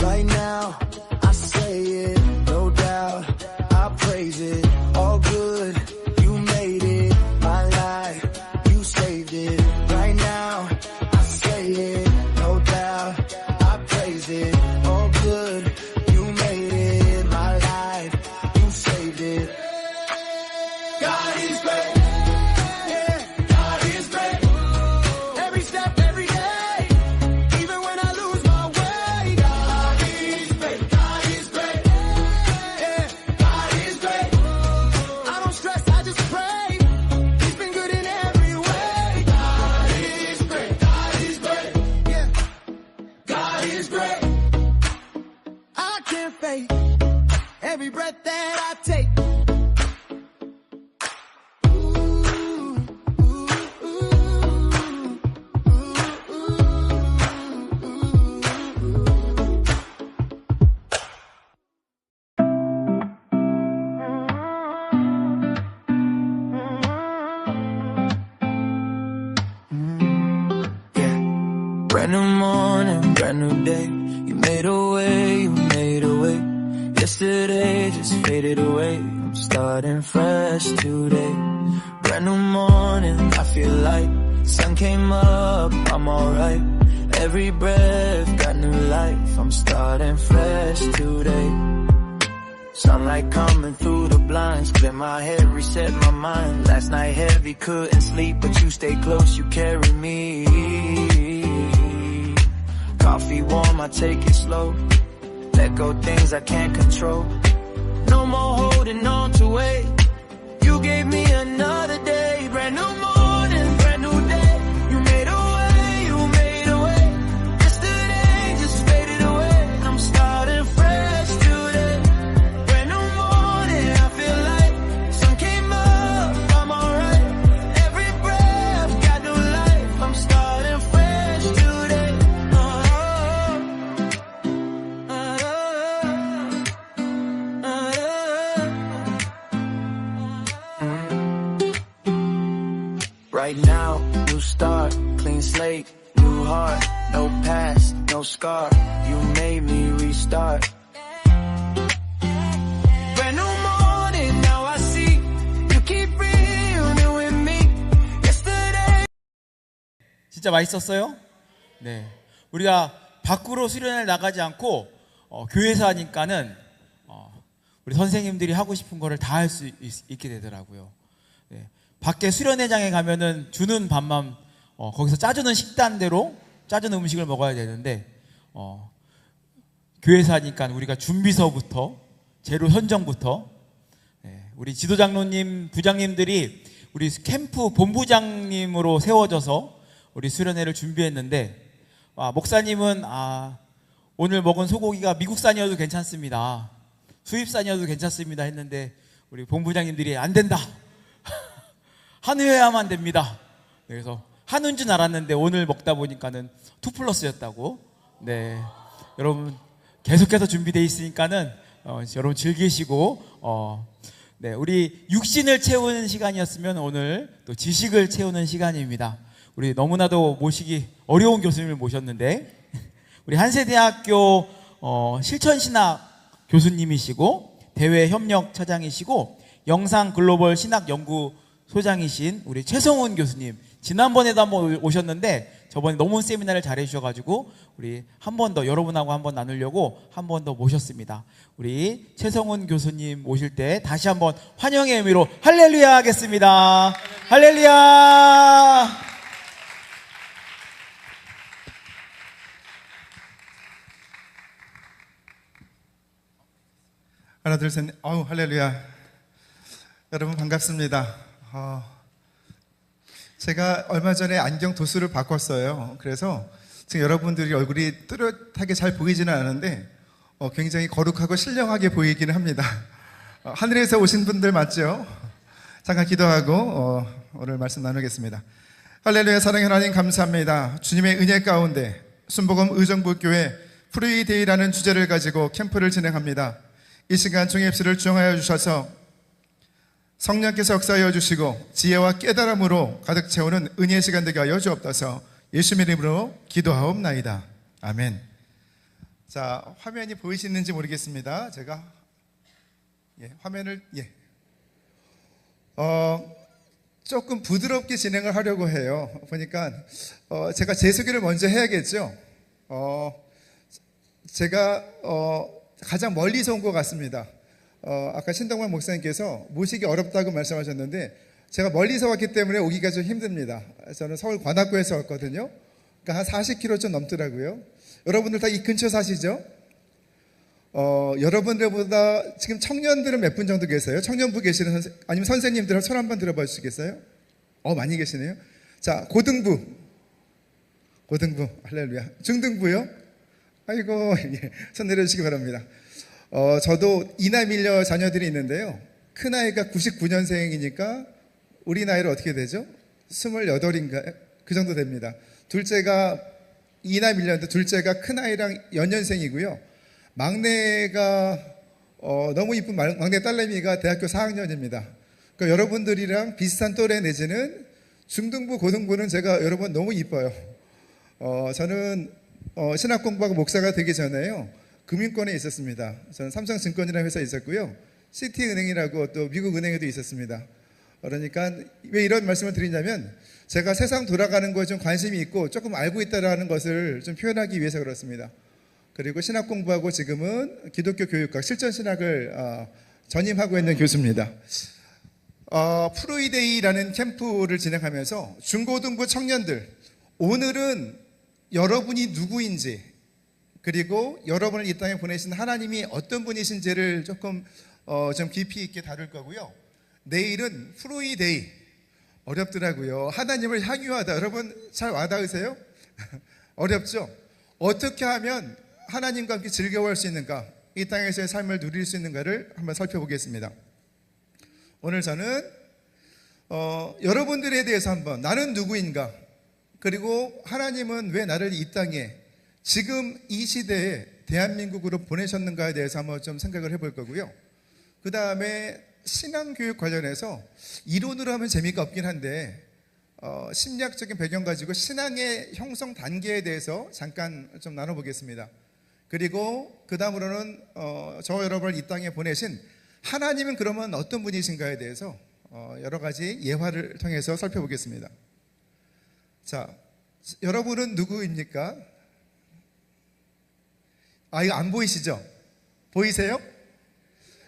Right now, I say it, no doubt, I praise it. All good, you made it, my life, you saved it. Right now, I say it, no doubt, I praise it. All good, you made it, my life, you saved it. God is great. Every breath that I take. Brand new morning, brand new day. You made a way, you made a way. Yesterday just faded away. I'm starting fresh today. Brand new morning, I feel like sun came up, I'm alright. Every breath got new life. I'm starting fresh today. Sunlight coming through the blinds, clear my head, reset my mind. Last night heavy, couldn't sleep, but you stay close, you carry me. Coffee warm, I take it slow. Let go things I can't control. No more holding on to wait. You gave me another day. Brand new morning, brand new day. You made a way, you made a way. Yesterday just faded away. I'm starting fresh today. Brand new morning, I feel like sun came up, I'm alright. Every breath got new life. I'm starting fresh today. Right now, new start, clean slate, new heart, no past, no scar. You made me restart. Brand new morning, now I see you keep renewing me. Yesterday. 진짜 맛있었어요? 네. 우리가 밖으로 수련회를 나가지 않고 교회에서 하니까는 우리 선생님들이 하고 싶은 거를 다 할 수 있게 되더라고요. 네. 밖에 수련회장에 가면은 주는 밥만 거기서 짜주는 식단대로 짜주는 음식을 먹어야 되는데 교회에서 하니까 우리가 준비서부터 재료 선정부터 우리 지도장로님 부장님들이 우리 캠프 본부장님으로 세워져서 우리 수련회를 준비했는데 목사님은 오늘 먹은 소고기가 미국산이어도 괜찮습니다, 수입산이어도 괜찮습니다 했는데 우리 본부장님들이 안 된다, 한우여야만 됩니다. 그래서 한우인 줄 알았는데 오늘 먹다 보니까는 2+였다고. 네, 여러분 계속해서 준비되어 있으니까는 여러분 즐기시고 네, 우리 육신을 채우는 시간이었으면 오늘 또 지식을 채우는 시간입니다. 우리 너무나도 모시기 어려운 교수님을 모셨는데 우리 한세대학교 실천신학 교수님이시고 대외협력차장이시고 영상글로벌 신학연구 소장이신 우리 최성훈 교수님, 지난번에도 한번 오셨는데 저번에 너무 세미나를 잘해 주셔가지고 우리 한 번 더 여러분하고 한번 나누려고 한 번 더 모셨습니다. 우리 최성훈 교수님 모실 때 다시 한번 환영의 의미로 할렐루야 하겠습니다. 할렐루야. 하나 둘 셋. 할렐루야. 여러분 반갑습니다. 제가 얼마 전에 안경 도수를 바꿨어요. 그래서 지금 여러분들이 얼굴이 뚜렷하게 잘 보이지는 않은데 굉장히 거룩하고 신령하게 보이기는 합니다. 하늘에서 오신 분들 맞죠? 잠깐 기도하고 오늘 말씀 나누겠습니다. 할렐루야. 사랑의 하나님 감사합니다. 주님의 은혜 가운데 순복음 의정부교회 프리데이라는 주제를 가지고 캠프를 진행합니다. 이 시간 종의 입술을 주정하여 주셔서 성령께서 역사하여 주시고 지혜와 깨달음으로 가득 채우는 은혜의 시간 되게 하여 주옵소서. 예수님의 이름으로 기도하옵나이다. 아멘. 자, 화면이 보이시는지 모르겠습니다. 제가 화면을 조금 부드럽게 진행을 하려고 해요. 보니까 제가 제 소개를 먼저 해야겠죠. 제가 가장 멀리서 온 것 같습니다. 아까 신동만 목사님께서 모시기 어렵다고 말씀하셨는데 제가 멀리서 왔기 때문에 오기가 좀 힘듭니다. 저는 서울 관악구에서 왔거든요. 그러니까 한 40km 좀 넘더라고요. 여러분들 다 이 근처 사시죠? 여러분들보다 지금 청년들은 몇 분 정도 계세요? 청년부 계시는 아니면 선생님들 손 한번 들어봐 주시겠어요? 많이 계시네요. 자, 고등부 할렐루야. 중등부요? 아이고, 손 내려주시기 바랍니다. 저도 이남일녀 자녀들이 있는데요. 큰아이가 99년생이니까 우리 나이로 어떻게 되죠? 28인가? 그 정도 됩니다. 둘째가 이남일녀인데 둘째가 큰아이랑 연년생이고요. 막내가 너무 이쁜 막내 딸내미가 대학교 4학년입니다. 그러니까 여러분들이랑 비슷한 또래 내지는 중등부, 고등부는 제가 여러분 너무 이뻐요. 저는 신학 공부하고 목사가 되기 전에요. 금융권에 있었습니다. 저는 삼성증권이라는 회사에 있었고요. 시티은행이라고 또 미국 은행에도 있었습니다. 그러니까 왜 이런 말씀을 드리냐면 제가 세상 돌아가는 거에 좀 관심이 있고 조금 알고 있다는 것을 좀 표현하기 위해서 그렇습니다. 그리고 신학 공부하고 지금은 기독교 교육학 실전신학을 전임하고 있는 교수입니다. 프루이데이라는 캠프를 진행하면서 중고등부 청년들, 오늘은 여러분이 누구인지 그리고 여러분을 이 땅에 보내신 하나님이 어떤 분이신지를 조금 좀 깊이 있게 다룰 거고요. 내일은 프루이데이, 어렵더라고요. 하나님을 향유하다. 여러분 잘 와닿으세요? 어렵죠? 어떻게 하면 하나님과 함께 즐거워할 수 있는가, 이 땅에서의 삶을 누릴 수 있는가를 한번 살펴보겠습니다. 오늘 저는 여러분들에 대해서 한번, 나는 누구인가, 그리고 하나님은 왜 나를 이 땅에 지금 이 시대에 대한민국으로 보내셨는가에 대해서 한번 좀 생각을 해볼 거고요. 그 다음에 신앙교육 관련해서 이론으로 하면 재미가 없긴 한데 심리학적인 배경 가지고 신앙의 형성 단계에 대해서 잠깐 좀 나눠보겠습니다. 그리고 그 다음으로는 저 여러분을 이 땅에 보내신 하나님은 그러면 어떤 분이신가에 대해서 여러 가지 예화를 통해서 살펴보겠습니다. 자, 여러분은 누구입니까? 이거 안 보이시죠? 보이세요?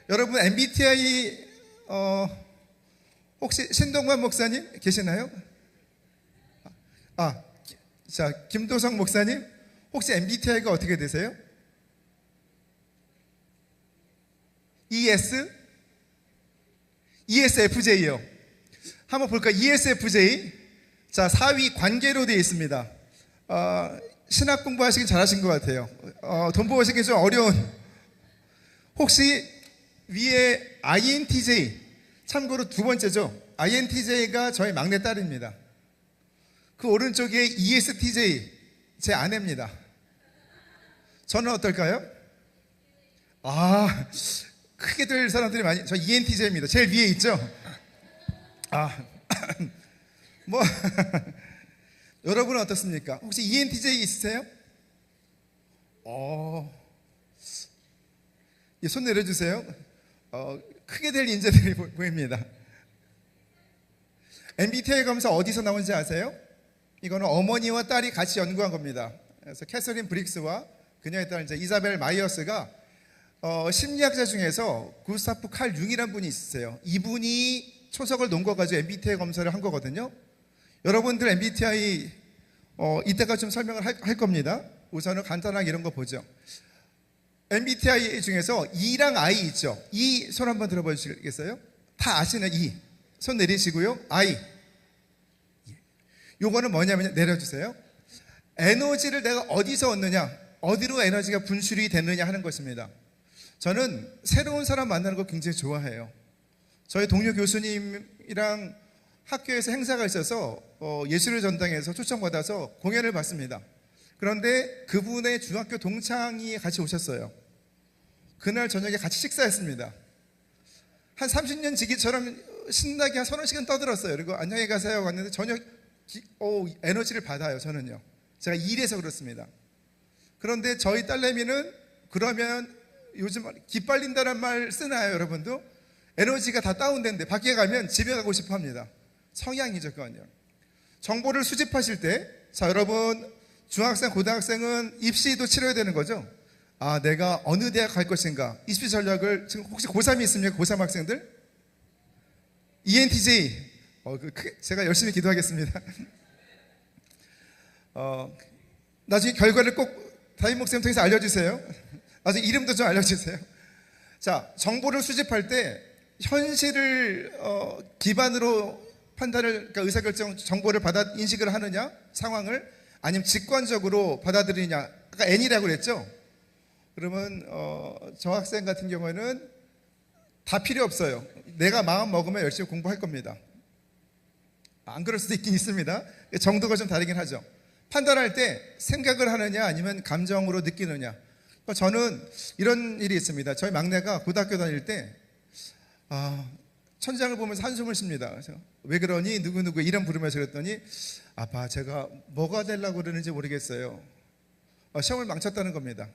여러분 MBTI 혹시 신동관 목사님 계시나요? 자, 김도성 목사님 혹시 MBTI가 어떻게 되세요? ESFJ요. 한번 볼까요? ESFJ. 자, 4위 관계로 되어 있습니다. 신학 공부하시기 잘하신 것 같아요. 돈 버시기 좀 어려운. 혹시 위에 INTJ, 참고로 두 번째죠. INTJ가 저희 막내 딸입니다. 그 오른쪽에 ESTJ, 제 아내입니다. 저는 어떨까요? 크게들 사람들이 많이, 저 ENTJ입니다. 제일 위에 있죠? 여러분은 어떻습니까? 혹시 ENTJ 있으세요? 손 내려주세요. 크게 될 인재들이 보입니다. MBTI 검사 어디서 나온지 아세요? 이거는 어머니와 딸이 같이 연구한 겁니다. 그래서 캐서린 브릭스와 그녀의 딸 이자벨 마이어스가 심리학자 중에서 구스타프 칼 융이라는 분이 있으세요. 이분이 초석을 놓은 거 가지고 MBTI 검사를 한 거거든요. 여러분들 MBTI 이따가 좀 설명을 할 겁니다. 우선은 간단하게 이런 거 보죠. MBTI 중에서 E랑 I 있죠. E 손 한번 들어봐 주시겠어요? 다 아시는 E 손 내리시고요. I 요거는 뭐냐면 내려주세요. 에너지를 내가 어디서 얻느냐, 어디로 에너지가 분출이 되느냐 하는 것입니다. 저는 새로운 사람 만나는 거 굉장히 좋아해요. 저희 동료 교수님이랑 학교에서 행사가 있어서 예술의 전당에서 초청받아서 공연을 봤습니다. 그런데 그분의 중학교 동창이 같이 오셨어요. 그날 저녁에 같이 식사했습니다. 한 30년 지기처럼 신나게 한 서너 시간 떠들었어요. 그리고 안녕히 가세요 왔는데 저녁 에너지를 받아요. 저는요. 제가 일해서 그렇습니다. 그런데 저희 딸내미는 그러면 요즘 기빨린다는 말 쓰나요, 여러분도? 에너지가 다 다운된데 밖에 가면 집에 가고 싶어 합니다. 성향이죠, 그건요. 정보를 수집하실 때, 자, 여러분, 중학생, 고등학생은 입시도 치러야 되는 거죠? 아, 내가 어느 대학 갈 것인가? 입시 전략을, 지금 혹시 고3이 있습니까? 고3 학생들? ENTJ. 제가 열심히 기도하겠습니다. 나중에 결과를 꼭 담임 목사님 통해서 알려주세요. 나중에 이름도 좀 알려주세요. 자, 정보를 수집할 때 현실을 기반으로 판단을, 그러니까 의사결정 정보를 인식을 하느냐, 상황을, 아니면 직관적으로 받아들이냐. 아까 N이라고 그랬죠? 그러면 저 학생 같은 경우에는 다 필요 없어요. 내가 마음 먹으면 열심히 공부할 겁니다. 안 그럴 수도 있긴 있습니다. 정도가 좀 다르긴 하죠. 판단할 때 생각을 하느냐 아니면 감정으로 느끼느냐. 저는 이런 일이 있습니다. 저희 막내가 고등학교 다닐 때 천장을 보면서 한숨을 쉽니다. 그래서 왜 그러니? 누구누구 이름 부르면서 그랬더니 아빠, 제가 뭐가 되려고 그러는지 모르겠어요. 시험을 망쳤다는 겁니다.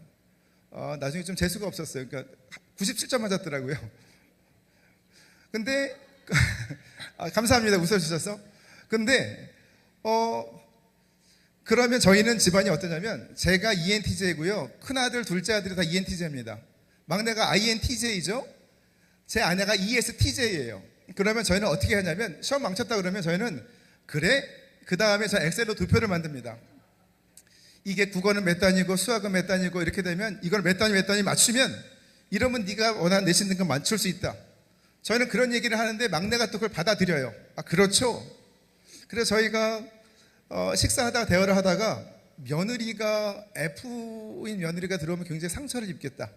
나중에 좀 재수가 없었어요. 그러니까 97점 맞았더라고요. 근데 감사합니다. 웃어주셔서. 근데 그러면 저희는 집안이 어떠냐면 제가 ENTJ고요. 큰아들, 둘째 아들이 다 ENTJ입니다. 막내가 INTJ죠. 제 아내가 ESTJ예요. 그러면 저희는 어떻게 하냐면 시험 망쳤다 그러면 저희는 그래? 그 다음에 저 엑셀로 두 표를 만듭니다. 이게 국어는 몇 단위고 수학은 몇 단위고 이렇게 되면 이걸 몇 단위 맞추면 이러면 네가 원하는 내신 등급 맞출 수 있다. 저희는 그런 얘기를 하는데 막내가 또 그걸 받아들여요. 아, 그렇죠. 그래서 저희가 식사하다가 대화를 하다가 며느리가 F인 며느리가 들어오면 굉장히 상처를 입겠다.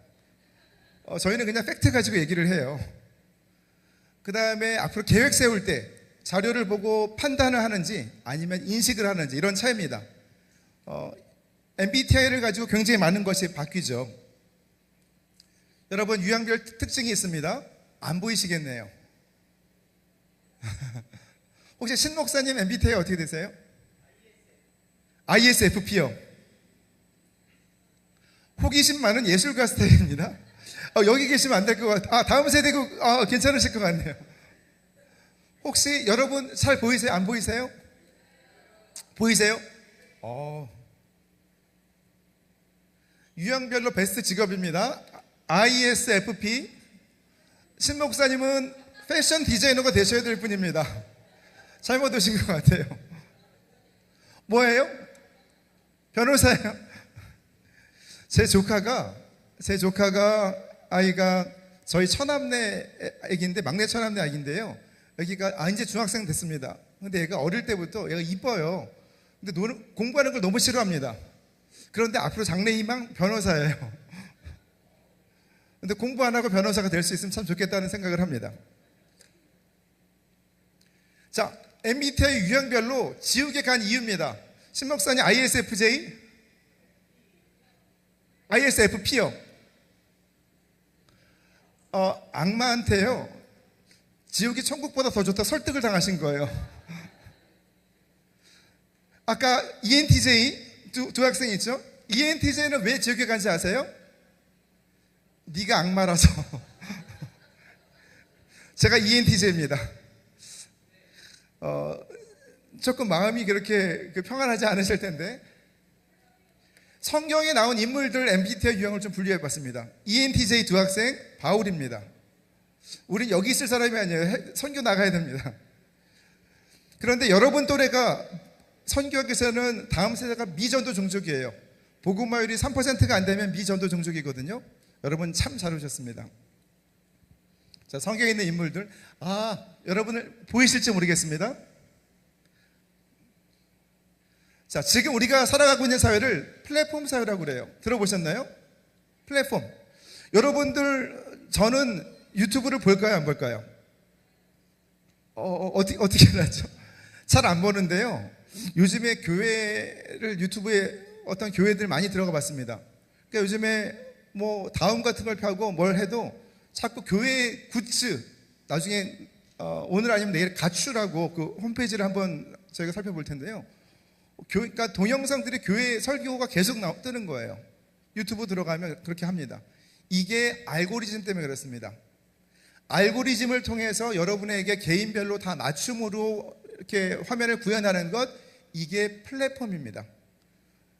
저희는 그냥 팩트 가지고 얘기를 해요. 그 다음에 앞으로 계획 세울 때 자료를 보고 판단을 하는지 아니면 인식을 하는지 이런 차이입니다. MBTI를 가지고 굉장히 많은 것이 바뀌죠. 여러분, 유형별 특징이 있습니다. 안 보이시겠네요. 혹시 신 목사님 MBTI 어떻게 되세요? ISFP요. 호기심 많은 예술가 스타일입니다. 여기 계시면 안 될 것 같아요. 다음 세대고 괜찮으실 것 같네요. 혹시 여러분 잘 보이세요? 안 보이세요? 보이세요? 유형별로 베스트 직업입니다. ISFP. 신 목사님은 패션 디자이너가 되셔야 될 분입니다. 잘못 오신 것 같아요. 뭐예요? 변호사예요. 제 조카가 아이가 저희 처남네 아기인데 막내 처남네 아기인데요. 여기가 이제 중학생 됐습니다. 근데 얘가 어릴 때부터 얘가 이뻐요. 근데 공부하는 걸 너무 싫어합니다. 그런데 앞으로 장래희망 변호사예요. 근데 공부 안 하고 변호사가 될 수 있으면 참 좋겠다는 생각을 합니다. 자, MBTI 유형별로 지옥에 간 이유입니다. 신 목사님 ISFJ? ISFP요. 악마한테요, 지옥이 천국보다 더 좋다 설득을 당하신 거예요. 아까 ENTJ 두 학생 있죠? ENTJ는 왜 지옥에 간지 아세요? 네가 악마라서. 제가 ENTJ입니다. 조금 마음이 그렇게 평안하지 않으실 텐데, 성경에 나온 인물들 MBTI 유형을 좀 분류해 봤습니다. ENTJ 두 학생 바울입니다. 우린 여기 있을 사람이 아니에요. 선교 나가야 됩니다. 그런데 여러분 또래가 선교학에서는 다음 세대가 미전도 종족이에요. 복음화율이 3%가 안 되면 미전도 종족이거든요. 여러분 참 잘 오셨습니다. 자, 성경에 있는 인물들, 여러분을 보이실지 모르겠습니다. 자, 지금 우리가 살아가고 있는 사회를 플랫폼 사회라고 그래요. 들어보셨나요? 플랫폼. 여러분들, 저는 유튜브를 볼까요, 안 볼까요? 어떻게 하죠? 잘 안 보는데요. 요즘에 교회를 유튜브에 어떤 교회들 많이 들어가 봤습니다. 그러니까 요즘에 뭐 다음 같은 걸 펴고 뭘 해도 자꾸 교회 굿즈, 나중에 오늘 아니면 내일 가추라고 그 홈페이지를 한번 저희가 살펴볼 텐데요. 그러니까 동영상들이 교회 설교가 계속 뜨는 거예요. 유튜브 들어가면 그렇게 합니다. 이게 알고리즘 때문에 그렇습니다. 알고리즘을 통해서 여러분에게 개인별로 다 맞춤으로 이렇게 화면을 구현하는 것, 이게 플랫폼입니다.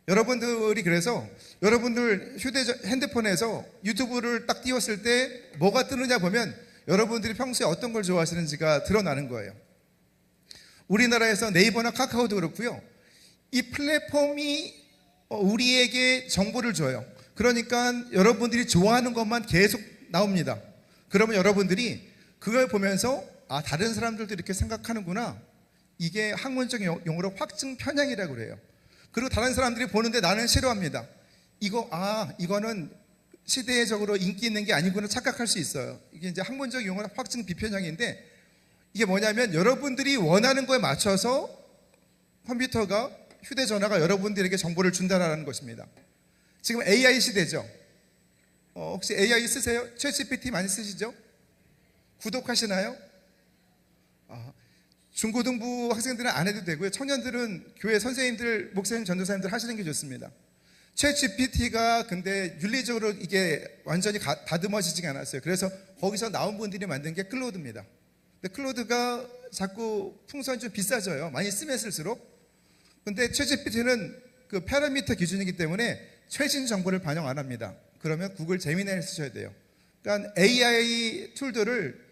여러분들이 그래서 여러분들 핸드폰에서 유튜브를 딱 띄웠을 때 뭐가 뜨느냐 보면 여러분들이 평소에 어떤 걸 좋아하시는지가 드러나는 거예요. 우리나라에서 네이버나 카카오도 그렇고요. 이 플랫폼이 우리에게 정보를 줘요. 그러니까 여러분들이 좋아하는 것만 계속 나옵니다. 그러면 여러분들이 그걸 보면서 아, 다른 사람들도 이렇게 생각하는구나. 이게 학문적인 용어로 확증 편향이라고 그래요. 그리고 다른 사람들이 보는데 나는 싫어합니다. 이거는 시대적으로 인기 있는 게 아니구나 착각할 수 있어요. 이게 이제 학문적 용어는 확증 비편향인데, 이게 뭐냐면 여러분들이 원하는 거에 맞춰서 컴퓨터가, 휴대전화가 여러분들에게 정보를 준다는 것입니다. 지금 AI 시대죠. 혹시 AI 쓰세요? 챗GPT 많이 쓰시죠? 구독하시나요? 중고등부 학생들은 안 해도 되고요. 청년들은 교회 선생님들, 목사님, 전도사님들 하시는 게 좋습니다. 챗GPT가 근데 윤리적으로 이게 완전히 다듬어지지 않았어요. 그래서 거기서 나온 분들이 만든 게 클로드입니다. 근데 클로드가 자꾸 풍선이 좀 비싸져요. 많이 쓰면 쓸수록. 근데 챗GPT는 그 파라미터 기준이기 때문에 최신 정보를 반영 안 합니다. 그러면 구글 제미나이를 쓰셔야 돼요. 그러니까 AI 툴들을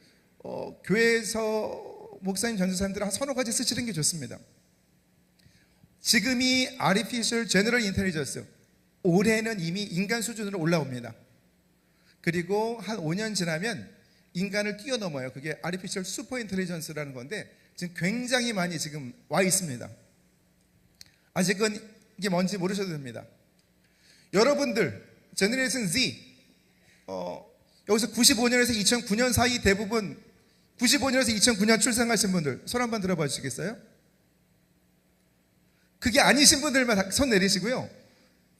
교회에서 목사님, 전도사님들 한 서너 가지 쓰시는 게 좋습니다. 지금이 Artificial General Intelligence, 올해는 이미 인간 수준으로 올라옵니다. 그리고 한 5년 지나면 인간을 뛰어넘어요. 그게 Artificial Super Intelligence라는 건데 지금 굉장히 많이 지금 와 있습니다. 아직은 이게 뭔지 모르셔도 됩니다. 여러분들 제너레이션 Z, 여기서 95년에서 2009년 사이 대부분 95년에서 2009년 출생하신 분들 손 한번 들어봐 주시겠어요? 그게 아니신 분들만 손 내리시고요.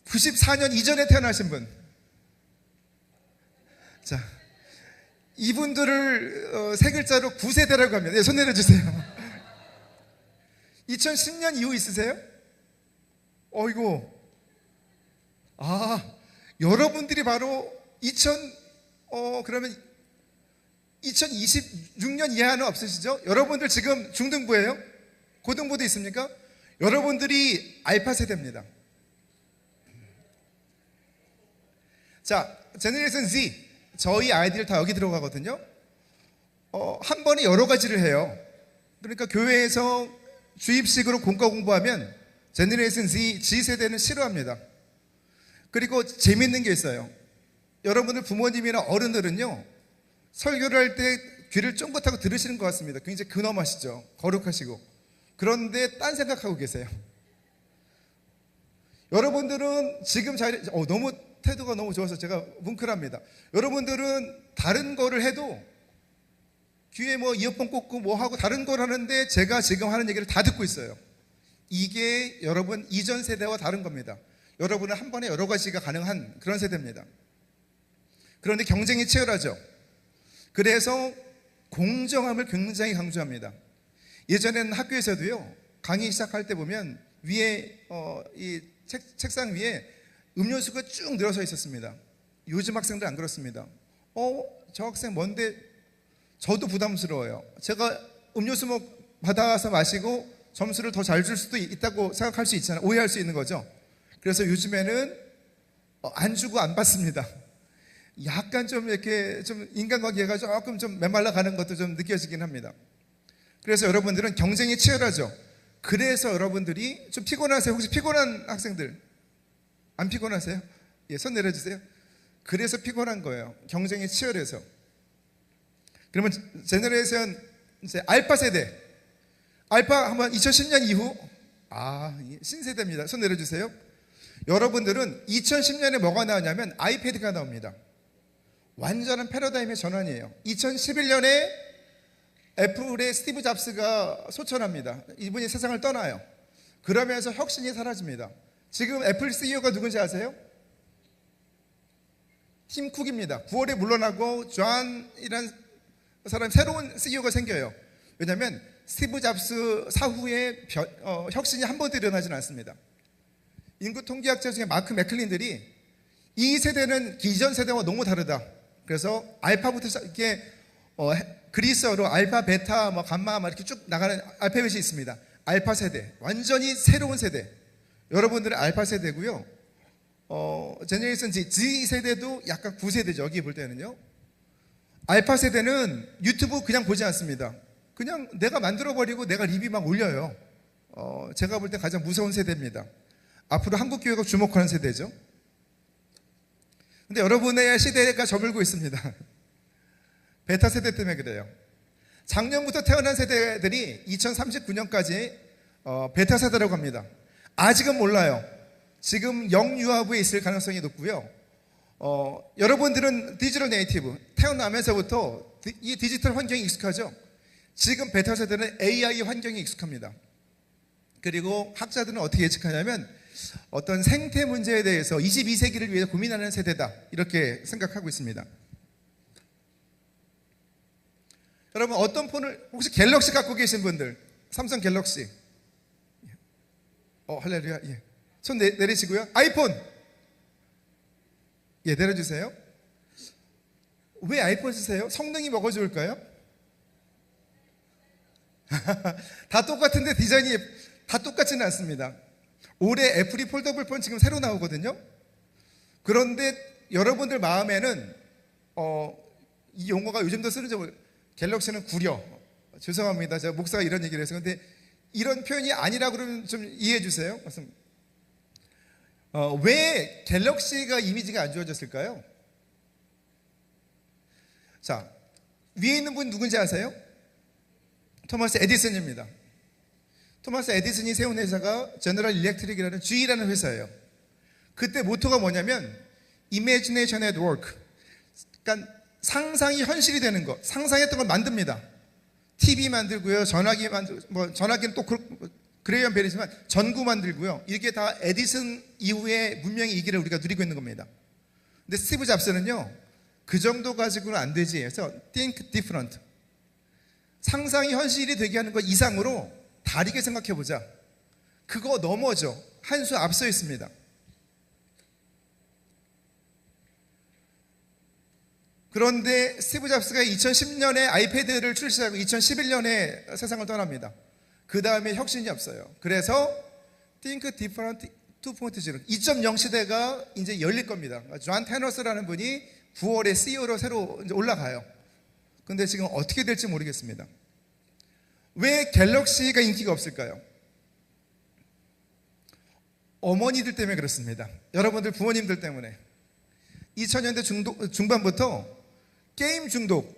94년 이전에 태어나신 분, 자, 이분들을 세 글자로 9세대라고 합니다. 네, 손 내려주세요. 2010년 이후 있으세요? 어이구, 여러분들이 바로 그러면 2026년 이하는 없으시죠? 여러분들 지금 중등부예요? 고등부도 있습니까? 여러분들이 알파 세대입니다. 자, 제너레이션 Z, 저희 아이들 다 여기 들어가거든요. 한 번에 여러 가지를 해요. 그러니까 교회에서 주입식으로 공과 공부하면 제너레이션 G세대는 싫어합니다. 그리고 재밌는 게 있어요. 여러분들 부모님이나 어른들은요, 설교를 할 때 귀를 쫑긋하고 들으시는 것 같습니다. 굉장히 근엄하시죠. 거룩하시고. 그런데 딴 생각하고 계세요. 여러분들은 지금 너무 태도가 너무 좋아서 제가 뭉클합니다. 여러분들은 다른 거를 해도 귀에 뭐 이어폰 꽂고 뭐 하고 다른 걸 하는데 제가 지금 하는 얘기를 다 듣고 있어요. 이게 여러분 이전 세대와 다른 겁니다. 여러분은 한 번에 여러 가지가 가능한 그런 세대입니다. 그런데 경쟁이 치열하죠. 그래서 공정함을 굉장히 강조합니다. 예전에는 학교에서도요, 강의 시작할 때 보면 위에 이 책상 위에 음료수가 쭉 늘어서 있었습니다. 요즘 학생들 안 그렇습니다. 저 학생 뭔데? 저도 부담스러워요. 제가 음료수 받아서 마시고 점수를 더 잘 줄 수도 있다고 생각할 수 있잖아요. 오해할 수 있는 거죠. 그래서 요즘에는 안 주고 안 받습니다. 약간 좀 이렇게 좀 인간관계가 조금 좀 메말라 가는 것도 좀 느껴지긴 합니다. 그래서 여러분들은 경쟁이 치열하죠. 그래서 여러분들이 좀 피곤하세요? 혹시 피곤한 학생들 안 피곤하세요? 예, 손 내려주세요. 그래서 피곤한 거예요. 경쟁이 치열해서. 그러면 제너레이션 이제 알파 세대, 알파 한번 2010년 이후 신세대입니다. 손 내려주세요. 여러분들은 2010년에 뭐가 나왔냐면 아이패드가 나옵니다. 완전한 패러다임의 전환이에요. 2011년에 애플의 스티브 잡스가 소천합니다. 이분이 세상을 떠나요. 그러면서 혁신이 사라집니다. 지금 애플 CEO가 누군지 아세요? 팀 쿡입니다. 9월에 물러나고 존이라는 사람 새로운 CEO가 생겨요. 왜냐하면 스티브 잡스 사후에 혁신이 한 번도 일어나지는 않습니다. 인구 통계학자 중에 마크 맥클린들이 이 세대는 기존 세대와 너무 다르다. 그래서 알파부터 이렇게 그리스어로 알파, 베타, 뭐 감마 이렇게 쭉 나가는 알파벳이 있습니다. 알파 세대, 완전히 새로운 세대. 여러분들은 알파 세대고요. 제네레이션 Z 세대도 약간 9세대죠. 여기 볼 때는요. 알파 세대는 유튜브 그냥 보지 않습니다. 그냥 내가 만들어버리고 내가 리뷰 막 올려요. 제가 볼 때 가장 무서운 세대입니다. 앞으로 한국 교회가 주목하는 세대죠. 근데 여러분의 시대가 저물고 있습니다. 베타 세대 때문에 그래요. 작년부터 태어난 세대들이 2039년까지 베타 세대라고 합니다. 아직은 몰라요. 지금 영유아부에 있을 가능성이 높고요. 여러분들은 디지털 네이티브, 태어나면서부터 이 디지털 환경이 익숙하죠. 지금 베타 세대는 AI 환경이 익숙합니다. 그리고 학자들은 어떻게 예측하냐면 어떤 생태 문제에 대해서 22세기를 위해 고민하는 세대다, 이렇게 생각하고 있습니다. 여러분, 어떤 폰을, 혹시 갤럭시 갖고 계신 분들, 삼성 갤럭시, 할렐루야, 예. 손 내리시고요. 아이폰, 예, 내려주세요. 왜 아이폰 쓰세요? 성능이 뭐가 좋을까요? 다 똑같은데 디자인이 다 똑같지는 않습니다. 올해 애플이 폴더블 폰 지금 새로 나오거든요. 그런데 여러분들 마음에는 이 용어가 요즘도 쓰는지 갤럭시는 구려. 죄송합니다. 제가 목사가 이런 얘기를 해서. 근데 이런 표현이 아니라고 그러면 좀 이해해 주세요. 왜 갤럭시가 이미지가 안 좋아졌을까요? 자, 위에 있는 분 누군지 아세요? 토마스 에디슨입니다. 토마스 에디슨이 세운 회사가 제너럴 일렉트릭이라는 GE라는 회사예요. 그때 모토가 뭐냐면 Imagination at Work. 그러니까 상상이 현실이 되는 것, 상상했던 걸 만듭니다. TV 만들고요, 전화기 만들고, 전화기는 또 그레이엄 벨이지만 전구 만들고요. 이게 다 에디슨 이후에 문명의 이기를 우리가 누리고 있는 겁니다. 근데 스티브 잡스는요, 그 정도 가지고는 안 되지. 그래서 think different. 상상이 현실이 되게 하는 것 이상으로 다르게 생각해 보자. 그거 넘어져. 한 수 앞서 있습니다. 그런데 스티브 잡스가 2010년에 아이패드를 출시하고 2011년에 세상을 떠납니다. 그 다음에 혁신이 없어요. 그래서 Think Different 2.0 2.0 시대가 이제 열릴 겁니다. 존 테너스라는 분이 9월에 CEO로 새로 이제 올라가요. 근데 지금 어떻게 될지 모르겠습니다. 왜 갤럭시가 인기가 없을까요? 어머니들 때문에 그렇습니다. 여러분들 부모님들 때문에. 2000년대 중반부터 게임 중독.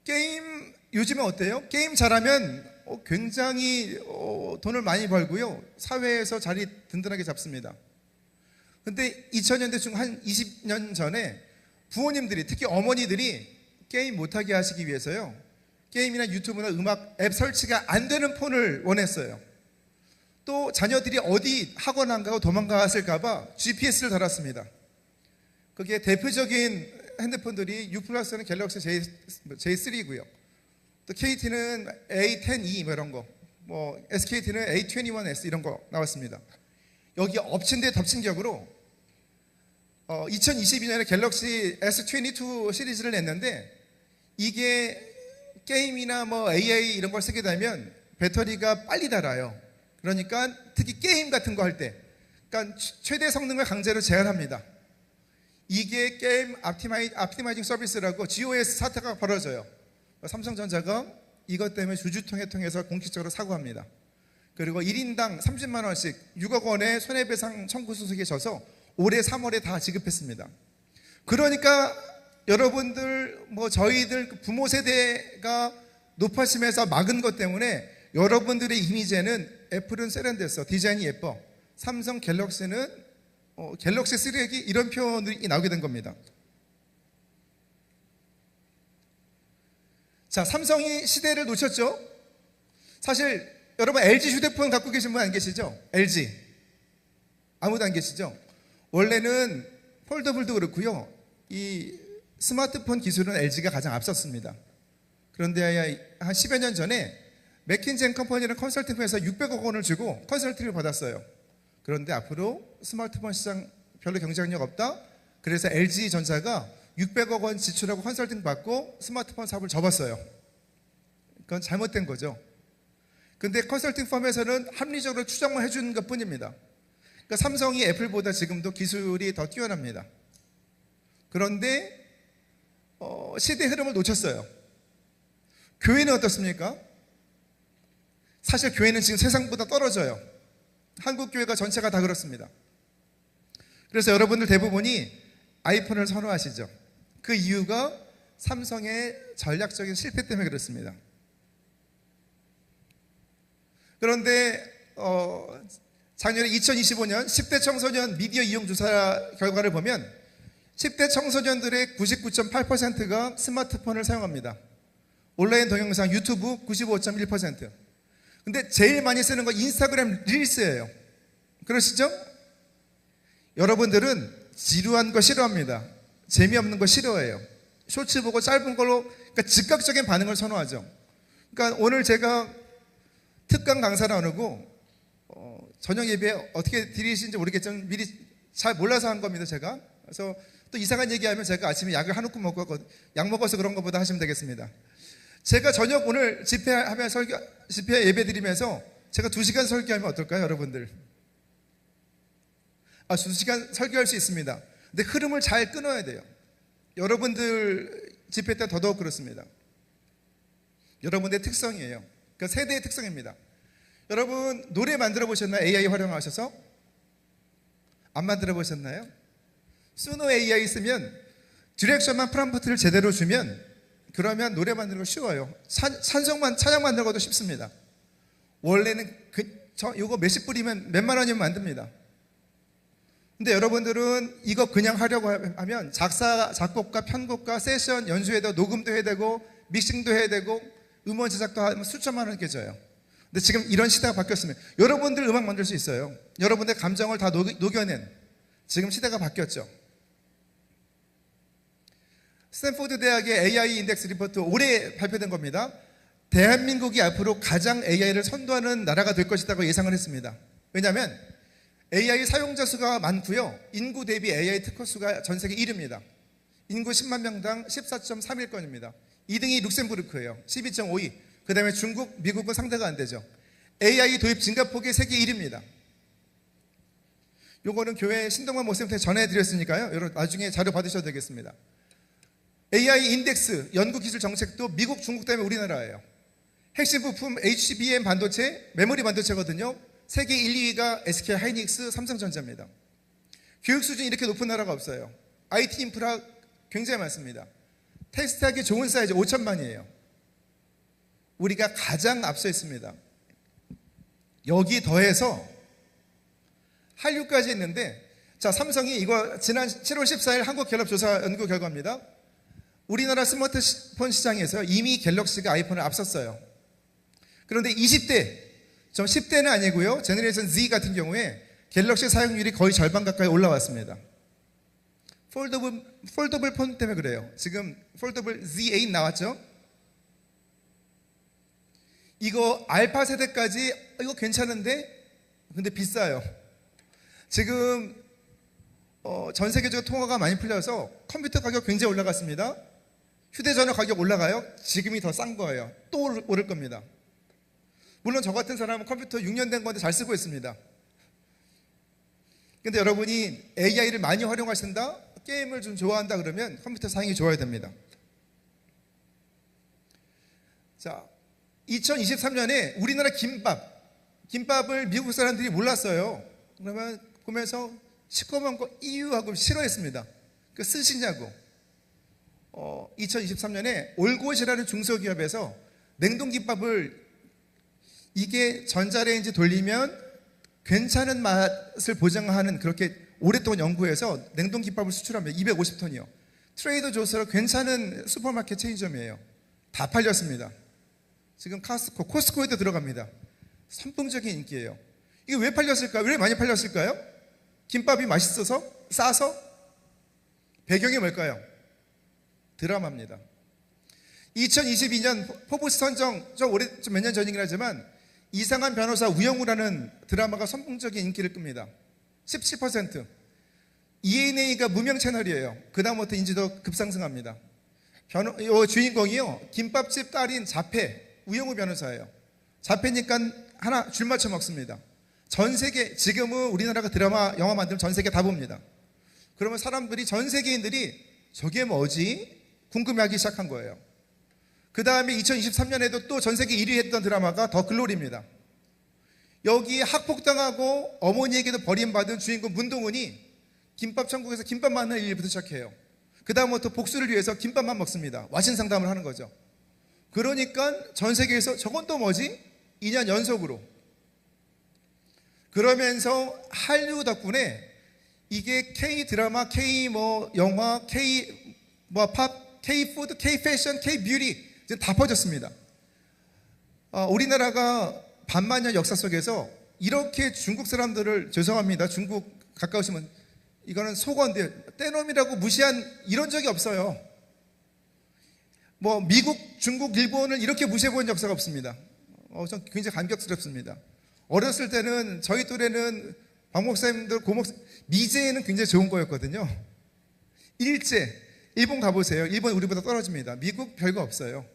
게임 요즘에 어때요? 게임 잘하면 굉장히 돈을 많이 벌고요. 사회에서 자리 든든하게 잡습니다. 근데 2000년대 중 한 20년 전에 부모님들이, 특히 어머니들이 게임 못하게 하시기 위해서요, 게임이나 유튜브나 음악 앱 설치가 안 되는 폰을 원했어요. 또 자녀들이 어디 학원 안 가고 도망갔을까봐 GPS를 달았습니다. 그게 대표적인 핸드폰들이 U+는 갤럭시 J3고요. 또 KT는 A10e 뭐 이런 거, 뭐 SKT는 A21s 이런 거 나왔습니다. 여기 엎친 데 덮친 격으로 2022년에 갤럭시 S22 시리즈를 냈는데, 이게 게임이나 뭐 AI 이런 걸 쓰게 되면 배터리가 빨리 닳아요. 그러니까 특히 게임 같은 거 할 때, 그러니까 최대 성능을 강제로 제한합니다. 이게 게임 optimizing 서비스라고 GOS 사태가 벌어져요. 삼성전자가 이것 때문에 주주총회 통해서 공식적으로 사과합니다. 그리고 1인당 30만 원씩 6억 원의 손해배상 청구 소송에 져서 올해 3월에 다 지급했습니다. 그러니까 여러분들, 뭐 저희들 부모 세대가 높아지면서 막은 것 때문에 여러분들의 이미지에는 애플은 세련됐어, 디자인이 예뻐, 삼성 갤럭시는 갤럭시 쓰레기, 이런 표현이 나오게 된 겁니다. 자, 삼성이 시대를 놓쳤죠? 사실 여러분 LG 휴대폰 갖고 계신 분 안 계시죠? LG 아무도 안 계시죠? 원래는 폴더블도 그렇고요, 이 스마트폰 기술은 LG가 가장 앞섰습니다. 그런데 한 10여 년 전에 맥킨지 앤 컴퍼니라는 컨설팅 회사에서 600억 원을 주고 컨설팅을 받았어요. 그런데 앞으로 스마트폰 시장 별로 경쟁력 없다. 그래서 LG전자가 600억 원 지출하고 컨설팅 받고 스마트폰 사업을 접었어요. 그건 잘못된 거죠. 근데 컨설팅 펌에서는 합리적으로 추정만 해주는 것 뿐입니다. 그러니까 삼성이 애플보다 지금도 기술이 더 뛰어납니다. 그런데 시대 흐름을 놓쳤어요. 교회는 어떻습니까? 사실 교회는 지금 세상보다 떨어져요. 한국 교회가 전체가 다 그렇습니다. 그래서 여러분들 대부분이 아이폰을 선호하시죠. 그 이유가 삼성의 전략적인 실패 때문에 그렇습니다. 그런데 작년에 2025년 10대 청소년 미디어 이용 조사 결과를 보면 10대 청소년들의 99.8%가 스마트폰을 사용합니다. 온라인 동영상 유튜브 95.1%. 근데 제일 많이 쓰는 건 인스타그램 릴스예요. 그러시죠? 여러분들은 지루한 거 싫어합니다. 재미없는 거 싫어해요. 쇼츠 보고 짧은 걸로 그러니까 즉각적인 반응을 선호하죠. 그러니까 오늘 제가 특강 강사를 나누고 저녁 예배 어떻게 드리시는지 모르겠지만 미리 잘 몰라서 한 겁니다. 제가. 그래서 또 이상한 얘기하면 제가 아침에 약을 한 움큼 먹고 약 먹어서 그런 것보다 하시면 되겠습니다. 제가 저녁 오늘 집회하면 집회 예배 드리면서 제가 2시간 설교하면 어떨까요, 여러분들? 2시간 설교할 수 있습니다. 근데 흐름을 잘 끊어야 돼요. 여러분들 집회 때 더더욱 그렇습니다. 여러분의 특성이에요. 그 세대의 특성입니다. 여러분 노래 만들어 보셨나요? AI 활용하셔서? 안 만들어 보셨나요? 수노 AI 쓰면 디렉션만 프롬프트를 제대로 주면 그러면 노래 만드는 거 쉬워요. 찬양 만드는 것도 쉽습니다. 원래는 이거 몇십 불이면 몇만 원이면 만듭니다. 근데 여러분들은 이거 그냥 하려고 하면 작사, 작곡가, 편곡가, 세션, 연주해야 되고 녹음도 해야 되고 믹싱도 해야 되고 음원 제작도 하면 수천만 원 깨져요. 근데 지금 이런 시대가 바뀌었으면 여러분들 음악 만들 수 있어요. 여러분들 감정을 다 녹여낸 지금 시대가 바뀌었죠. 스탠포드 대학의 AI 인덱스 리포트 올해 발표된 겁니다. 대한민국이 앞으로 가장 AI를 선도하는 나라가 될 것이라고 예상을 했습니다. 왜냐하면 AI 사용자 수가 많고요. 인구 대비 AI 특허 수가 전 세계 1위입니다. 인구 10만 명당 14.31건입니다. 2등이 룩셈부르크예요. 12.52. 그 다음에 중국, 미국은 상대가 안 되죠. AI 도입 증가폭이 세계 1위입니다. 요거는 교회 신동만 목사님한테 전해드렸으니까요. 여러분 나중에 자료 받으셔도 되겠습니다. AI 인덱스 연구기술 정책도 미국, 중국 때문에 우리나라예요. 핵심 부품 HBM 반도체, 메모리 반도체거든요. 세계 1, 2위가 SK 하이닉스, 삼성전자입니다. 교육 수준이 이렇게 높은 나라가 없어요. IT 인프라 굉장히 많습니다. 테스트하기 좋은 사이즈 5천만이에요. 우리가 가장 앞서 있습니다. 여기 더해서 한류까지 있는데, 자, 삼성이 이거 지난 7월 14일 한국갤럽조사 연구 결과입니다. 우리나라 스마트폰 시장에서 이미 갤럭시가 아이폰을 앞섰어요. 그런데 20대, 저 10대는 아니고요. 제너레이션 Z 같은 경우에 갤럭시 사용률이 거의 절반 가까이 올라왔습니다. 폴더블 폰 때문에 그래요. 지금 폴더블 Z8 나왔죠? 이거 알파 세대까지 이거 괜찮은데 근데 비싸요. 지금 전 세계적으로 통화가 많이 풀려서 컴퓨터 가격 굉장히 올라갔습니다. 휴대전화 가격 올라가요. 지금이 더 싼 거예요. 또 오를 겁니다. 물론 저 같은 사람은 컴퓨터 6년 된 건데 잘 쓰고 있습니다. 근데 여러분이 AI를 많이 활용하신다? 게임을 좀 좋아한다 그러면 컴퓨터 사용이 좋아야 됩니다. 자, 2023년에 우리나라 김밥을 미국 사람들이 몰랐어요. 그러면 보면서 시커먼 거 이유하고 싫어했습니다. 그 쓰시냐고. 2023년에 올곳이라는 중소기업에서 냉동김밥을 이게 전자레인지 돌리면 괜찮은 맛을 보장하는 그렇게 오랫동안 연구해서 냉동김밥을 수출합니다. 250톤이요. 트레이더 조스로 괜찮은 슈퍼마켓 체인점이에요. 다 팔렸습니다. 지금 코스트코에도 들어갑니다. 선풍적인 인기예요. 이게 왜 팔렸을까요? 왜 많이 팔렸을까요? 김밥이 맛있어서? 싸서? 배경이 뭘까요? 드라마입니다. 2022년 포브스 선정 좀 몇 년 전이긴 하지만 이상한 변호사 우영우라는 드라마가 선풍적인 인기를 끕니다. 17%. ENA가 무명 채널이에요. 그다음부터 인지도 급상승합니다. 주인공이요, 김밥집 딸인 자폐 우영우 변호사예요. 자폐니까 하나 줄 맞춰 먹습니다. 전 세계, 지금은 우리나라가 드라마 영화 만들면 전 세계 다 봅니다. 그러면 사람들이, 전 세계인들이 저게 뭐지? 궁금해하기 시작한 거예요. 그 다음에 2023년에도 또 전 세계 1위 했던 드라마가 더 글로리입니다. 여기 학폭당하고 어머니에게도 버림받은 주인공 문동은이 김밥 천국에서 김밥 만나는 일부터 시작해요. 그 다음부터 복수를 위해서 김밥만 먹습니다. 와신 상담을 하는 거죠. 그러니까 전 세계에서 저건 또 뭐지? 2년 연속으로. 그러면서 한류 덕분에 이게 K 드라마, K 영화, K 팝, K 푸드, K 패션, K 뷰티 이제 다 퍼졌습니다. 우리나라가 반만년 역사 속에서 이렇게 중국 사람들을, 죄송합니다, 중국 가까우시면 이거는 속어인데, 떼놈이라고 무시한 이런 적이 없어요. 미국, 중국, 일본을 이렇게 무시해 본 역사가 없습니다. 전 굉장히 감격스럽습니다. 어렸을 때는, 저희 또래는 박 목사님들, 미제는 굉장히 좋은 거였거든요. 일제, 일본 가보세요. 일본 우리보다 떨어집니다. 미국 별거 없어요.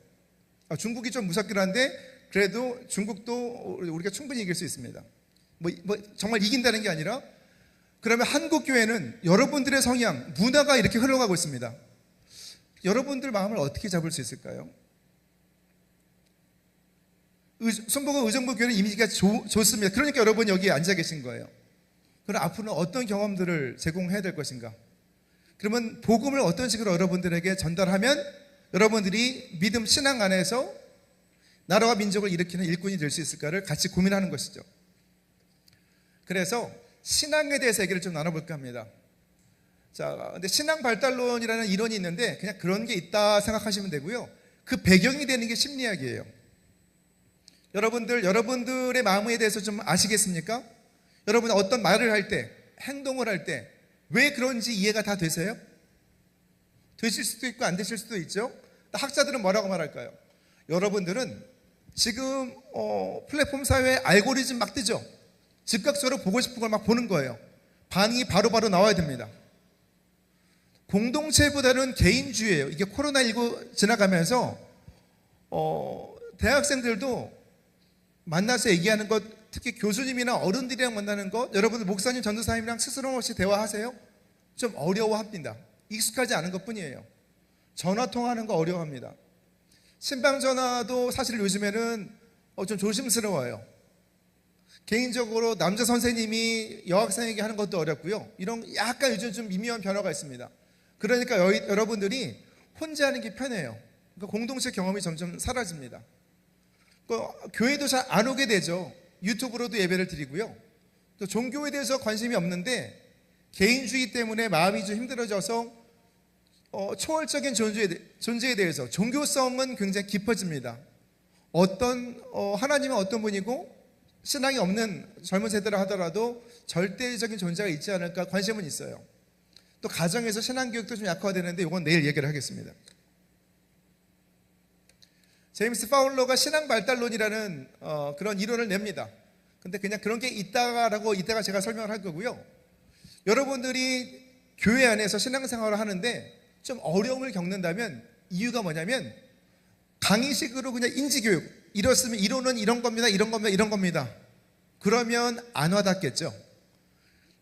중국이 좀 무섭긴 한데 그래도 중국도 우리가 충분히 이길 수 있습니다. 정말 이긴다는 게 아니라, 그러면 한국 교회는 여러분들의 성향, 문화가 이렇게 흘러가고 있습니다. 여러분들 마음을 어떻게 잡을 수 있을까요? 순복음 의정부 교회는 이미지가 좋습니다. 그러니까 여러분 여기 앉아 계신 거예요. 그럼 앞으로는 어떤 경험들을 제공해야 될 것인가? 그러면 복음을 어떤 식으로 여러분들에게 전달하면 여러분들이 믿음, 신앙 안에서 나라와 민족을 일으키는 일꾼이 될 수 있을까를 같이 고민하는 것이죠. 그래서 신앙에 대해서 얘기를 좀 나눠볼까 합니다. 자, 근데 신앙 발달론이라는 이론이 있는데 그냥 그런 게 있다 생각하시면 되고요. 그 배경이 되는 게 심리학이에요. 여러분들의 마음에 대해서 좀 아시겠습니까? 여러분 어떤 말을 할 때, 행동을 할 때 왜 그런지 이해가 다 되세요? 되실 수도 있고 안 되실 수도 있죠. 학자들은 뭐라고 말할까요? 여러분들은 지금 플랫폼 사회에 알고리즘 막 뜨죠. 즉각적으로 보고 싶은 걸 막 보는 거예요. 반응이 바로바로 나와야 됩니다. 공동체보다는 개인주의예요. 이게 코로나19 지나가면서 대학생들도 만나서 얘기하는 것, 특히 교수님이나 어른들이랑 만나는 것, 여러분들 목사님, 전도사님이랑 스스럼 없이 대화하세요? 좀 어려워합니다. 익숙하지 않은 것뿐이에요. 전화 통화하는 거 어려워합니다. 신방 전화도 사실 요즘에는 좀 조심스러워요. 개인적으로 남자 선생님이 여학생에게 하는 것도 어렵고요. 이런 약간 요즘 좀 미묘한 변화가 있습니다. 그러니까 여러분들이 혼자 하는 게 편해요. 그러니까 공동체 경험이 점점 사라집니다. 교회도 잘 안 오게 되죠. 유튜브로도 예배를 드리고요. 또 종교에 대해서 관심이 없는데 개인주의 때문에 마음이 좀 힘들어져서 초월적인 존재에 대해서 종교성은 굉장히 깊어집니다. 하나님은 어떤 분이고 신앙이 없는 젊은 세대라 하더라도 절대적인 존재가 있지 않을까 관심은 있어요. 또 가정에서 신앙교육도 좀 약화되는데 이건 내일 얘기를 하겠습니다. 제임스 파울러가 신앙 발달론이라는 그런 이론을 냅니다. 근데 그냥 그런 게 있다라고 이따가 제가 설명을 할 거고요. 여러분들이 교회 안에서 신앙생활을 하는데 좀 어려움을 겪는다면 이유가 뭐냐면 강의식으로 그냥 인지교육, 이렇으면 이론은 이런 겁니다, 이런 겁니다, 이런 겁니다. 그러면 안 와닿겠죠.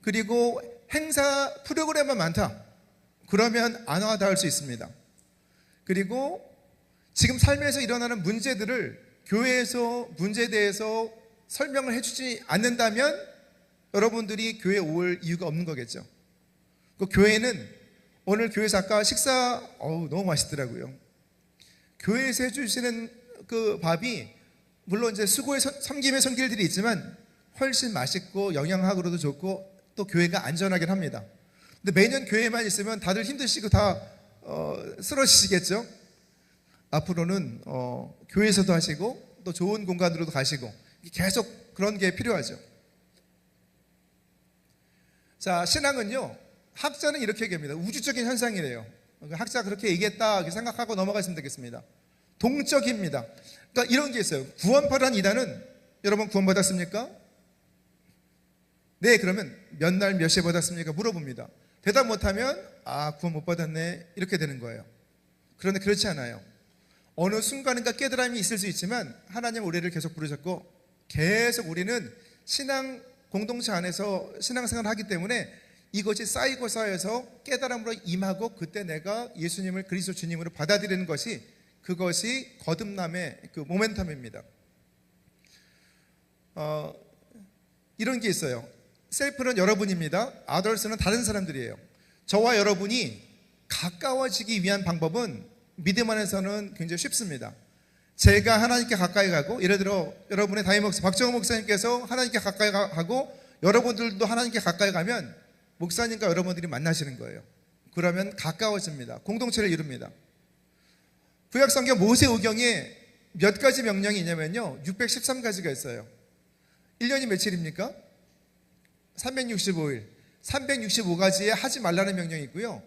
그리고 행사 프로그램만 많다. 그러면 안 와닿을 수 있습니다. 그리고 지금 삶에서 일어나는 문제들을 교회에서 문제에 대해서 설명을 해주지 않는다면 여러분들이 교회에 올 이유가 없는 거겠죠. 그 교회는 오늘 교회에서 아까 식사 너무 맛있더라고요. 교회에서 해주시는 그 밥이 물론 이제 수고의 섬김의 손길들이 있지만 훨씬 맛있고 영양학으로도 좋고 또 교회가 안전하긴 합니다. 근데 매년 교회만 있으면 다들 힘드시고 다 쓰러지시겠죠. 앞으로는 교회에서도 하시고 또 좋은 공간으로도 가시고 계속 그런 게 필요하죠. 자, 신앙은요, 학자는 이렇게 얘기합니다. 우주적인 현상이래요. 학자가 그렇게 얘기했다 이렇게 생각하고 넘어가시면 되겠습니다. 동적입니다. 그러니까 이런 게 있어요. 구원파란 이단은 여러분 구원받았습니까? 네, 그러면 몇 날 몇 시에 받았습니까? 물어봅니다. 대답 못하면 구원 못 받았네 이렇게 되는 거예요. 그런데 그렇지 않아요. 어느 순간인가 깨달음이 있을 수 있지만 하나님 우리를 계속 부르셨고 계속 우리는 신앙 공동체 안에서 신앙생활을 하기 때문에 이것이 쌓이고 쌓여서 깨달음으로 임하고 그때 내가 예수님을 그리스도 주님으로 받아들이는 것이 그것이 거듭남의 그 모멘텀입니다. 이런 게 있어요. 셀프는 여러분입니다. 아더스는 다른 사람들이에요. 저와 여러분이 가까워지기 위한 방법은 믿음 안에서는 굉장히 쉽습니다. 제가 하나님께 가까이 가고, 예를 들어 여러분의 담임 목사 박정호 목사님께서 하나님께 가까이 가고 여러분들도 하나님께 가까이 가면 목사님과 여러분들이 만나시는 거예요. 그러면 가까워집니다. 공동체를 이룹니다. 구약성경 모세오경에 몇 가지 명령이 있냐면요, 613가지가 있어요. 1년이 며칠입니까? 365일 365가지에 하지 말라는 명령이 있고요,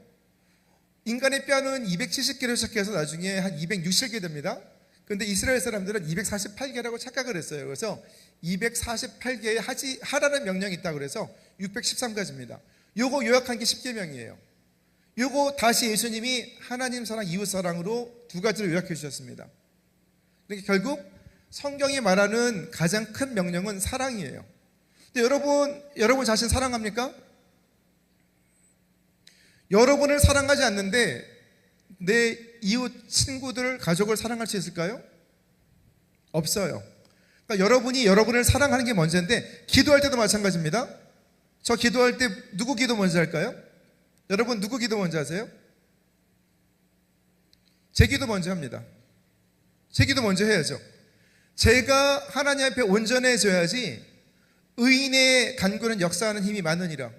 인간의 뼈는 270개로 시작해서 나중에 한 260개 됩니다. 그런데 이스라엘 사람들은 248개라고 착각을 했어요. 그래서 248개에 하라는 명령이 있다고 그래서 613가지입니다. 요거 요약한 게 10계명이에요. 요거 다시 예수님이 하나님 사랑, 이웃 사랑으로 두 가지를 요약해 주셨습니다. 그러니까 결국 성경이 말하는 가장 큰 명령은 사랑이에요. 근데 여러분 자신 사랑합니까? 여러분을 사랑하지 않는데 내 이웃, 친구들, 가족을 사랑할 수 있을까요? 없어요. 그러니까 여러분이 여러분을 사랑하는 게 먼저인데, 기도할 때도 마찬가지입니다. 저 기도할 때 누구 기도 먼저 할까요? 여러분 누구 기도 먼저 하세요? 제 기도 먼저 합니다. 제 기도 먼저 해야죠. 제가 하나님 앞에 온전해져야지 의인의 간구는 역사하는 힘이 많으니라.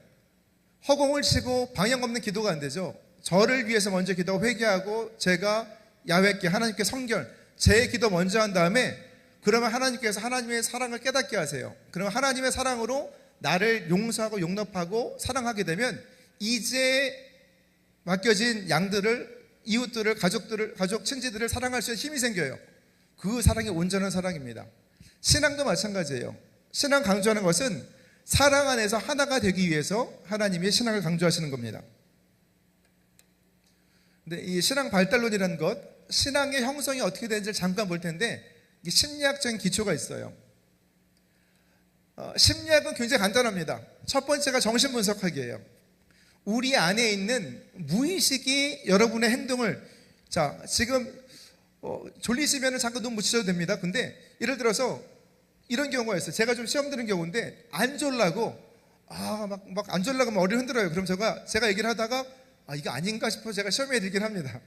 허공을 치고 방향 없는 기도가 안 되죠. 저를 위해서 먼저 기도하고 회개하고 제가 야훼께 하나님께 성결, 제 기도 먼저 한 다음에 그러면 하나님께서 하나님의 사랑을 깨닫게 하세요. 그러면 하나님의 사랑으로 나를 용서하고 용납하고 사랑하게 되면 이제 맡겨진 양들을, 이웃들을, 가족, 친지들을 사랑할 수 있는 힘이 생겨요. 그 사랑이 온전한 사랑입니다. 신앙도 마찬가지예요. 신앙 강조하는 것은 사랑 안에서 하나가 되기 위해서 하나님이 신앙을 강조하시는 겁니다. 근데 이 신앙 발달론이라는 것, 신앙의 형성이 어떻게 되는지를 잠깐 볼 텐데, 이게 심리학적인 기초가 있어요. 심리학은 굉장히 간단합니다. 첫 번째가 정신분석학이에요. 우리 안에 있는 무의식이 여러분의 행동을, 자, 지금 졸리시면 잠깐 눈 붙이셔도 됩니다. 근데 예를 들어서 이런 경우가 있어요. 제가 좀 시험 드는 경우인데 안 졸라고 막 안 졸라고 머리를 흔들어요. 그럼 제가 얘기를 하다가 이게 아닌가 싶어서 제가 시험에 들긴 합니다.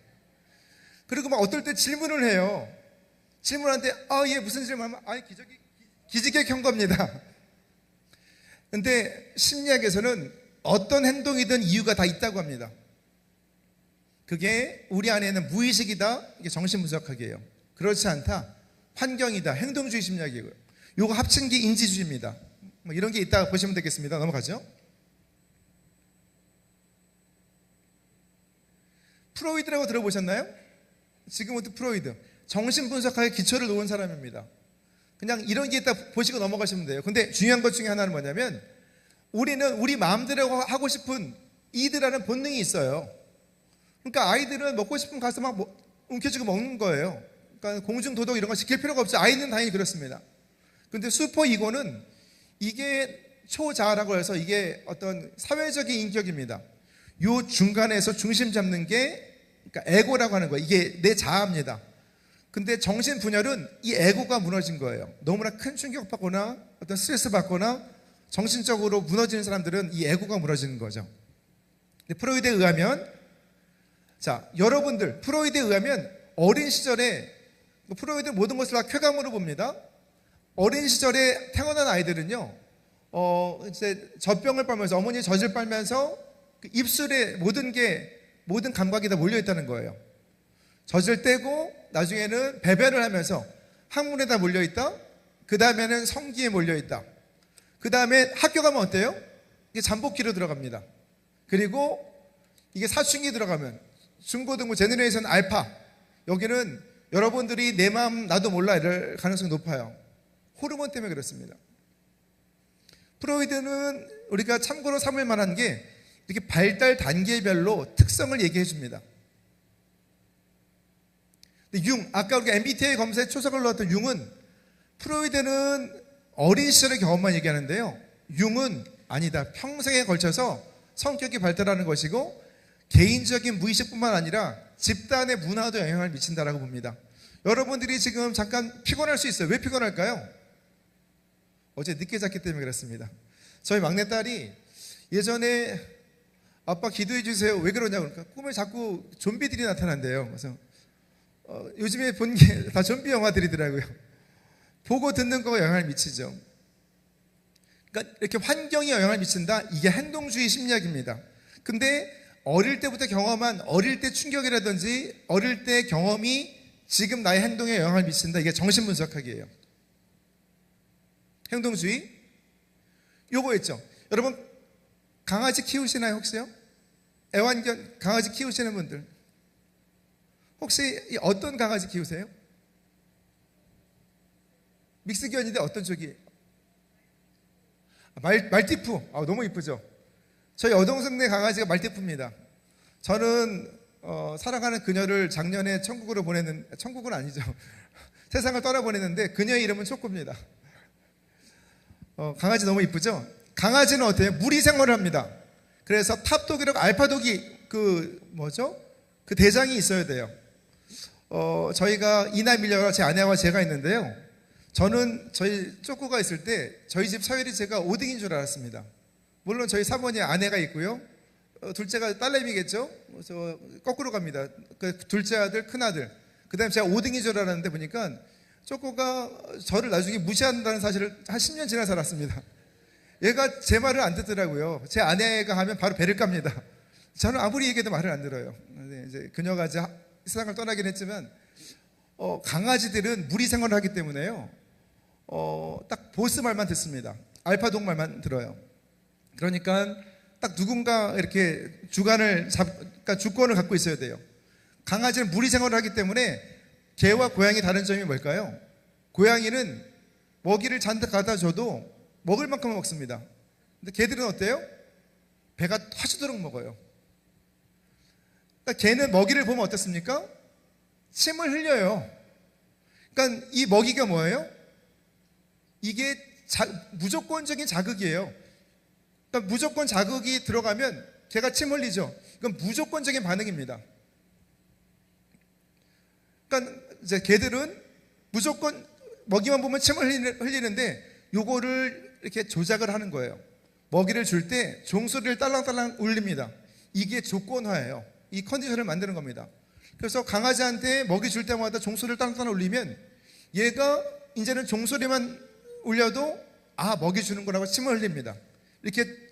그리고 막 어떨 때 질문을 해요. 질문하는데 얘 무슨 질문하면 기지개 켠 겁니다. 근데 심리학에서는 어떤 행동이든 이유가 다 있다고 합니다. 그게 우리 안에 있는 무의식이다, 이게 정신분석학이에요. 그렇지 않다, 환경이다, 행동주의 심리학이고요. 요거 합친 게 인지주의입니다. 뭐 이런 게 있다 보시면 되겠습니다. 넘어가죠. 프로이드라고 들어보셨나요? 지금부터 프로이드, 정신분석학의 기초를 놓은 사람입니다. 그냥 이런 게 있다 보시고 넘어가시면 돼요. 근데 중요한 것 중에 하나는 뭐냐면, 우리는 우리 마음대로 하고 싶은 이드라는 본능이 있어요. 그러니까 아이들은 먹고 싶으면 가서 막 움켜쥐고 먹는 거예요. 그러니까 공중도덕 이런 거 지킬 필요가 없죠. 아이는 당연히 그렇습니다. 근데 슈퍼 이고는 이게 초자아라고 해서 이게 어떤 사회적인 인격입니다. 요 중간에서 중심 잡는 게 그러니까 에고라고 하는 거예요. 이게 내 자아입니다. 근데 정신 분열은 이 에고가 무너진 거예요. 너무나 큰 충격받거나 어떤 스트레스 받거나 정신적으로 무너지는 사람들은 이 에고가 무너지는 거죠. 근데 프로이드에 의하면, 자, 여러분들 프로이드에 의하면 어린 시절에, 프로이드는 모든 것을 다 쾌감으로 봅니다. 어린 시절에 태어난 아이들은요, 이제 젖병을 빨면서, 어머니 젖을 빨면서 그 입술에 모든 감각이 다 몰려있다는 거예요. 젖을 떼고 나중에는 배변을 하면서 항문에다 몰려있다. 그 다음에는 성기에 몰려있다. 그 다음에 학교 가면 어때요? 이게 잠복기로 들어갑니다. 그리고 이게 사춘기 들어가면 중고등부 제너레이션 알파, 여기는 여러분들이 내 마음 나도 몰라 이럴 가능성이 높아요. 호르몬 때문에 그렇습니다. 프로이드는 우리가 참고로 삼을 만한 게 이렇게 발달 단계별로 특성을 얘기해 줍니다. 근데 아까 우리가 MBTI 검사에 초석을 넣었던 융은, 프로이드는 어린 시절의 경험만 얘기하는데요, 융은 아니다. 평생에 걸쳐서 성격이 발달하는 것이고 개인적인 무의식뿐만 아니라 집단의 문화도 영향을 미친다라고 봅니다. 여러분들이 지금 잠깐 피곤할 수 있어요. 왜 피곤할까요? 어제 늦게 잤기 때문에 그렇습니다. 저희 막내딸이 예전에 아빠 기도해 주세요. 왜 그러냐고 그러니까 꿈에 자꾸 좀비들이 나타난대요. 그래서 요즘에 본 게 다 좀비 영화들이더라고요. 보고 듣는 거가 영향을 미치죠. 그러니까 이렇게 환경이 영향을 미친다. 이게 행동주의 심리학입니다. 근데 어릴 때부터 경험한 어릴 때 충격이라든지 어릴 때 경험이 지금 나의 행동에 영향을 미친다. 이게 정신분석학이에요. 행동주의. 요거 있죠. 여러분 강아지 키우시나요 혹시요? 애완견 강아지 키우시는 분들 혹시 어떤 강아지 키우세요? 믹스견인데 어떤 쪽이에요? 말티푸. 너무 이쁘죠? 저희 여동생네 강아지가 말티푸입니다. 저는 사랑하는 그녀를 작년에 천국으로 보냈는데, 천국은 아니죠. 세상을 떠나보냈는데 그녀의 이름은 초코입니다. 강아지 너무 이쁘죠? 강아지는 어때요? 무리 생활을 합니다. 그래서 탑독이라고 알파독이 그 대장이 있어야 돼요. 저희가 이나 밀려가 제 아내와 제가 있는데요. 저는 저희 쪼꼬가 있을 때 저희 집 서열이 제가 5등인 줄 알았습니다. 물론 저희 사모님 아내가 있고요. 둘째가 딸내미겠죠. 그래서 거꾸로 갑니다. 그 둘째 아들, 큰 아들. 그 다음에 제가 5등인 줄 알았는데 보니까 쪼꼬가 저를 나중에 무시한다는 사실을 한 10년 지나 살았습니다. 얘가 제 말을 안 듣더라고요. 제 아내가 하면 바로 배를 깝니다. 저는 아무리 얘기해도 말을 안 들어요. 이제 그녀가 이제 세상을 떠나긴 했지만 강아지들은 무리 생활을 하기 때문에요. 딱 보스 말만 듣습니다. 알파독 말만 들어요. 그러니까 딱 누군가 이렇게 그러니까 주권을 갖고 있어야 돼요. 강아지는 무리 생활을 하기 때문에 개와 고양이 다른 점이 뭘까요? 고양이는 먹이를 잔뜩 갖다 줘도 먹을 만큼은 먹습니다. 근데 개들은 어때요? 배가 터지도록 먹어요. 그러니까 개는 먹이를 보면 어떻습니까? 침을 흘려요. 그러니까 이 먹이가 뭐예요? 이게 무조건적인 자극이에요. 그러니까 무조건 자극이 들어가면 개가 침 흘리죠. 이건 무조건적인 반응입니다. 그러니까 이제 개들은 무조건 먹이만 보면 침을 흘리는데 요거를 이렇게 조작을 하는 거예요. 먹이를 줄 때 종소리를 딸랑딸랑 울립니다. 이게 조건화예요. 이 컨디션을 만드는 겁니다. 그래서 강아지한테 먹이 줄 때마다 종소리를 딸랑딸랑 울리면 얘가 이제는 종소리만 울려도 먹이 주는 거라고 침을 흘립니다. 이렇게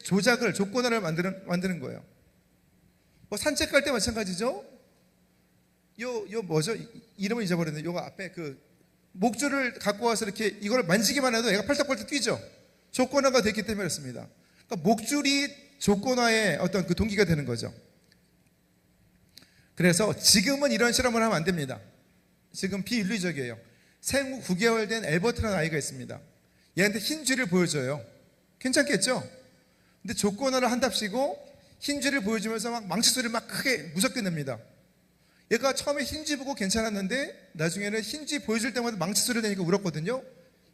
조건화를 만드는 거예요. 산책할 때 마찬가지죠. 뭐죠? 이름을 잊어버렸는데 요거 앞에 그 목줄을 갖고 와서 이렇게 이걸 만지기만 해도 애가 펄떡펄떡 뛰죠. 조건화가 됐기 때문에 그렇습니다. 그러니까 목줄이 조건화의 어떤 그 동기가 되는 거죠. 그래서 지금은 이런 실험을 하면 안 됩니다. 지금 비윤리적이에요. 생후 9개월 된 엘버트라는 아이가 있습니다. 얘한테 흰쥐를 보여줘요. 괜찮겠죠? 근데 조건화를 한답시고 흰쥐를 보여주면서 막 망치 소리를 막 크게 무섭게 냅니다. 얘가 처음에 흰쥐 보고 괜찮았는데 나중에는 흰쥐 보여줄 때마다 망치 소리를 내니까 울었거든요.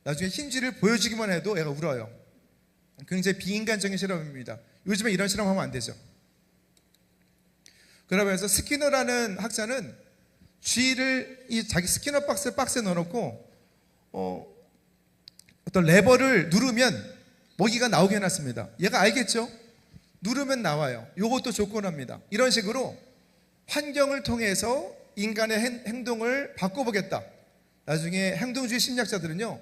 나중에 흰쥐를 보여주기만 해도 얘가 울어요. 굉장히 비인간적인 실험입니다. 요즘에 이런 실험하면 안 되죠. 그러면서 스키너라는 학자는 쥐를 자기 스키너 박스에 넣어놓고 어떤 레버를 누르면 먹이가 나오게 해놨습니다. 얘가 알겠죠? 누르면 나와요. 이것도 조건합니다. 이런 식으로 환경을 통해서 인간의 행동을 바꿔보겠다. 나중에 행동주의 심리학자들은요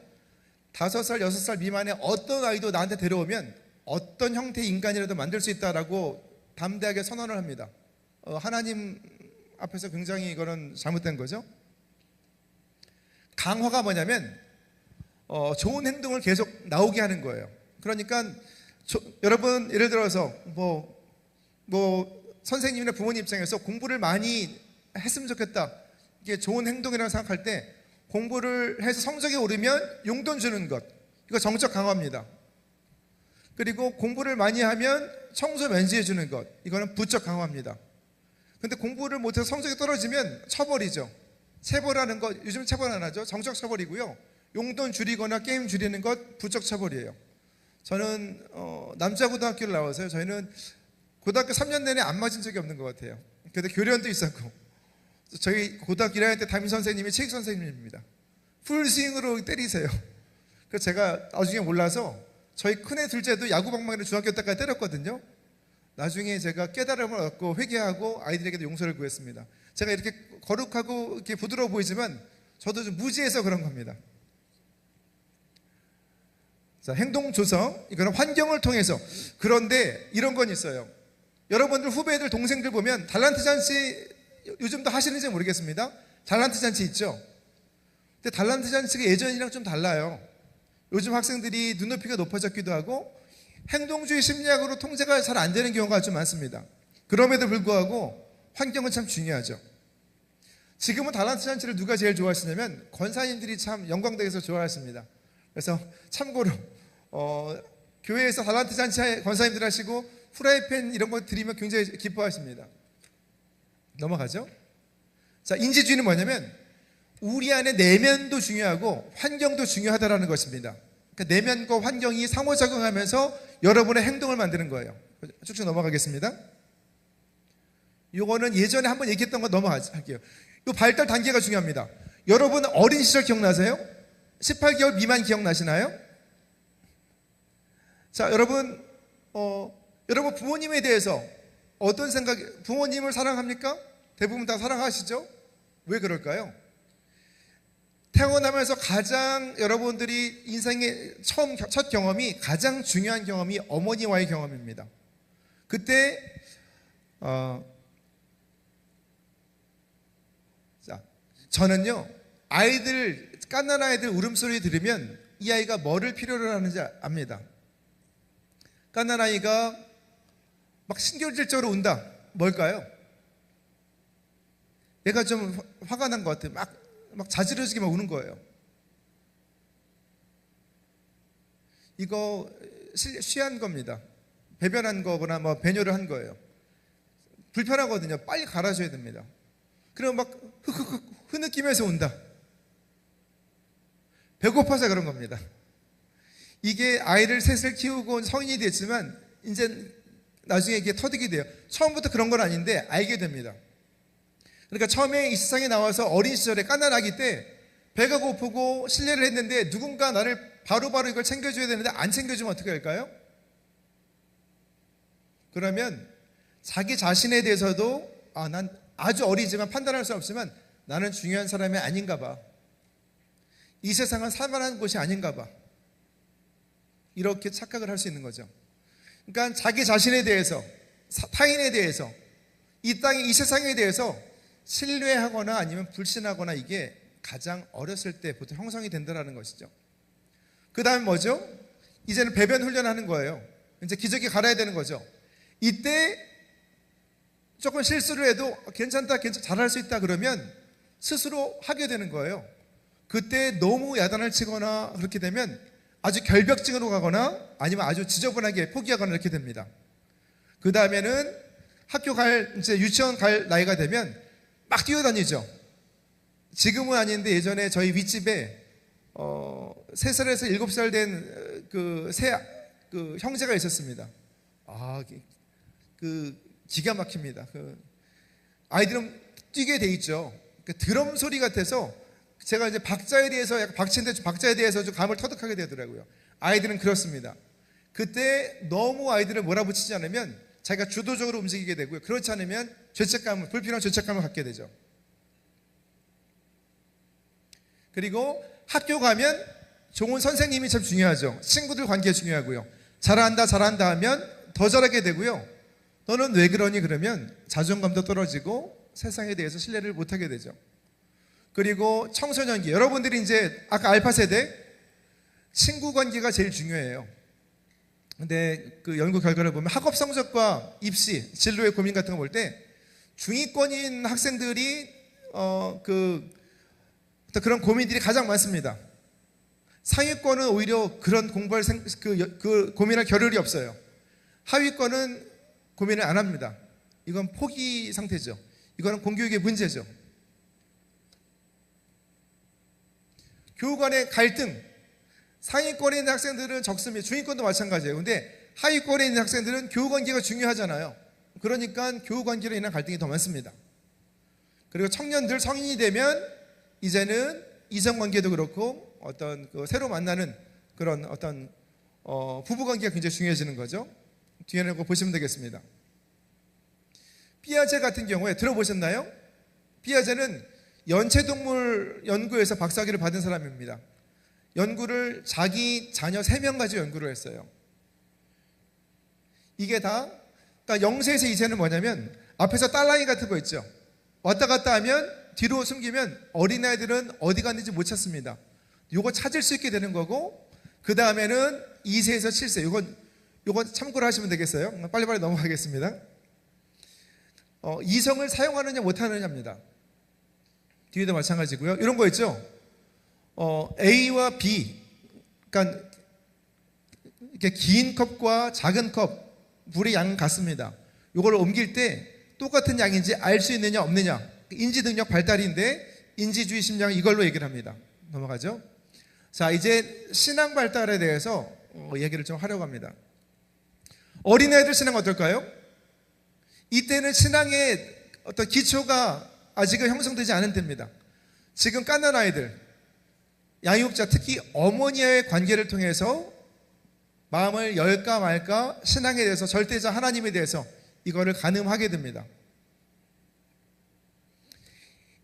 5살, 6살 미만의 어떤 아이도 나한테 데려오면 어떤 형태의 인간이라도 만들 수 있다라고 담대하게 선언을 합니다. 하나님 앞에서 굉장히 이거는 잘못된 거죠. 강화가 뭐냐면 좋은 행동을 계속 나오게 하는 거예요. 그러니까 여러분 예를 들어서 선생님이나 부모님 입장에서 공부를 많이 했으면 좋겠다. 이게 좋은 행동이라고 생각할 때 공부를 해서 성적이 오르면 용돈 주는 것. 이거 정적 강화입니다. 그리고 공부를 많이 하면 청소 면제해 주는 것, 이거는 부쩍 강화합니다. 근데 공부를 못해서 성적이 떨어지면 처벌이죠. 체벌하는 것, 요즘 체벌 안 하죠. 정적 처벌이고요. 용돈 줄이거나 게임 줄이는 것 부쩍 처벌이에요. 저는 남자고등학교를 나와서요. 저희는 고등학교 3년 내내 안 맞은 적이 없는 것 같아요. 근데 교련도 있었고, 저희 고등학교 1학년 때 담임 선생님이 체육 선생님입니다. 풀스윙으로 때리세요. 그래서 제가 나중에 몰라서 저희 큰애 둘째도 야구 방망이로 중학교 때까지 때렸거든요. 나중에 제가 깨달음을 얻고 회개하고 아이들에게도 용서를 구했습니다. 제가 이렇게 거룩하고 이렇게 부드러워 보이지만 저도 좀 무지해서 그런 겁니다. 자, 행동 조성, 이거는 환경을 통해서. 그런데 이런 건 있어요. 여러분들 후배들, 동생들 보면 달란트 잔치 요즘도 하시는지 모르겠습니다. 달란트 잔치 있죠? 근데 달란트 잔치가 예전이랑 좀 달라요. 요즘 학생들이 눈높이가 높아졌기도 하고 행동주의 심리학으로 통제가 잘 안 되는 경우가 좀 많습니다. 그럼에도 불구하고 환경은 참 중요하죠. 지금은 달란트 잔치를 누가 제일 좋아하시냐면 권사님들이 참 영광되어서 좋아하십니다. 그래서 참고로 교회에서 달란트 잔치 권사님들 하시고 프라이팬 이런 거 드리면 굉장히 기뻐하십니다. 넘어가죠. 자, 인지주의는 뭐냐면 우리 안에 내면도 중요하고 환경도 중요하다라는 것입니다. 그러니까 내면과 환경이 상호작용하면서 여러분의 행동을 만드는 거예요. 쭉쭉 넘어가겠습니다. 요거는 예전에 한번 얘기했던 거 넘어갈게요. 요 발달 단계가 중요합니다. 여러분 어린 시절 기억나세요? 18개월 미만 기억나시나요? 자, 여러분 부모님에 대해서 어떤 생각, 부모님을 사랑합니까? 대부분 다 사랑하시죠? 왜 그럴까요? 태어나면서 가장 여러분들이 인생의 첫 경험이, 가장 중요한 경험이 어머니와의 경험입니다. 그때 자, 저는요, 갓난 아이들 울음소리 들으면 이 아이가 뭐를 필요로 하는지 압니다. 갓난 아이가 막 신경질적으로 운다. 뭘까요? 얘가 좀 화가 난 것 같아요. 막 자지러지게 막 우는 거예요. 이거 쉬한 겁니다. 배변한 거거나 뭐 배뇨를 한 거예요. 불편하거든요. 빨리 갈아줘야 됩니다. 그럼 막 흐느끼면서 운다. 배고파서 그런 겁니다. 이게 아이를 셋을 키우고 성인이 됐지만 이제 나중에 이게 터득이 돼요. 처음부터 그런 건 아닌데 알게 됩니다. 그러니까 처음에 이 세상에 나와서 어린 시절에 갓난 아기 때 배가 고프고 실례를 했는데 누군가 나를 바로바로 이걸 챙겨줘야 되는데 안 챙겨주면 어떻게 할까요? 그러면 자기 자신에 대해서도 난 아주 어리지만 판단할 수 없지만 나는 중요한 사람이 아닌가 봐. 이 세상은 살만한 곳이 아닌가 봐. 이렇게 착각을 할 수 있는 거죠. 그러니까 자기 자신에 대해서, 타인에 대해서, 이 땅의 이 세상에 대해서 신뢰하거나 아니면 불신하거나 이게 가장 어렸을 때 보통 형성이 된다는 것이죠. 그 다음에 뭐죠? 이제는 배변 훈련하는 거예요. 이제 기저귀 갈아야 되는 거죠. 이때 조금 실수를 해도 괜찮다, 잘할 수 있다 그러면 스스로 하게 되는 거예요. 그때 너무 야단을 치거나 그렇게 되면 아주 결벽증으로 가거나 아니면 아주 지저분하게 포기하거나 이렇게 됩니다. 그 다음에는 이제 유치원 갈 나이가 되면 막 뛰어다니죠. 지금은 아닌데 예전에 저희 윗집에 3살에서 7살 된 그 형제가 있었습니다. 기가 막힙니다. 아이들은 뛰게 돼 있죠. 드럼 소리 같아서 제가 이제 박자에 대해서 약간 박치인데 박자에 대해서 좀 감을 터득하게 되더라고요. 아이들은 그렇습니다. 그때 너무 아이들을 몰아붙이지 않으면 자기가 주도적으로 움직이게 되고요. 그렇지 않으면 불필요한 죄책감을 갖게 되죠. 그리고 학교 가면 좋은 선생님이 참 중요하죠. 친구들 관계 중요하고요. 잘한다 하면 더 잘하게 되고요. 너는 왜 그러니 그러면 자존감도 떨어지고 세상에 대해서 신뢰를 못하게 되죠. 그리고 청소년기, 여러분들이 이제 아까 알파 세대 친구 관계가 제일 중요해요. 근데 그 연구 결과를 보면 학업 성적과 입시, 진로의 고민 같은 거 볼 때 중위권인 학생들이 그런 고민들이 가장 많습니다. 상위권은 오히려 그런 공부할 그 고민할 겨를이 없어요. 하위권은 고민을 안 합니다. 이건 포기 상태죠. 이거는 공교육의 문제죠. 교우 간의 갈등, 상위권에 있는 학생들은 적습니다. 중위권도 마찬가지예요. 근데 하위권에 있는 학생들은 교우 관계가 중요하잖아요. 그러니까 교우 관계로 인한 갈등이 더 많습니다. 그리고 청년들 성인이 되면 이제는 이성 관계도 그렇고 어떤 새로 만나는 그런 어떤 부부 관계가 굉장히 중요해지는 거죠. 뒤에는 거 보시면 되겠습니다. 피아제 같은 경우에 들어보셨나요? 피아제는 연체동물 연구에서 박사학위를 받은 사람입니다. 연구를 자기 자녀 3명 가지고 연구를 했어요. 이게 다 그러니까 0세에서 2세는 뭐냐면 앞에서 딸랑이 같은 거 있죠. 왔다 갔다 하면 뒤로 숨기면 어린아이들은 어디 갔는지 못 찾습니다. 요거 찾을 수 있게 되는 거고, 그 다음에는 2세에서 7세 요건 참고를 하시면 되겠어요. 빨리빨리 넘어가겠습니다. 이성을 사용하느냐 못하느냐입니다. 뒤에도 마찬가지고요. 이런 거 있죠. A와 B, 그러니까 이렇게 긴 컵과 작은 컵 물의 양은 같습니다. 이걸 옮길 때 똑같은 양인지 알 수 있느냐 없느냐, 인지 능력 발달인데 인지주의 심리학 이걸로 얘기를 합니다. 넘어가죠. 자, 이제 신앙 발달에 대해서 얘기를 좀 하려고 합니다. 어린애들 신앙 어떨까요? 이때는 신앙의 어떤 기초가 아직은 형성되지 않은 때입니다. 지금 갓난 아이들, 양육자, 특히 어머니와의 관계를 통해서 마음을 열까 말까 신앙에 대해서, 절대자 하나님에 대해서 이거를 가늠하게 됩니다.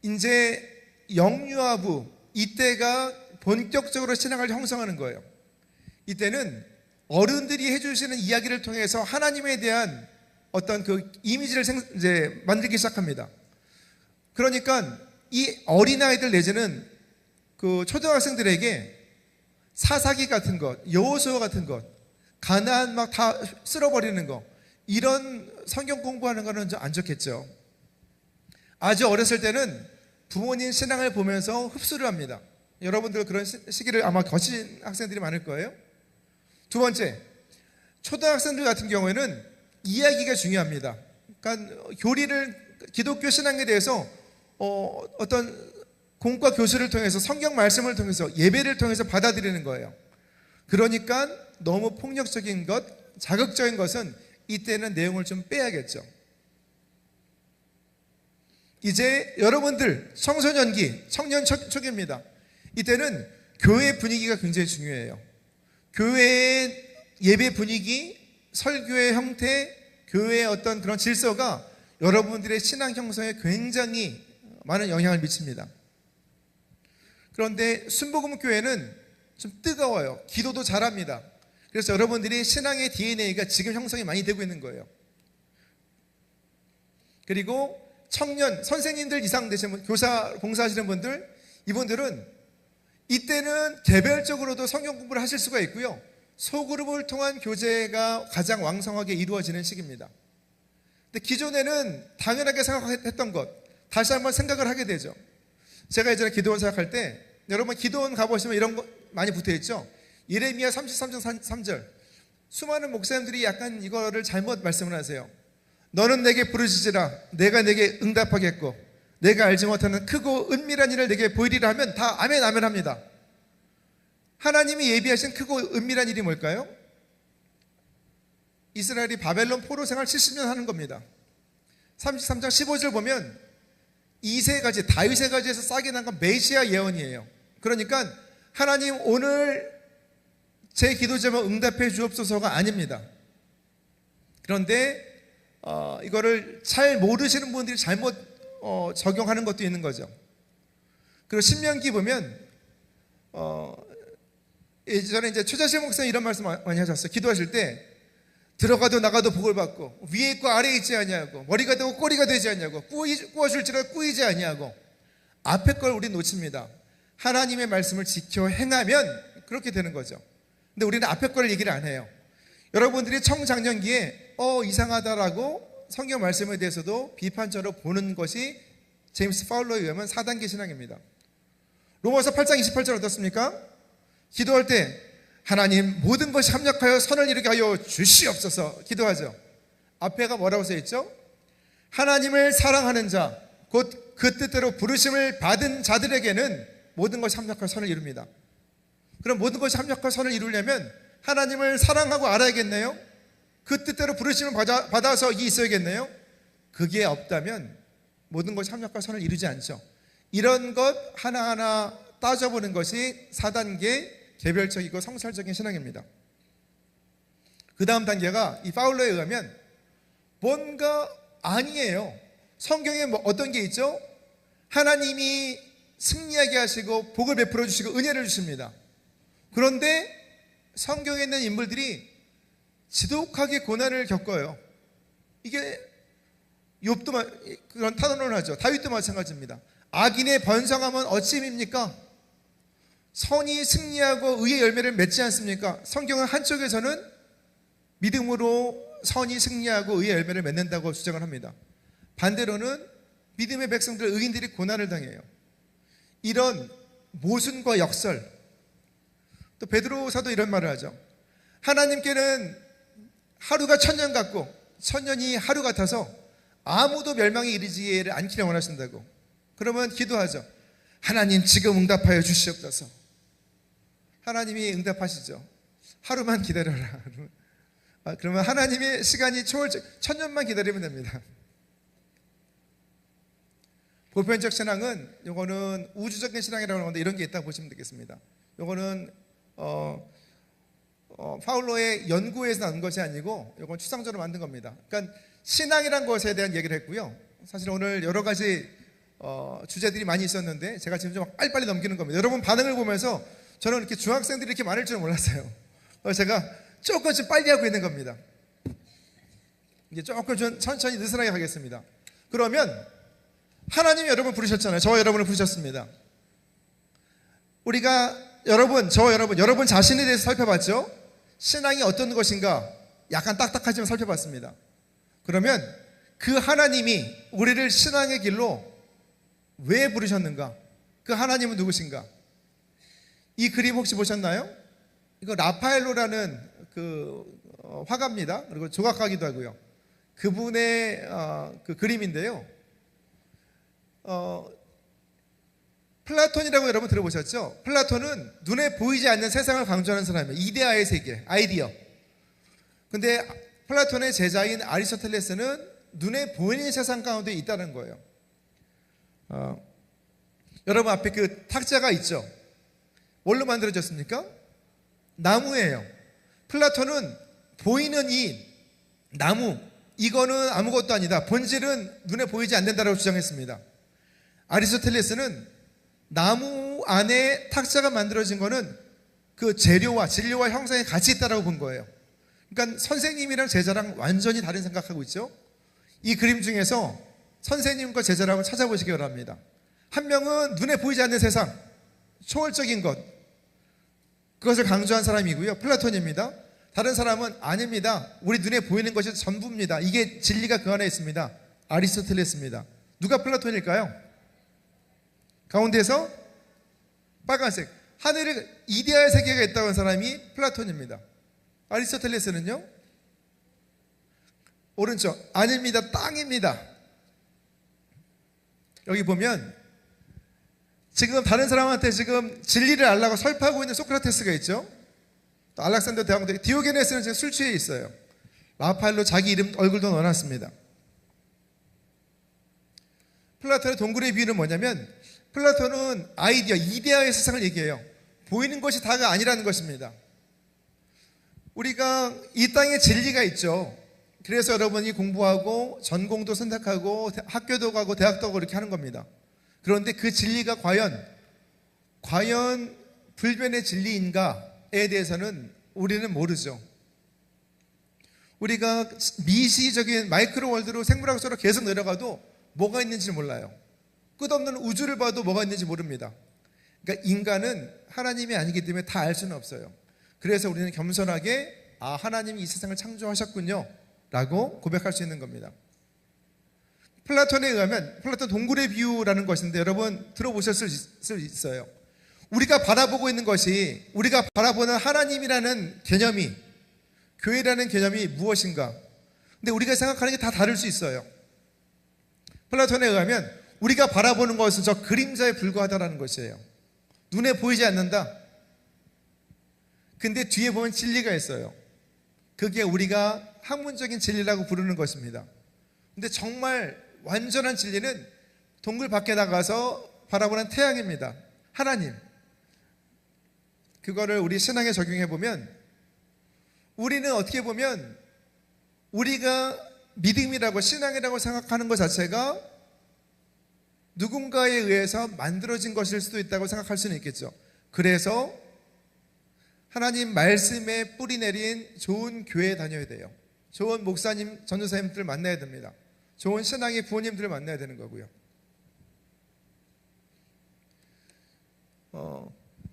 이제 영유아부, 이때가 본격적으로 신앙을 형성하는 거예요. 이때는 어른들이 해주시는 이야기를 통해서 하나님에 대한 어떤 그 이미지를 이제 만들기 시작합니다. 그러니까 이 어린아이들 내지는 그 초등학생들에게 사사기 같은 것, 여호수아 같은 것, 가나안 막 다 쓸어버리는 거, 이런 성경 공부하는 거는 좀 안 좋겠죠. 아주 어렸을 때는 부모님 신앙을 보면서 흡수를 합니다. 여러분들 그런 시기를 아마 거친 학생들이 많을 거예요. 두 번째, 초등학생들 같은 경우에는 이야기가 중요합니다. 그러니까 기독교 신앙에 대해서 어떤 공과 교수를 통해서, 성경 말씀을 통해서, 예배를 통해서 받아들이는 거예요. 그러니까 너무 폭력적인 것, 자극적인 것은 이때는 내용을 좀 빼야겠죠. 이제 여러분들 청소년기, 청년 초기입니다. 이때는 교회 분위기가 굉장히 중요해요. 교회의 예배 분위기, 설교의 형태, 교회의 어떤 그런 질서가 여러분들의 신앙 형성에 굉장히 많은 영향을 미칩니다. 그런데 순복음교회는 좀 뜨거워요. 기도도 잘합니다. 그래서 여러분들이 신앙의 DNA가 지금 형성이 많이 되고 있는 거예요. 그리고 청년, 선생님들 이상 되시는 분, 교사 봉사하시는 분들, 이분들은 이때는 개별적으로도 성경 공부를 하실 수가 있고요. 소그룹을 통한 교제가 가장 왕성하게 이루어지는 시기입니다. 근데 기존에는 당연하게 생각했던 것, 다시 한번 생각을 하게 되죠. 제가 예전에 기도원 생각할 때, 여러분 기도원 가보시면 이런 거 많이 붙어있죠. 예레미야 33장 3절. 수많은 목사님들이 약간 이거를 잘못 말씀을 하세요. 너는 내게 부르짖으라, 내가 내게 응답하겠고, 내가 알지 못하는 크고 은밀한 일을 내게 보이리라 하면 다 아멘 아멘 합니다. 하나님이 예비하신 크고 은밀한 일이 뭘까요? 이스라엘이 바벨론 포로 생활 70년 하는 겁니다. 33장 15절 보면 2세가지, 다윗의 가지에서 싹이 난 건 메시아 예언이에요. 그러니까 하나님 오늘 제 기도 제목 응답해 주옵소서가 아닙니다. 그런데 이거를 잘 모르시는 분들이 잘못 적용하는 것도 있는 거죠. 그리고 신명기 보면 예전에 이제 최자실 목사님 이런 말씀 많이 하셨어요. 기도하실 때 들어가도 나가도 복을 받고 위에 있고 아래에 있지 아니하고 머리가 되고 꼬리가 되지 아니하고 꾸어줄지라도 꾸이지 아니하고 앞에 걸 우리 놓칩니다. 하나님의 말씀을 지켜 행하면 그렇게 되는 거죠. 근데 우리는 앞에 거를 얘기를 안 해요. 여러분들이 청장년기에 이상하다라고 성경 말씀에 대해서도 비판적으로 보는 것이 제임스 파울러에 의하면 4단계 신앙입니다. 로마서 8장 28절 어떻습니까? 기도할 때 하나님 모든 것이 합력하여 선을 이루게 하여 주시옵소서 기도하죠. 앞에가 뭐라고 써있죠? 하나님을 사랑하는 자, 곧 그 뜻대로 부르심을 받은 자들에게는 모든 것이 합력하여 선을 이룹니다. 그럼 모든 것이 합력하여 선을 이루려면 하나님을 사랑하고 알아야겠네요. 그 뜻대로 부르심을 받아서 이게 있어야겠네요. 그게 없다면 모든 것이 합력하여 선을 이루지 않죠. 이런 것 하나하나 따져보는 것이 4단계 개별적이고 성찰적인 신앙입니다. 그 다음 단계가 이 파울로에 의하면 뭔가 아니에요. 성경에 뭐 어떤 게 있죠? 하나님이 승리하게 하시고 복을 베풀어 주시고 은혜를 주십니다. 그런데 성경에 있는 인물들이 지독하게 고난을 겪어요. 이게 욥도 그런 탄원을 하죠. 다윗도 마찬가지입니다. 악인의 번성함은 어찌입니까? 선이 승리하고 의의 열매를 맺지 않습니까? 성경은 한쪽에서는 믿음으로 선이 승리하고 의의 열매를 맺는다고 주장을 합니다. 반대로는 믿음의 백성들, 의인들이 고난을 당해요. 이런 모순과 역설. 또 베드로 사도 이런 말을 하죠. 하나님께는 하루가 1000년 같고 1000년이 하루 같아서 아무도 멸망에 이르지를 않기를 원하신다고. 그러면 기도하죠. 하나님 지금 응답하여 주시옵소서. 하나님이 응답하시죠. 하루만 기다려라. 그러면 하나님의 시간이 초월적 1000년만 기다리면 됩니다. 보편적 신앙은 요거는 우주적인 신앙이라고 하는데 이런 게 있다고 보시면 되겠습니다. 요거는 파울로의 연구에서 나온 것이 아니고 요건 추상적으로 만든 겁니다. 그러니까 신앙이란 것에 대한 얘기를 했고요. 사실 오늘 여러 가지 주제들이 많이 있었는데 제가 지금 좀 빨리빨리 넘기는 겁니다. 여러분 반응을 보면서 저는 이렇게 중학생들이 이렇게 많을 줄 몰랐어요. 제가 조금 좀 빨리 하고 있는 겁니다. 이제 조금 좀 천천히 느슨하게 하겠습니다. 그러면 하나님이 여러분 부르셨잖아요. 저와 여러분을 부르셨습니다. 우리가 저와 여러분 자신에 대해서 살펴봤죠? 신앙이 어떤 것인가 약간 딱딱하지만 살펴봤습니다. 그러면 그 하나님이 우리를 신앙의 길로 왜 부르셨는가? 그 하나님은 누구신가? 이 그림 혹시 보셨나요? 이거 라파엘로라는 화가입니다. 그리고 조각가기도 하고요. 그분의 그 그림인데요. 플라톤이라고 여러분 들어보셨죠? 플라톤은 눈에 보이지 않는 세상을 강조하는 사람이에요. 이데아의 세계, 아이디어. 근데 플라톤의 제자인 아리스토텔레스는 눈에 보이는 세상 가운데 있다는 거예요. 여러분 앞에 그 탁자가 있죠? 뭘로 만들어졌습니까? 나무예요. 플라톤은 보이는 이 나무, 이거는 아무것도 아니다. 본질은 눈에 보이지 않는다라고 주장했습니다. 아리스토텔레스는 나무 안에 탁자가 만들어진 거는 그 재료와 진료와 형상이 같이 있다라고 본 거예요. 그러니까 선생님이랑 제자랑 완전히 다른 생각하고 있죠. 이 그림 중에서 선생님과 제자를 한번 찾아보시기 바랍니다. 한 명은 눈에 보이지 않는 세상, 초월적인 것, 그것을 강조한 사람이고요. 플라톤입니다. 다른 사람은 아닙니다. 우리 눈에 보이는 것이 전부입니다. 이게 진리가 그 안에 있습니다. 아리스토텔레스입니다. 누가 플라톤일까요? 가운데서 빨간색 하늘에 이데아의 세계가 있다고 하는 사람이 플라톤입니다. 아리스토텔레스는요? 오른쪽 아닙니다. 땅입니다. 여기 보면 지금 다른 사람한테 지금 진리를 알라고 설파하고 있는 소크라테스가 있죠. 또 알렉산더 대왕도, 디오게네스는 지금 술 취해 있어요. 라파엘로 자기 이름 얼굴도 넣어놨습니다. 플라톤의 동굴의 비유는 뭐냐면 플라톤은 아이디어, 이데아의 세상을 얘기해요. 보이는 것이 다가 아니라는 것입니다. 우리가 이 땅에 진리가 있죠. 그래서 여러분이 공부하고 전공도 선택하고 학교도 가고 대학도 가고 이렇게 하는 겁니다. 그런데 그 진리가 과연 불변의 진리인가에 대해서는 우리는 모르죠. 우리가 미시적인 마이크로 월드로 생물학적으로 계속 내려가도 뭐가 있는지 몰라요. 끝없는 우주를 봐도 뭐가 있는지 모릅니다. 그러니까 인간은 하나님이 아니기 때문에 다 알 수는 없어요. 그래서 우리는 겸손하게 하나님이 이 세상을 창조하셨군요 라고 고백할 수 있는 겁니다. 플라톤에 의하면 플라톤 동굴의 비유라는 것인데 여러분 들어보셨을 수 있어요. 우리가 바라보고 있는 것이, 우리가 바라보는 하나님이라는 개념이, 교회라는 개념이 무엇인가? 근데 우리가 생각하는 게 다 다를 수 있어요. 플라톤에 의하면 우리가 바라보는 것은 저 그림자에 불과하다라는 것이에요. 눈에 보이지 않는다. 근데 뒤에 보면 진리가 있어요. 그게 우리가 학문적인 진리라고 부르는 것입니다. 근데 정말 완전한 진리는 동굴 밖에 나가서 바라보는 태양입니다. 하나님. 그거를 우리 신앙에 적용해 보면 우리는 어떻게 보면 우리가 믿음이라고 신앙이라고 생각하는 것 자체가 누군가에 의해서 만들어진 것일 수도 있다고 생각할 수는 있겠죠. 그래서 하나님 말씀에 뿌리 내린 좋은 교회에 다녀야 돼요. 좋은 목사님, 전도사님들 만나야 됩니다. 좋은 신앙의 부모님들을 만나야 되는 거고요.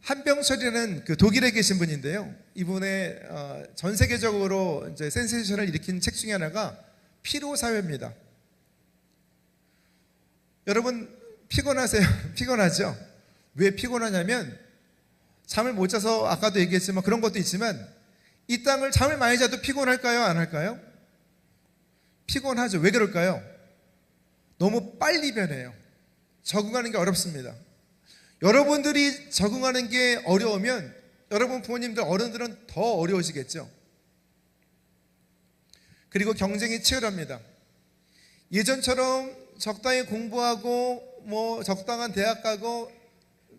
한병철이라는 그 독일에 계신 분인데요. 이분의 전 세계적으로 이제 센세이션을 일으킨 책 중에 하나가 피로사회입니다. 여러분 피곤하세요? 피곤하죠? 왜 피곤하냐면 잠을 못 자서 아까도 얘기했지만 그런 것도 있지만 이 땅을 잠을 많이 자도 피곤할까요? 안 할까요? 피곤하죠. 왜 그럴까요? 너무 빨리 변해요. 적응하는 게 어렵습니다. 여러분들이 적응하는 게 어려우면 여러분 부모님들, 어른들은 더 어려우시겠죠. 그리고 경쟁이 치열합니다. 예전처럼 적당히 공부하고 뭐 적당한 대학 가고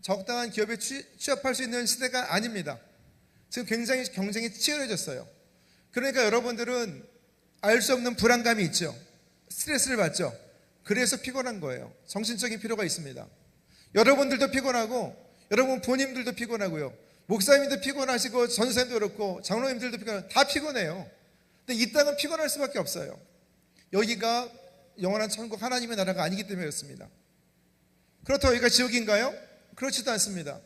적당한 기업에 취업할 수 있는 시대가 아닙니다. 지금 굉장히 경쟁이 치열해졌어요. 그러니까 여러분들은 알 수 없는 불안감이 있죠. 스트레스를 받죠. 그래서 피곤한 거예요. 정신적인 피로가 있습니다. 여러분들도 피곤하고 여러분 부모님들도 피곤하고요. 목사님도 피곤하시고 전도사님도 그렇고 장로님들도 피곤하고 다 피곤해요. 근데 이 땅은 피곤할 수밖에 없어요. 여기가 영원한 천국 하나님의 나라가 아니기 때문에 그렇습니다. 그렇다고 여기가 지옥인가요? 그렇지도 않습니다.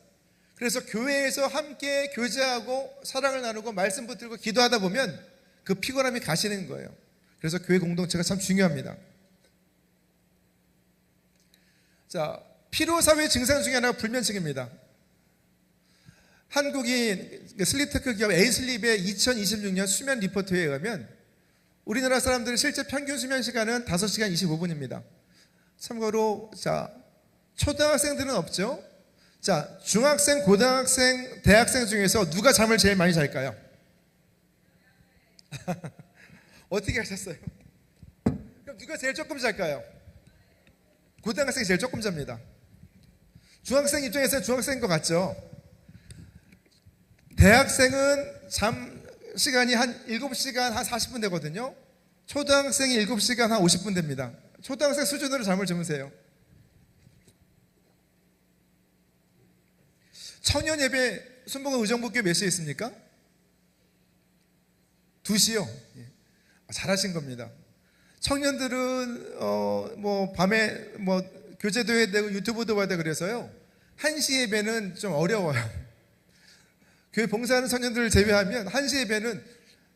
그래서 교회에서 함께 교제하고 사랑을 나누고 말씀 붙들고 기도하다 보면 그 피곤함이 가시는 거예요. 그래서 교회 공동체가 참 중요합니다. 자, 피로사회 증상 중에 하나가 불면증입니다. 한국인 슬립테크 기업 에이슬립의 2026년 수면 리포트에 의하면 우리나라 사람들의 실제 평균 수면 시간은 5시간 25분입니다. 참고로 자, 초등학생들은 없죠. 자, 중학생, 고등학생, 대학생 중에서 누가 잠을 제일 많이 잘까요? 어떻게 하셨어요? 그럼 누가 제일 조금 잘까요? 고등학생이 제일 조금 잡니다. 중학생 입장에서는 중학생인 것 같죠? 대학생은 잠 시간이 한 7시간 한 40분 되거든요. 초등학생이 7시간 한 50분 됩니다. 초등학생 수준으로 잠을 주무세요. 청년 예배 순복음 의정부교회 몇 시에 있습니까? 2시요. 잘하신 겁니다. 청년들은 뭐 밤에 뭐 교제도 해야 되고 유튜브도 봐야 되고 그래서요. 1시 예배는 좀 어려워요. 교회 봉사하는 청년들을 제외하면 1시 예배는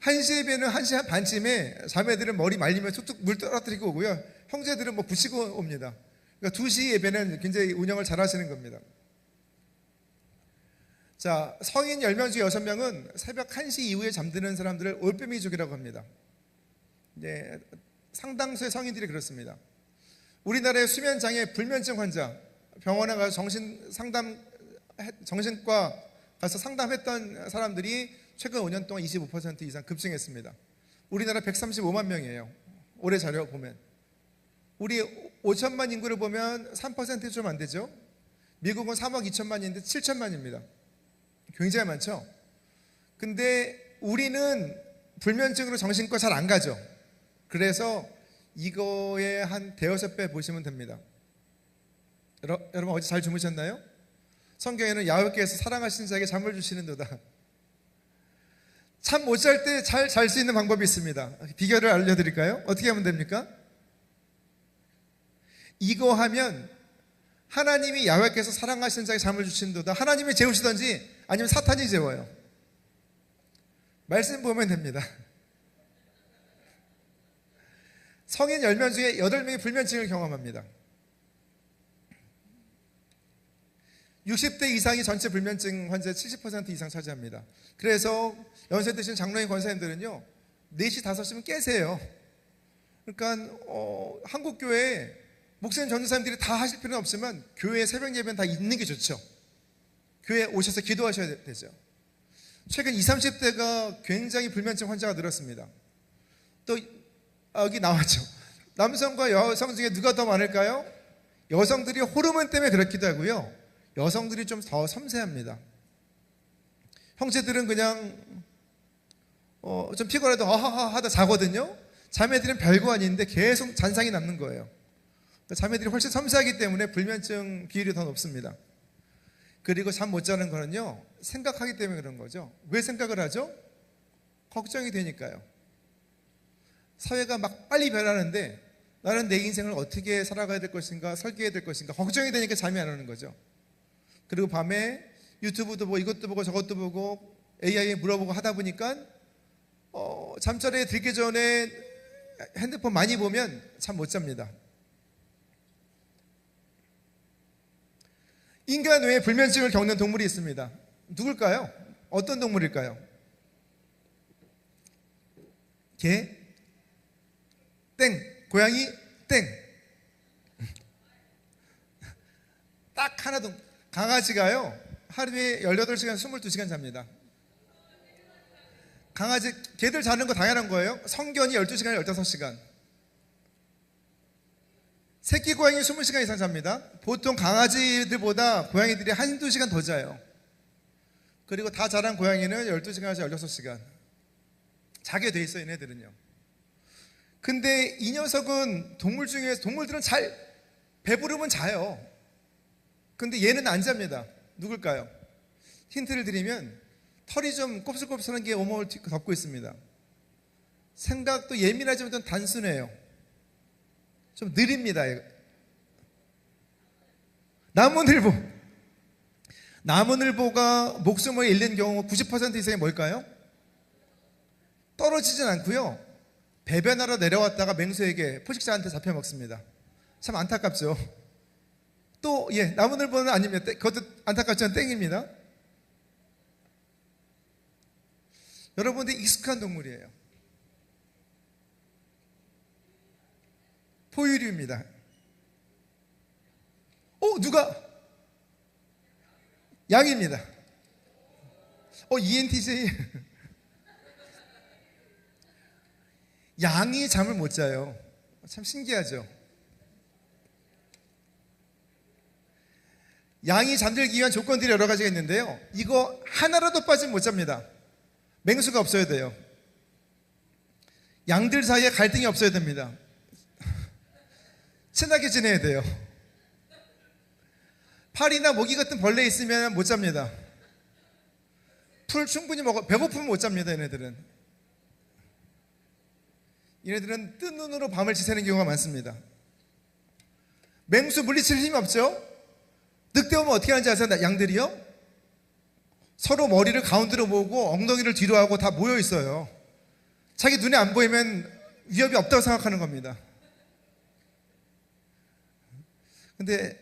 1시 반쯤에 자매들은 머리 말리면 툭툭 물 떨어뜨리고 오고요. 형제들은 뭐 부시고 옵니다. 그러니까 2시 예배는 굉장히 운영을 잘 하시는 겁니다. 자, 성인 10명 중에 6명은 새벽 1시 이후에 잠드는 사람들을 올빼미족이라고 합니다. 네, 상당수의 성인들이 그렇습니다. 우리나라의 수면장애 불면증 환자 병원에 가서 정신과 가서 상담했던 사람들이 최근 5년 동안 25% 이상 급증했습니다. 우리나라 135만 명이에요. 올해 자료 보면. 우리 5천만 인구를 보면 3% 좀 안 되죠. 미국은 3억 2천만인데 7천만입니다. 굉장히 많죠. 근데 우리는 불면증으로 정신과 잘 안 가죠. 그래서 이거의 한 대여섯 배 보시면 됩니다. 여러분 어제 잘 주무셨나요? 성경에는 야훼께서 사랑하시는 자에게 잠을 주시는도다. 잠 못 잘 때 잘 잘 수 있는 방법이 있습니다. 비결을 알려드릴까요? 어떻게 하면 됩니까? 이거 하면 하나님이 야훼께서 사랑하시는 자에게 잠을 주시는도다. 하나님이 재우시든지 아니면 사탄이 재워요. 말씀 보면 됩니다. 성인 10명 중에 8명이 불면증을 경험합니다. 60대 이상이 전체 불면증 환자의 70% 이상 차지합니다. 그래서 연세 드신 장로님 권사님들은요 4시 5시면 깨세요. 그러니까 한국교회에 목사님 전도사님들이 다 하실 필요는 없지만 교회 새벽 예배는 다 있는 게 좋죠. 교회에 오셔서 기도하셔야 되죠. 최근 20, 30대가 굉장히 불면증 환자가 늘었습니다. 또 여기 나왔죠. 남성과 여성 중에 누가 더 많을까요? 여성들이 호르몬 때문에 그렇기도 하고요. 여성들이 좀 더 섬세합니다. 형제들은 그냥 좀 피곤해도 어하하 하다 자거든요. 자매들은 별거 아닌데 계속 잔상이 남는 거예요. 자매들이 훨씬 섬세하기 때문에 불면증 비율이 더 높습니다. 그리고 잠 못 자는 거는요 생각하기 때문에 그런 거죠. 왜 생각을 하죠? 걱정이 되니까요. 사회가 막 빨리 변하는데 나는 내 인생을 어떻게 살아가야 될 것인가, 설계해야 될 것인가 걱정이 되니까 잠이 안 오는 거죠. 그리고 밤에 유튜브도 보고 이것도 보고 저것도 보고 AI에 물어보고 하다 보니까 잠자리에 들기 전에 핸드폰 많이 보면 잠 못 잡니다. 인간 외에 불면증을 겪는 동물이 있습니다. 누굴까요? 어떤 동물일까요? 개? 땡. 고양이? 땡. 딱 하나 강아지가요 하루에 18시간 22시간 잡니다. 강아지 개들 자는 거 당연한 거예요. 성견이 12시간 15시간. 새끼 고양이 20시간 이상 잡니다. 보통 강아지들보다 고양이들이 1-2시간 더 자요. 그리고 다 자란 고양이는 12시간에서 16시간 자게 돼 있어요, 얘네들은요. 근데 이 녀석은 동물 중에서 동물들은 잘 배부르면 자요. 근데 얘는 안 잡니다. 누굴까요? 힌트를 드리면 털이 좀 곱슬곱슬한 게 온몸을 덮고 있습니다. 생각도 예민하지만 좀 단순해요. 좀 느립니다. 나무늘보. 나무늘보가 목숨을 잃는 경우 90% 이상이 뭘까요? 떨어지진 않고요. 배변하러 내려왔다가 맹수에게 포식자한테 잡혀 먹습니다. 참 안타깝죠. 또 나무늘보는 아닙니다. 그것도 안타깝지만 땡입니다. 여러분들 익숙한 동물이에요. 포유류입니다. 누가? 양입니다. ENTJ. 양이 잠을 못 자요. 참 신기하죠. 양이 잠들기 위한 조건들이 여러 가지가 있는데요. 이거 하나라도 빠지면 못 잡니다. 맹수가 없어야 돼요. 양들 사이에 갈등이 없어야 됩니다. 친하게 지내야 돼요. 파리나 모기 같은 벌레 있으면 못 잡니다. 풀 충분히 먹어 배고프면 못 잡니다. 얘네들은 뜬 눈으로 밤을 지새는 경우가 많습니다. 맹수 물리칠 힘이 없죠. 늑대 오면 어떻게 하는지 아세요? 양들이요 서로 머리를 가운데로 모으고 엉덩이를 뒤로 하고 다 모여 있어요. 자기 눈에 안 보이면 위협이 없다고 생각하는 겁니다. 근데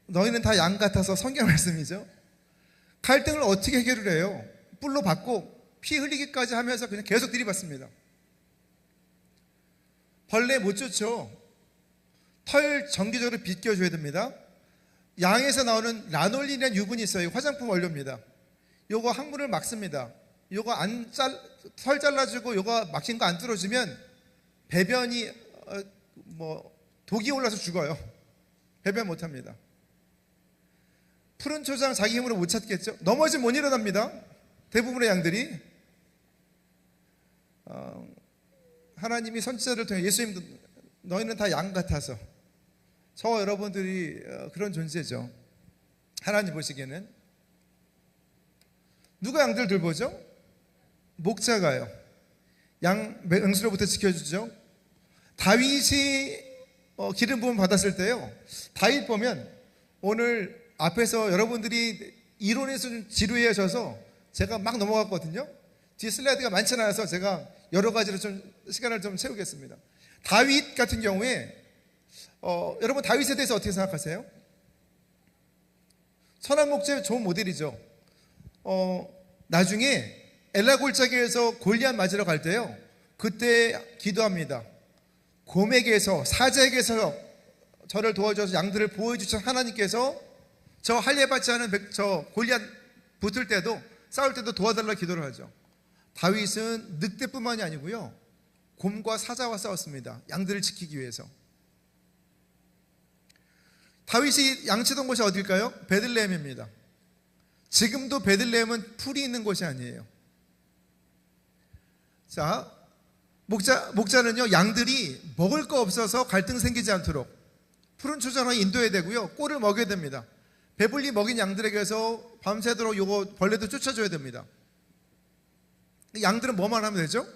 너희는 다 양 같아서 성경 말씀이죠. 갈등을 어떻게 해결을 해요? 뿔로 받고 피 흘리기까지 하면서 그냥 계속 들이받습니다. 벌레 못 쫓죠. 털 정기적으로 빗겨줘야 됩니다. 양에서 나오는 라놀린이라는 유분이 있어요. 화장품 원료입니다. 요거 항문을 막습니다. 요거 털 잘라주고 요거 막힌 거 안 뚫어주면 배변이 독이 올라서 죽어요. 배변 못합니다. 푸른 초장 자기 힘으로 못 찾겠죠. 넘어지면 못 일어납니다. 대부분의 양들이. 하나님이 선지자를 통해 예수님도 너희는 다 양 같아서 저와 여러분들이 그런 존재죠. 하나님 보시기에는 누가 양들 돌보죠? 목자가요. 양 맹수로부터 지켜주죠. 다윗이 기름 부음 받았을 때요. 다윗 보면 오늘 앞에서 여러분들이 이론에서 좀 지루해하셔서 제가 막 넘어갔거든요. 뒤에 슬라이드가 많지 않아서 제가 여러 가지로 좀 시간을 좀 채우겠습니다. 다윗 같은 경우에 여러분 다윗에 대해서 어떻게 생각하세요? 선한 목자의 좋은 모델이죠. 나중에 엘라 골짜기에서 골리앗 맞으러 갈 때요, 그때 기도합니다. 곰에게서, 사자에게서 저를 도와줘서 양들을 보호해주신 하나님께서 저 할례받지 않은 저 골리앗 붙을 때도, 싸울 때도 도와달라 기도를 하죠. 다윗은 늑대뿐만이 아니고요, 곰과 사자와 싸웠습니다. 양들을 지키기 위해서. 다윗이 양치던 곳이 어딜까요? 베들레헴입니다. 지금도 베들레헴은 풀이 있는 곳이 아니에요. 자, 목자는요, 양들이 먹을 거 없어서 갈등 생기지 않도록 푸른 초장을 인도해야 되고요, 꼴을 먹여야 됩니다. 배불리 먹인 양들에게서 밤새도록 요거 벌레도 쫓아줘야 됩니다. 양들은 뭐만 하면 되죠?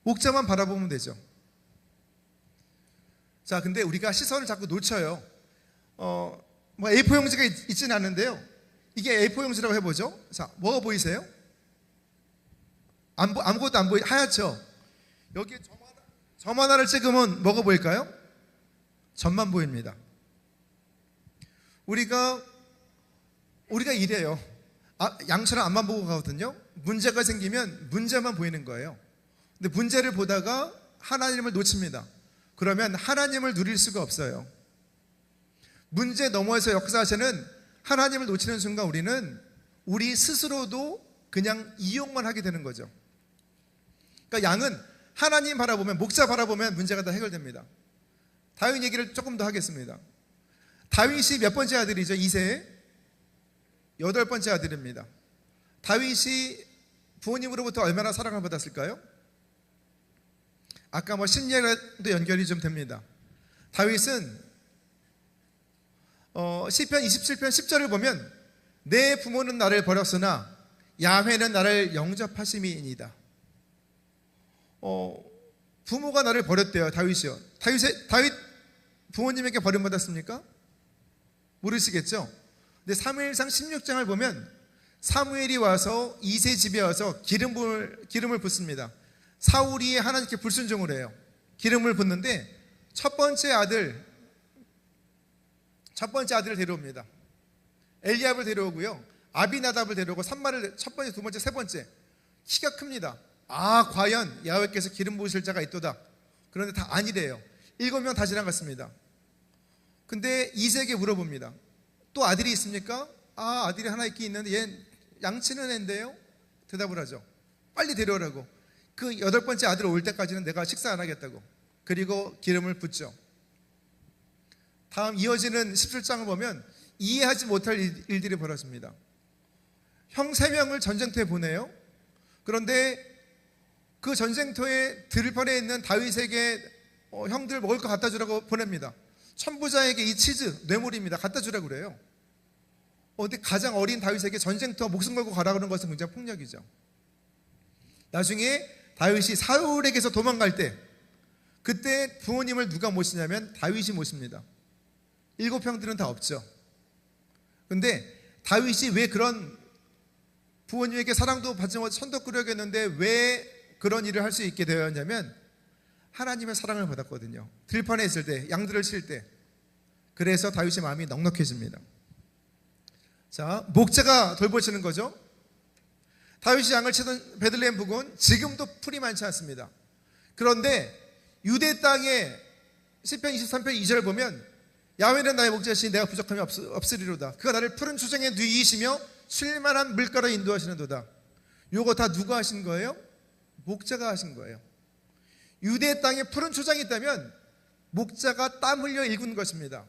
목자만 바라보면 되죠. 자, 근데 우리가 시선을 자꾸 놓쳐요. 뭐 A4 용지가 있지는 않은데요, 이게 A4 용지라고 해보죠. 자, 뭐가 보이세요? 아무것도 안 보이, 하얗죠? 여기에 점 하나를 찍으면 뭐가 보일까요? 점만 보입니다. 우리가 이래요. 양처럼 앞만 보고 가거든요. 문제가 생기면 문제만 보이는 거예요. 근데 문제를 보다가 하나님을 놓칩니다. 그러면 하나님을 누릴 수가 없어요. 문제 너머에서 역사하시는 하나님을 놓치는 순간 우리는 우리 스스로도 그냥 이용만 하게 되는 거죠. 그러니까 양은 하나님 바라보면, 목자 바라보면 문제가 다 해결됩니다. 다윗 얘기를 조금 더 하겠습니다. 다윗이 몇 번째 아들이죠? 2세의 8번째 아들입니다. 다윗이 부모님으로부터 얼마나 사랑을 받았을까요? 아까 뭐 심리학도 연결이 좀 됩니다. 다윗은 시편 27편 10절을 보면 내 부모는 나를 버렸으나 야훼는 나를 영접하심이니이다. 부모가 나를 버렸대요. 다윗이요. 다윗 부모님에게 버림받았습니까? 모르시겠죠? 근데 사무엘상 16장을 보면 사무엘이 와서 이세 집에 와서 기름을 붓습니다. 사울이 하나님께 불순종을 해요. 기름을 붓는데 첫 번째 아들을 데려옵니다. 엘리압을 데려오고요, 아비나답을 데려오고 산마를 첫 번째, 두 번째, 세 번째. 키가 큽니다. 과연 야훼께서 기름 부으실 자가 있도다. 그런데 다 아니래요. 7명 다 지나갔습니다. 근데 이세에게 물어봅니다. 또 아들이 있습니까? 아들이 하나 있긴 있는데 얘 양치는 애인데요. 대답을 하죠. 빨리 데려오라고. 그 8번째 아들 올 때까지는 내가 식사 안 하겠다고. 그리고 기름을 붓죠. 다음 이어지는 17장을 보면 이해하지 못할 일들이 벌어집니다. 형 3명을 전쟁터에 보내요. 그런데 그 전쟁터에 들판에 있는 다윗에게 형들 먹을 거 갖다 주라고 보냅니다. 천부자에게 이 치즈, 뇌물입니다. 갖다 주라고 그래요. 근데 가장 어린 다윗에게 전쟁터 목숨 걸고 가라 그러는 것은 굉장히 폭력이죠. 나중에 다윗이 사울에게서 도망갈 때, 그때 부모님을 누가 모시냐면 다윗이 모십니다. 7형들은 다 없죠. 근데 다윗이 왜 그런 부모님에게 사랑도 받지 못해 천덕꾸러기였는데 왜 그런 일을 할 수 있게 되었냐면 하나님의 사랑을 받았거든요. 들판에 있을 때, 양들을 칠 때. 그래서 다윗의 마음이 넉넉해집니다. 자, 목자가 돌보시는 거죠. 다윗이 양을 치던 베들레헴 부근, 지금도 풀이 많지 않습니다. 그런데 유대 땅에 시편 23편 2절을 보면 야훼는 나의 목자시니 내가 부족함이 없으리로다. 그가 나를 푸른 초장에 누이시며 쉴만한 물가로 인도하시는도다. 요거 다 누가 하신 거예요? 목자가 하신 거예요. 유대 땅에 푸른 초장이 있다면 목자가 땀 흘려 일군 것입니다.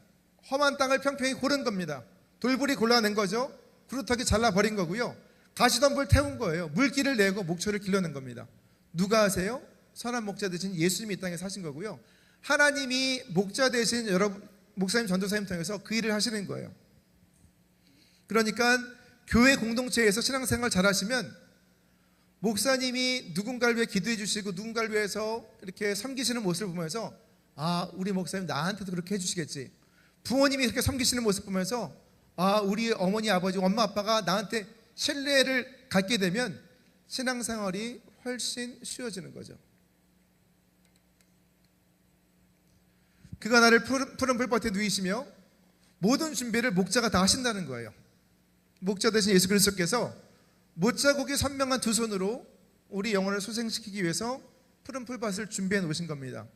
험한 땅을 평평히 고른 겁니다. 돌불이 골라낸 거죠. 구루터기 잘라버린 거고요. 가시덤불 태운 거예요. 물길을 내고 목초를 길러낸 겁니다. 누가 하세요? 선한 목자 되신 예수님이 이 땅에 사신 거고요. 하나님이 목자 되신 여러분, 목사님, 전도사님 통해서 그 일을 하시는 거예요. 그러니까 교회 공동체에서 신앙생활 잘 하시면 목사님이 누군가를 위해 기도해 주시고 누군가를 위해서 이렇게 섬기시는 모습을 보면서 우리 목사님 나한테도 그렇게 해주시겠지. 부모님이 그렇게 섬기시는 모습 보면서 우리 어머니, 아버지, 엄마, 아빠가 나한테 신뢰를 갖게 되면 신앙생활이 훨씬 쉬워지는 거죠. 그가 나를 푸른 풀밭에 누이시며 모든 준비를 목자가 다 하신다는 거예요. 목자 대신 예수 그리스도께서 못자국이 선명한 두 손으로 우리 영혼을 소생시키기 위해서 푸른 풀밭을 준비해 놓으신 겁니다.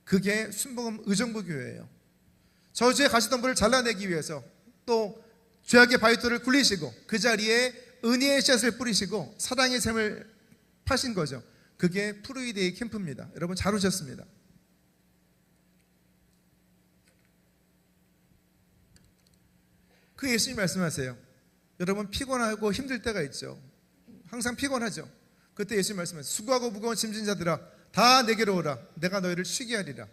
그게 순복음 의정부 교회예요. 저주의 가시덤불을 잘라내기 위해서 또 죄악의 바위돌을 굴리시고 그 자리에 은혜의 씨앗을 뿌리시고 사랑의 샘을 파신 거죠. 그게 프루이데이 캠프입니다. 여러분 잘 오셨습니다. 그 예수님 말씀하세요. 여러분 피곤하고 힘들 때가 있죠. 항상 피곤하죠. 그때 예수님 말씀하세요. 수고하고 무거운 짐진 자들아 다 내게로 오라. 내가 너희를 쉬게 하리라.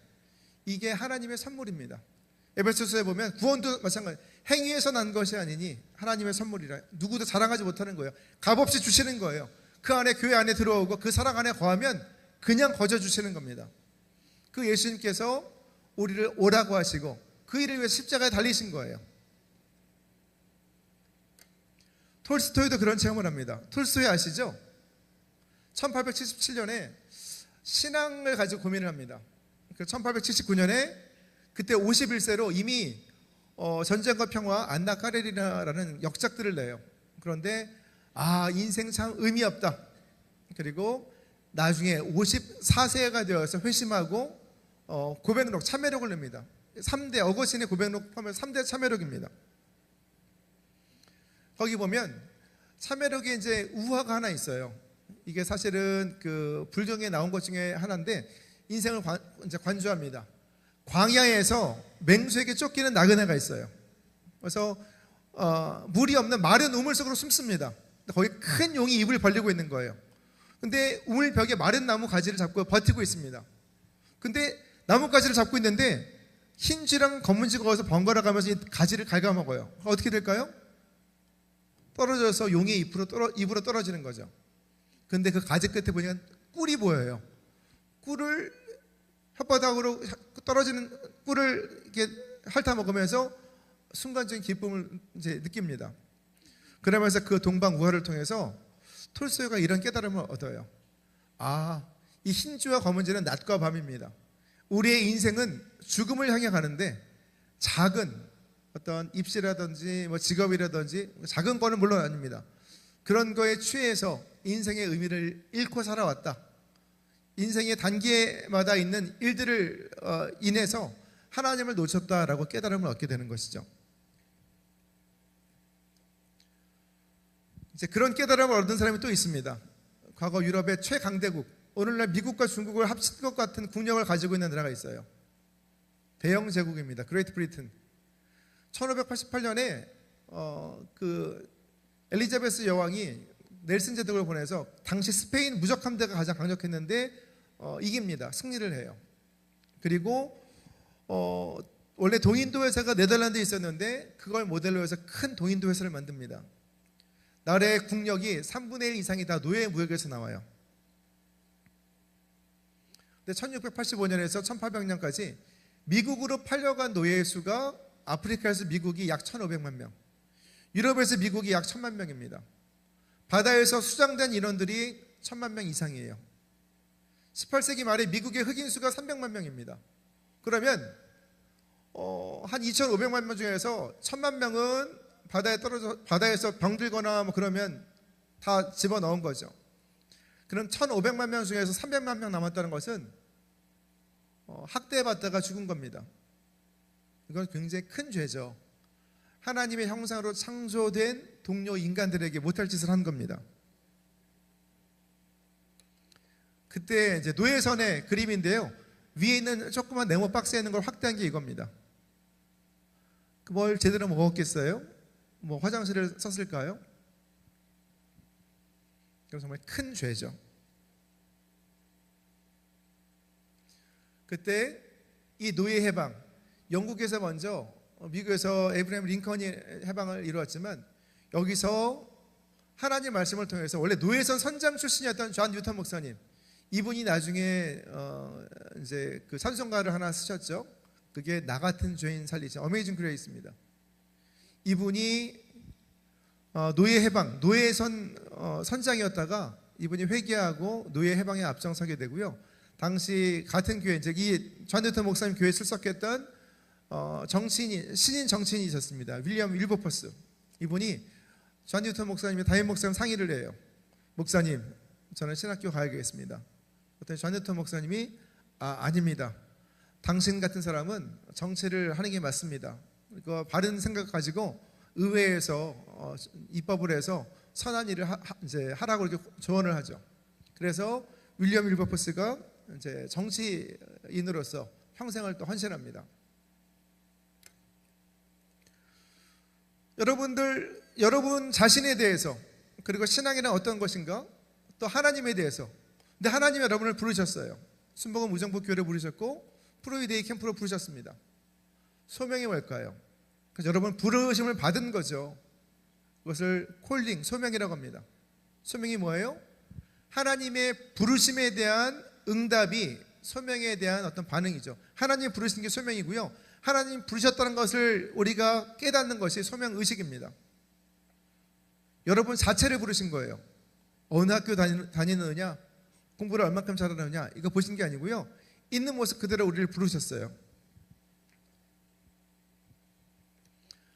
이게 하나님의 선물입니다. 에베소서에 보면 구원도 마찬가지. 행위에서 난 것이 아니니 하나님의 선물이라. 누구도 자랑하지 못하는 거예요. 값없이 주시는 거예요. 그 안에 교회 안에 들어오고 그 사랑 안에 거하면 그냥 거저 주시는 겁니다. 그 예수님께서 우리를 오라고 하시고 그 일을 위해 십자가에 달리신 거예요. 톨스토이도 그런 체험을 합니다. 톨스토이 아시죠? 1877년에 신앙을 가지고 고민을 합니다. 1879년에 그때 51세로 이미 전쟁과 평화, 안나 까레리나라는 역작들을 내요. 그런데 인생 참 의미 없다. 그리고 나중에 54세가 되어서 회심하고 고백록, 참회록을 냅니다. 3대 어거스틴의 고백록 포함해 3대 참회록입니다. 거기 보면 참회록에 이제 우화가 하나 있어요. 이게 사실은 그 불경에 나온 것 중에 하나인데 인생을 이제 관주합니다. 광야에서 맹수에게 쫓기는 나그네가 있어요. 그래서 물이 없는 마른 우물 속으로 숨습니다. 거기 큰 용이 입을 벌리고 있는 거예요. 근데 우물 벽에 마른 나무 가지를 잡고 버티고 있습니다. 근데 나무 가지를 잡고 있는데 흰 쥐랑 검은 쥐가 거기서 번갈아 가면서 이 가지를 갉아먹어요. 어떻게 될까요? 떨어져서 용의 입으로 떨어지는 거죠. 근데 그 가지 끝에 보니까 꿀이 보여요. 꿀을 혓바닥으로 떨어지는 꿀을 이렇게 핥아 먹으면서 순간적인 기쁨을 이제 느낍니다. 그러면서 그 동방우화를 통해서 톨스토이가 이런 깨달음을 얻어요. 이 흰쥐와 검은쥐는 낮과 밤입니다. 우리의 인생은 죽음을 향해 가는데 작은 어떤 입시라든지 직업이라든지 작은 거는 물론 아닙니다. 그런 거에 취해서 인생의 의미를 잃고 살아왔다. 인생의 단계마다 있는 일들을 인해서 하나님을 놓쳤다라고 깨달음을 얻게 되는 것이죠. 이제 그런 깨달음을 얻은 사람이 또 있습니다. 과거 유럽의 최강대국, 오늘날 미국과 중국을 합친 것 같은 국력을 가지고 있는 나라가 있어요. 대영 제국입니다. 그레이트 브리튼. 1588년에 그 엘리자베스 여왕이 넬슨 제독을 보내서 당시 스페인 무적 함대가 가장 강력했는데 이깁니다. 승리를 해요. 그리고 원래 동인도 회사가 네덜란드에 있었는데 그걸 모델로 해서 큰 동인도 회사를 만듭니다. 나라의 국력이 3분의 1 이상이 다 노예 무역에서 나와요. 근데 1685년에서 1800년까지 미국으로 팔려간 노예의 수가 아프리카에서 미국이 약 1500만 명, 유럽에서 미국이 약 1000만 명입니다. 바다에서 수장된 인원들이 1000만 명 이상이에요. 18세기 말에 미국의 흑인 수가 300만 명입니다. 그러면 한 2500만 명 중에서 1000만 명은 바다에서 병들거나 그러면 다 집어넣은 거죠. 그럼 1500만 명 중에서 300만 명 남았다는 것은 학대받다가 죽은 겁니다. 이건 굉장히 큰 죄죠. 하나님의 형상으로 창조된 동료 인간들에게 못할 짓을 한 겁니다. 그때 이제 노예선의 그림인데요. 위에 있는 조그만 네모 박스에 있는 걸 확대한 게 이겁니다. 뭘 제대로 먹었겠어요? 화장실을 썼을까요? 그럼 정말 큰 죄죠. 그때 이 노예 해방, 영국에서 먼저 미국에서 에이브라임 링컨이 해방을 이루었지만 여기서 하나님 말씀을 통해서 원래 노예선 선장 출신이었던 존 뉴턴 목사님, 이분이 나중에 이제 그 찬송가를 하나 쓰셨죠. 그게 나 같은 죄인 살리신 어메이징 그레이스입니다. 이분이 노예 해방, 노예선 선장이었다가 이분이 회개하고 노예 해방에 앞장서게 되고요. 당시 같은 교회, 이 존 뉴턴 목사님 교회에 출석했던 신인 정치인이 있었습니다. 윌리엄 윌버퍼스. 이분이 존 뉴턴 목사님이 담임 목사님 상의를 해요. 목사님, 저는 신학교 가야겠습니다. 그랬더니 존 뉴턴 목사님이 아닙니다. 당신 같은 사람은 정치를 하는 게 맞습니다. 그러니까 바른 생각 가지고 의회에서 입법을 해서 선한 일을 이제 하라고 이렇게 조언을 하죠. 그래서 윌리엄 윌버퍼스가 이제 정치인으로서 평생을 또 헌신합니다. 여러분 자신에 대해서, 그리고 신앙이란 어떤 것인가, 또 하나님에 대해서. 근데 하나님이 여러분을 부르셨어요. 순복음 무정부 교회를 부르셨고 프로이데이 캠프로 부르셨습니다. 소명이 뭘까요? 그래서 여러분 부르심을 받은 거죠. 그것을 콜링, 소명이라고 합니다. 소명이 뭐예요? 하나님의 부르심에 대한 응답이 소명에 대한 어떤 반응이죠. 하나님 부르신 게 소명이고요, 하나님 부르셨다는 것을 우리가 깨닫는 것이 소명의식입니다. 여러분 자체를 부르신 거예요. 어느 학교 다니느냐, 공부를 얼마큼 잘하느냐, 이거 보신 게 아니고요, 있는 모습 그대로 우리를 부르셨어요.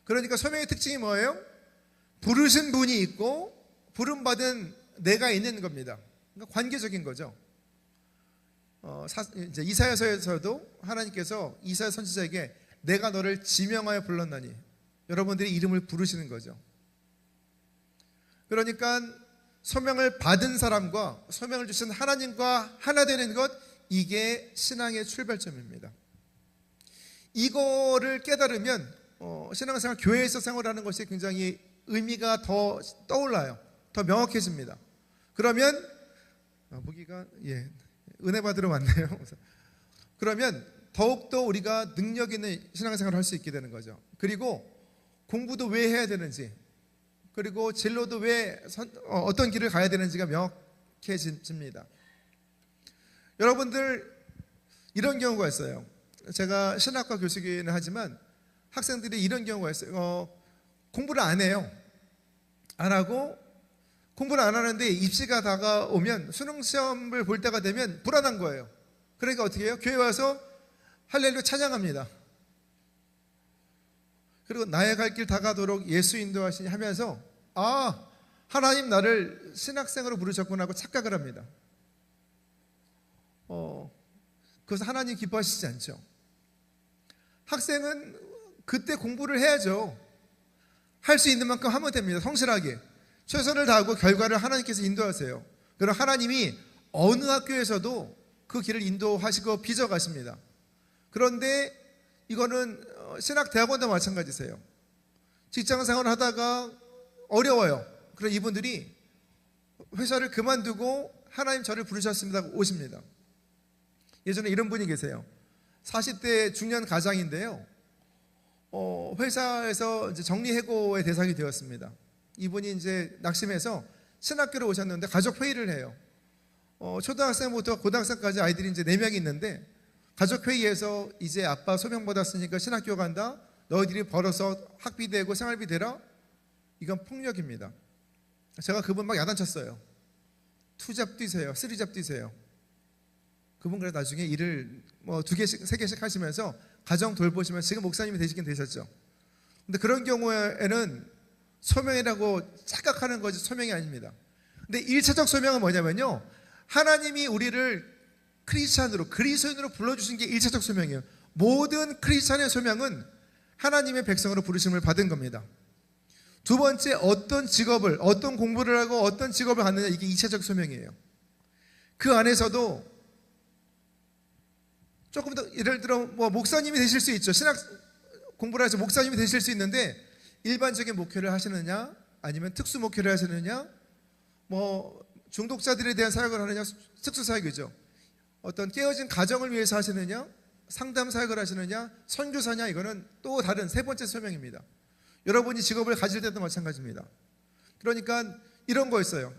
그러니까 소명의 특징이 뭐예요? 부르신 분이 있고 부름받은 내가 있는 겁니다. 그러니까 관계적인 거죠. 이제 이사야서에서도 하나님께서 이사야 선지자에게 내가 너를 지명하여 불렀나니, 여러분들이 이름을 부르시는 거죠. 그러니까 소명을 받은 사람과 소명을 주신 하나님과 하나 되는 것, 이게 신앙의 출발점입니다. 이거를 깨달으면 신앙생활, 교회에서 생활하는 것이 굉장히 의미가 더 떠올라요. 더 명확해집니다. 그러면 무기가 은혜 받으러 왔네요. 그러면 더욱더 우리가 능력 있는 신앙생활을 할 수 있게 되는 거죠. 그리고 공부도 왜 해야 되는지, 그리고 진로도 왜 어떤 길을 가야 되는지가 명확해집니다. 여러분들 이런 경우가 있어요. 제가 신학과 교수기는 하지만 학생들이 이런 경우가 있어요. 공부를 안 해요. 안 하고 공부를 안 하는데 입시가 다가오면, 수능 시험을 볼 때가 되면 불안한 거예요. 그러니까 어떻게 해요? 교회 와서 할렐루야 찬양합니다. 그리고 나의 갈 길 다가도록 예수 인도하시니 하면서 하나님 나를 신학생으로 부르셨구나 하고 착각을 합니다. 그것은 하나님 기뻐하시지 않죠. 학생은 그때 공부를 해야죠. 할 수 있는 만큼 하면 됩니다. 성실하게 최선을 다하고 결과를 하나님께서 인도하세요. 그럼 하나님이 어느 학교에서도 그 길을 인도하시고 빚어가십니다. 그런데 이거는 신학대학원도 마찬가지세요. 직장생활을 하다가 어려워요. 그럼 이분들이 회사를 그만두고 하나님 저를 부르셨습니다 하고 오십니다. 예전에 이런 분이 계세요. 40대 중년 가장인데요, 회사에서 이제 정리해고의 대상이 되었습니다. 이분이 이제 낙심해서 신학교로 오셨는데 가족 회의를 해요. 초등학생부터 고등학생까지 아이들이 이제 4명이 있는데, 가족 회의에서 이제 아빠 소명 받았으니까 신학교 간다, 너희들이 벌어서 학비 대고 생활비 대라. 이건 폭력입니다. 제가 그분 막 야단쳤어요. 2잡 뛰세요, 3잡 뛰세요. 그분 그래 나중에 일을 2개씩 3개씩 하시면서 가정 돌보시면서 지금 목사님이 되시긴 되셨죠. 근데 그런 경우에는 소명이라고 착각하는 것이 소명이 아닙니다. 근데 1차적 소명은 뭐냐면요, 하나님이 우리를 크리스찬으로, 그리스도인으로 불러주신 게 1차적 소명이에요. 모든 크리스찬의 소명은 하나님의 백성으로 부르심을 받은 겁니다. 두 번째, 어떤 직업을, 어떤 공부를 하고 어떤 직업을 갖느냐, 이게 2차적 소명이에요. 그 안에서도 조금 더, 예를 들어 목사님이 되실 수 있죠. 신학 공부를 해서 목사님이 되실 수 있는데, 일반적인 목회를 하시느냐, 아니면 특수 목회를 하시느냐, 중독자들에 대한 사역을 하느냐, 특수 사역이죠. 어떤 깨어진 가정을 위해서 하시느냐, 상담 사역을 하시느냐, 선교사냐, 이거는 또 다른 세 번째 소명입니다. 여러분이 직업을 가질 때도 마찬가지입니다. 그러니까 이런 거 있어요.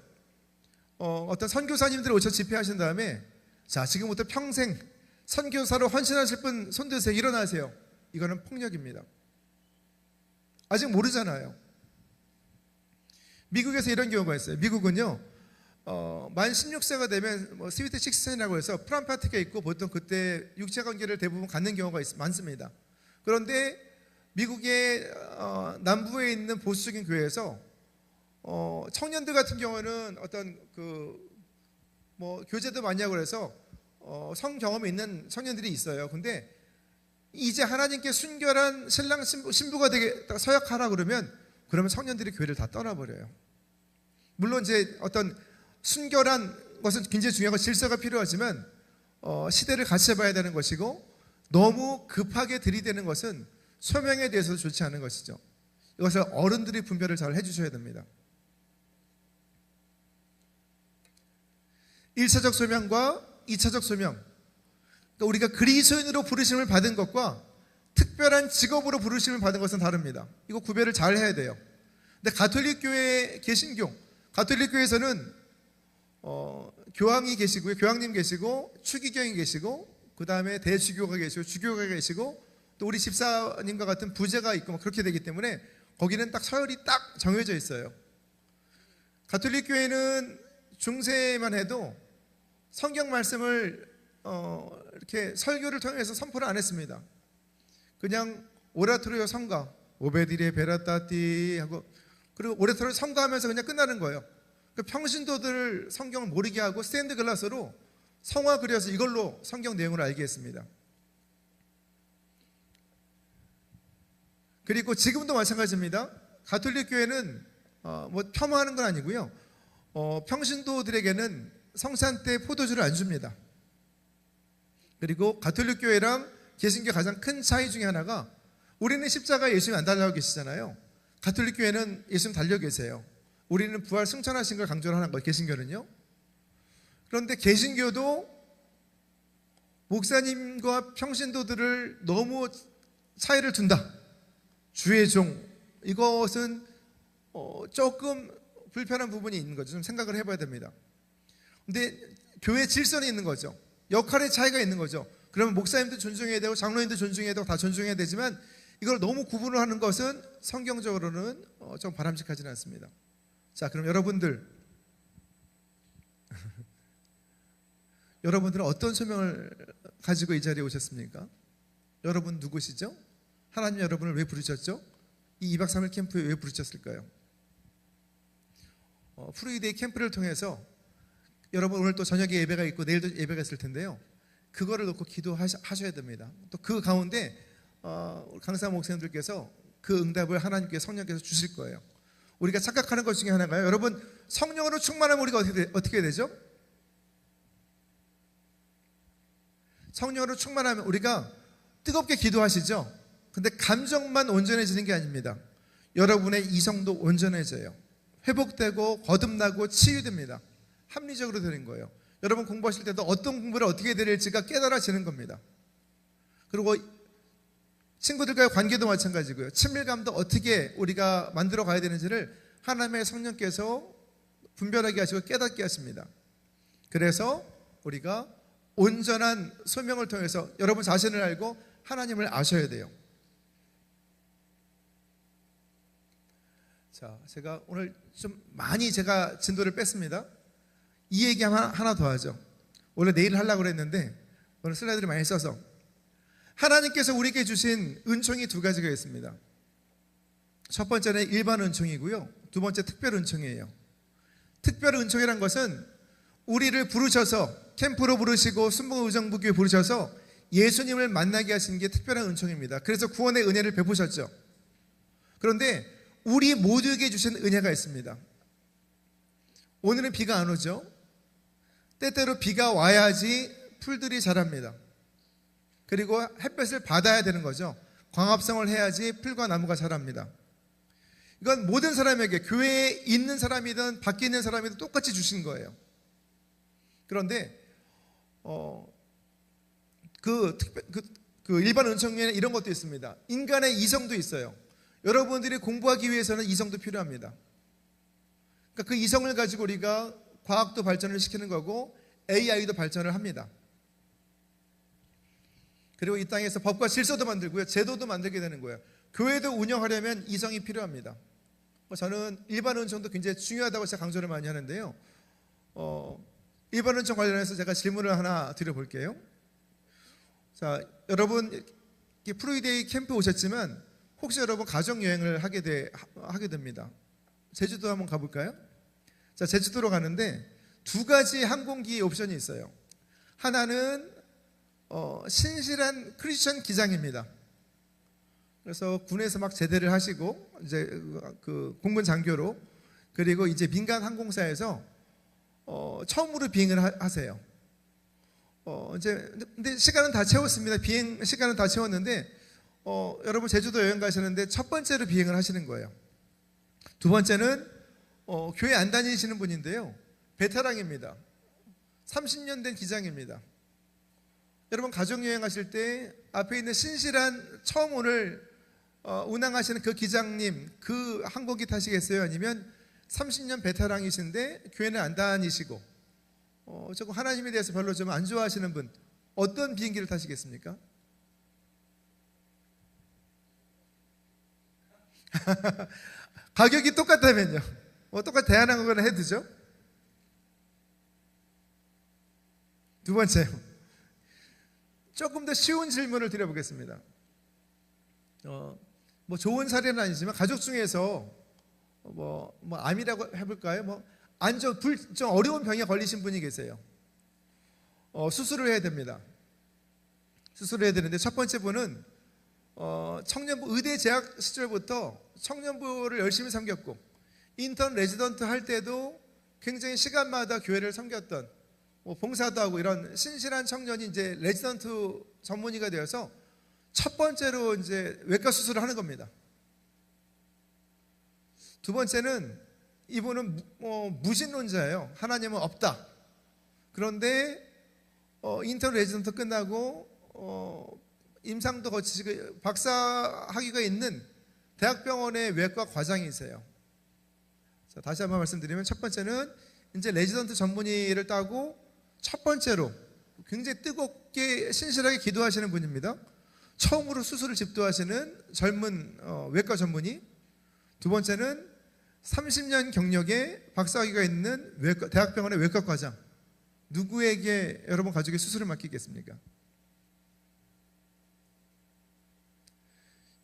어떤 선교사님들이 오셔서 집회하신 다음에, 자, 지금부터 평생 선교사로 헌신하실 분 손드세요, 일어나세요. 이거는 폭력입니다. 아직 모르잖아요. 미국에서 이런 경우가 있어요. 미국은요, 만 16세가 되면 스위트 16이라고 해서 프람 파티가 있고, 보통 그때 육체관계를 대부분 갖는 경우가 많습니다. 그런데 미국의 남부에 있는 보수적인 교회에서 청년들 같은 경우는 어떤 교제도 많이 하고 그래서 성 경험이 있는 청년들이 있어요. 근데 이제 하나님께 순결한 신랑 신부가 되게 서약하라 그러면 청년들이 교회를 다 떠나버려요. 물론 이제 어떤 순결한 것은 굉장히 중요하고 질서가 필요하지만 시대를 같이 봐야 되는 것이고 너무 급하게 들이대는 것은 소명에 대해서도 좋지 않은 것이죠. 이것을 어른들이 분별을 잘 해주셔야 됩니다. 1차적 소명과 2차적 소명, 그러니까 우리가 그리스도인으로 부르심을 받은 것과 특별한 직업으로 부르심을 받은 것은 다릅니다. 이거 구별을 잘 해야 돼요. 근데 가톨릭 교회, 개신교, 가톨릭 교회에서는 교황이 계시고요, 교황님 계시고 추기경이 계시고 그 다음에 대주교가 계시고 주교가 계시고 또 우리 집사님과 같은 부제가 있고 그렇게 되기 때문에 거기는 딱 서열이 딱 정해져 있어요. 가톨릭 교회는 중세만 해도 성경 말씀을 이렇게 설교를 통해서 선포를 안 했습니다. 그냥 오라토리오 성가, 오베디레 베라타티 하고 그리고 오라토리오 성가하면서 그냥 끝나는 거예요. 그 평신도들 성경을 모르게 하고 스테인드 글라스로 성화 그려서 이걸로 성경 내용을 알게 했습니다. 그리고 지금도 마찬가지입니다. 가톨릭 교회는 폄하하는 건 아니고요. 평신도들에게는 성찬 때 포도주를 안 줍니다. 그리고 가톨릭 교회랑 개신교 가장 큰 차이 중에 하나가 우리는 십자가에 예수님 안 달려고 계시잖아요. 가톨릭 교회는 예수님 달려 계세요. 우리는 부활 승천하신 걸 강조를 하는 거예요. 개신교는요. 그런데 개신교도 목사님과 평신도들을 너무 차이를 둔다. 주의 종, 이것은 조금 불편한 부분이 있는 거죠. 좀 생각을 해봐야 됩니다. 근데 교회 질서는 있는 거죠. 역할의 차이가 있는 거죠. 그러면 목사님도 존중해야 되고 장로님도 존중해야 되고 다 존중해야 되지만 이걸 너무 구분을 하는 것은 성경적으로는 좀 바람직하지는 않습니다. 자, 그럼 여러분들은 어떤 소명을 가지고 이 자리에 오셨습니까? 여러분 누구시죠? 하나님 여러분을 왜 부르셨죠? 이 2박 3일 캠프에 왜 부르셨을까요? 프루이데이 캠프를 통해서 여러분 오늘 또 저녁에 예배가 있고 내일도 예배가 있을 텐데요. 그거를 놓고 기도하셔야 됩니다. 또 그 가운데 강사 목사님들께서 그 응답을 하나님께 성령께서 주실 거예요. 우리가 착각하는 것 중에 하나가요. 여러분 성령으로 충만하면 우리가 어떻게 되죠? 성령으로 충만하면 우리가 뜨겁게 기도하시죠. 근데 감정만 온전해지는 게 아닙니다. 여러분의 이성도 온전해져요. 회복되고 거듭나고 치유됩니다. 합리적으로 되는 거예요. 여러분 공부하실 때도 어떤 공부를 어떻게 해야 될지가 깨달아지는 겁니다. 그리고 친구들과의 관계도 마찬가지고요. 친밀감도 어떻게 우리가 만들어 가야 되는지를 하나님의 성령께서 분별하게 하시고 깨닫게 하십니다. 그래서 우리가 온전한 소명을 통해서 여러분 자신을 알고 하나님을 아셔야 돼요. 자, 제가 오늘 좀 많이 제가 진도를 뺐습니다. 이 얘기 하나 더 하죠. 원래 내일 하려고 그랬는데 오늘 슬라이드를 많이 써서 하나님께서 우리에게 주신 은총이 두 가지가 있습니다. 첫 번째는 일반 은총이고요. 두 번째 특별 은총이에요. 특별 은총이란 것은 우리를 부르셔서 캠프로 부르시고 순복의정부교회 부르셔서 예수님을 만나게 하신 게 특별한 은총입니다. 그래서 구원의 은혜를 베푸셨죠. 그런데 우리 모두에게 주신 은혜가 있습니다. 오늘은 비가 안 오죠. 때때로 비가 와야지 풀들이 자랍니다. 그리고 햇볕을 받아야 되는 거죠. 광합성을 해야지 풀과 나무가 자랍니다. 이건 모든 사람에게, 교회에 있는 사람이든 밖에 있는 사람이든 똑같이 주신 거예요. 그런데 그 일반 은총에는 이런 것도 있습니다. 인간의 이성도 있어요. 여러분들이 공부하기 위해서는 이성도 필요합니다. 그러니까 그 이성을 가지고 우리가 과학도 발전을 시키는 거고 AI도 발전을 합니다. 그리고 이 땅에서 법과 질서도 만들고요, 제도도 만들게 되는 거예요. 교회도 운영하려면 이성이 필요합니다. 저는 일반 은총도 굉장히 중요하다고 제가 강조를 많이 하는데요. 일반 은총 관련해서 제가 질문을 하나 드려볼게요. 자, 여러분 프루이데이 캠프 오셨지만 혹시 여러분 가족 여행을 하게 됩니다. 제주도 한번 가볼까요? 자, 제주도로 가는데 두 가지 항공기 옵션이 있어요. 하나는 신실한 크리스천 기장입니다. 그래서 군에서 막 제대를 하시고 이제 그 공군 장교로, 그리고 이제 민간 항공사에서 처음으로 비행을 하세요. 이제 근데 시간은 다 채웠습니다. 비행 시간은 다 채웠는데 여러분 제주도 여행 가시는데 첫 번째로 비행을 하시는 거예요. 두 번째는 교회 안 다니시는 분인데요, 베테랑입니다. 30년 된 기장입니다. 여러분 가족여행 하실 때 앞에 있는 신실한 처음 오늘 운항하시는 그 기장님, 그 항공기 타시겠어요? 아니면 30년 베테랑이신데 교회는 안 다니시고 조금 하나님에 대해서 별로 좀 안 좋아하시는 분, 어떤 비행기를 타시겠습니까? 가격이 똑같다면요? 똑같이 대한항공이나 해두죠. 두 번째요, 조금 더 쉬운 질문을 드려보겠습니다. 뭐 좋은 사례는 아니지만 가족 중에서 암이라고 해볼까요? 좀 어려운 병에 걸리신 분이 계세요. 수술을 해야 됩니다. 수술을 해야 되는데 첫 번째 분은 청년부 의대 재학 시절부터 청년부를 열심히 섬겼고 인턴 레지던트 할 때도 굉장히 시간마다 교회를 섬겼던, 봉사도 하고 이런 신실한 청년이 이제 레지던트 전문의가 되어서 첫 번째로 이제 외과 수술을 하는 겁니다. 두 번째는 이분은 무신론자예요. 하나님은 없다. 그런데 인턴 레지던트 끝나고 임상도 거치시고 박사 학위가 있는 대학병원의 외과 과장이세요. 자, 다시 한번 말씀드리면 첫 번째는 이제 레지던트 전문의를 따고 첫 번째로 굉장히 뜨겁게 신실하게 기도하시는 분입니다. 처음으로 수술을 집도하시는 젊은 외과 전문의. 두 번째는 30년 경력의 박사학위가 있는 대학병원의 외과과장. 누구에게 여러분 가족의 수술을 맡기겠습니까?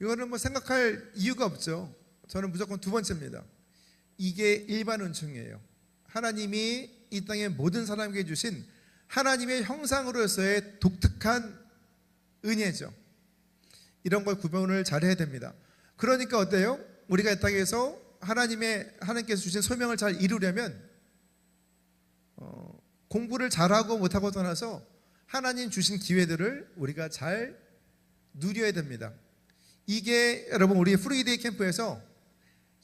이거는 생각할 이유가 없죠. 저는 무조건 두 번째입니다. 이게 일반 은총이에요. 하나님이 이 땅의 모든 사람에게 주신 하나님의 형상으로서의 독특한 은혜죠. 이런 걸 구분을 잘 해야 됩니다. 그러니까 어때요? 우리가 이 땅에서 하나님께서 주신 소명을 잘 이루려면 공부를 잘하고 못하고 떠나서 하나님 주신 기회들을 우리가 잘 누려야 됩니다. 이게 여러분 우리 프루이데이 캠프에서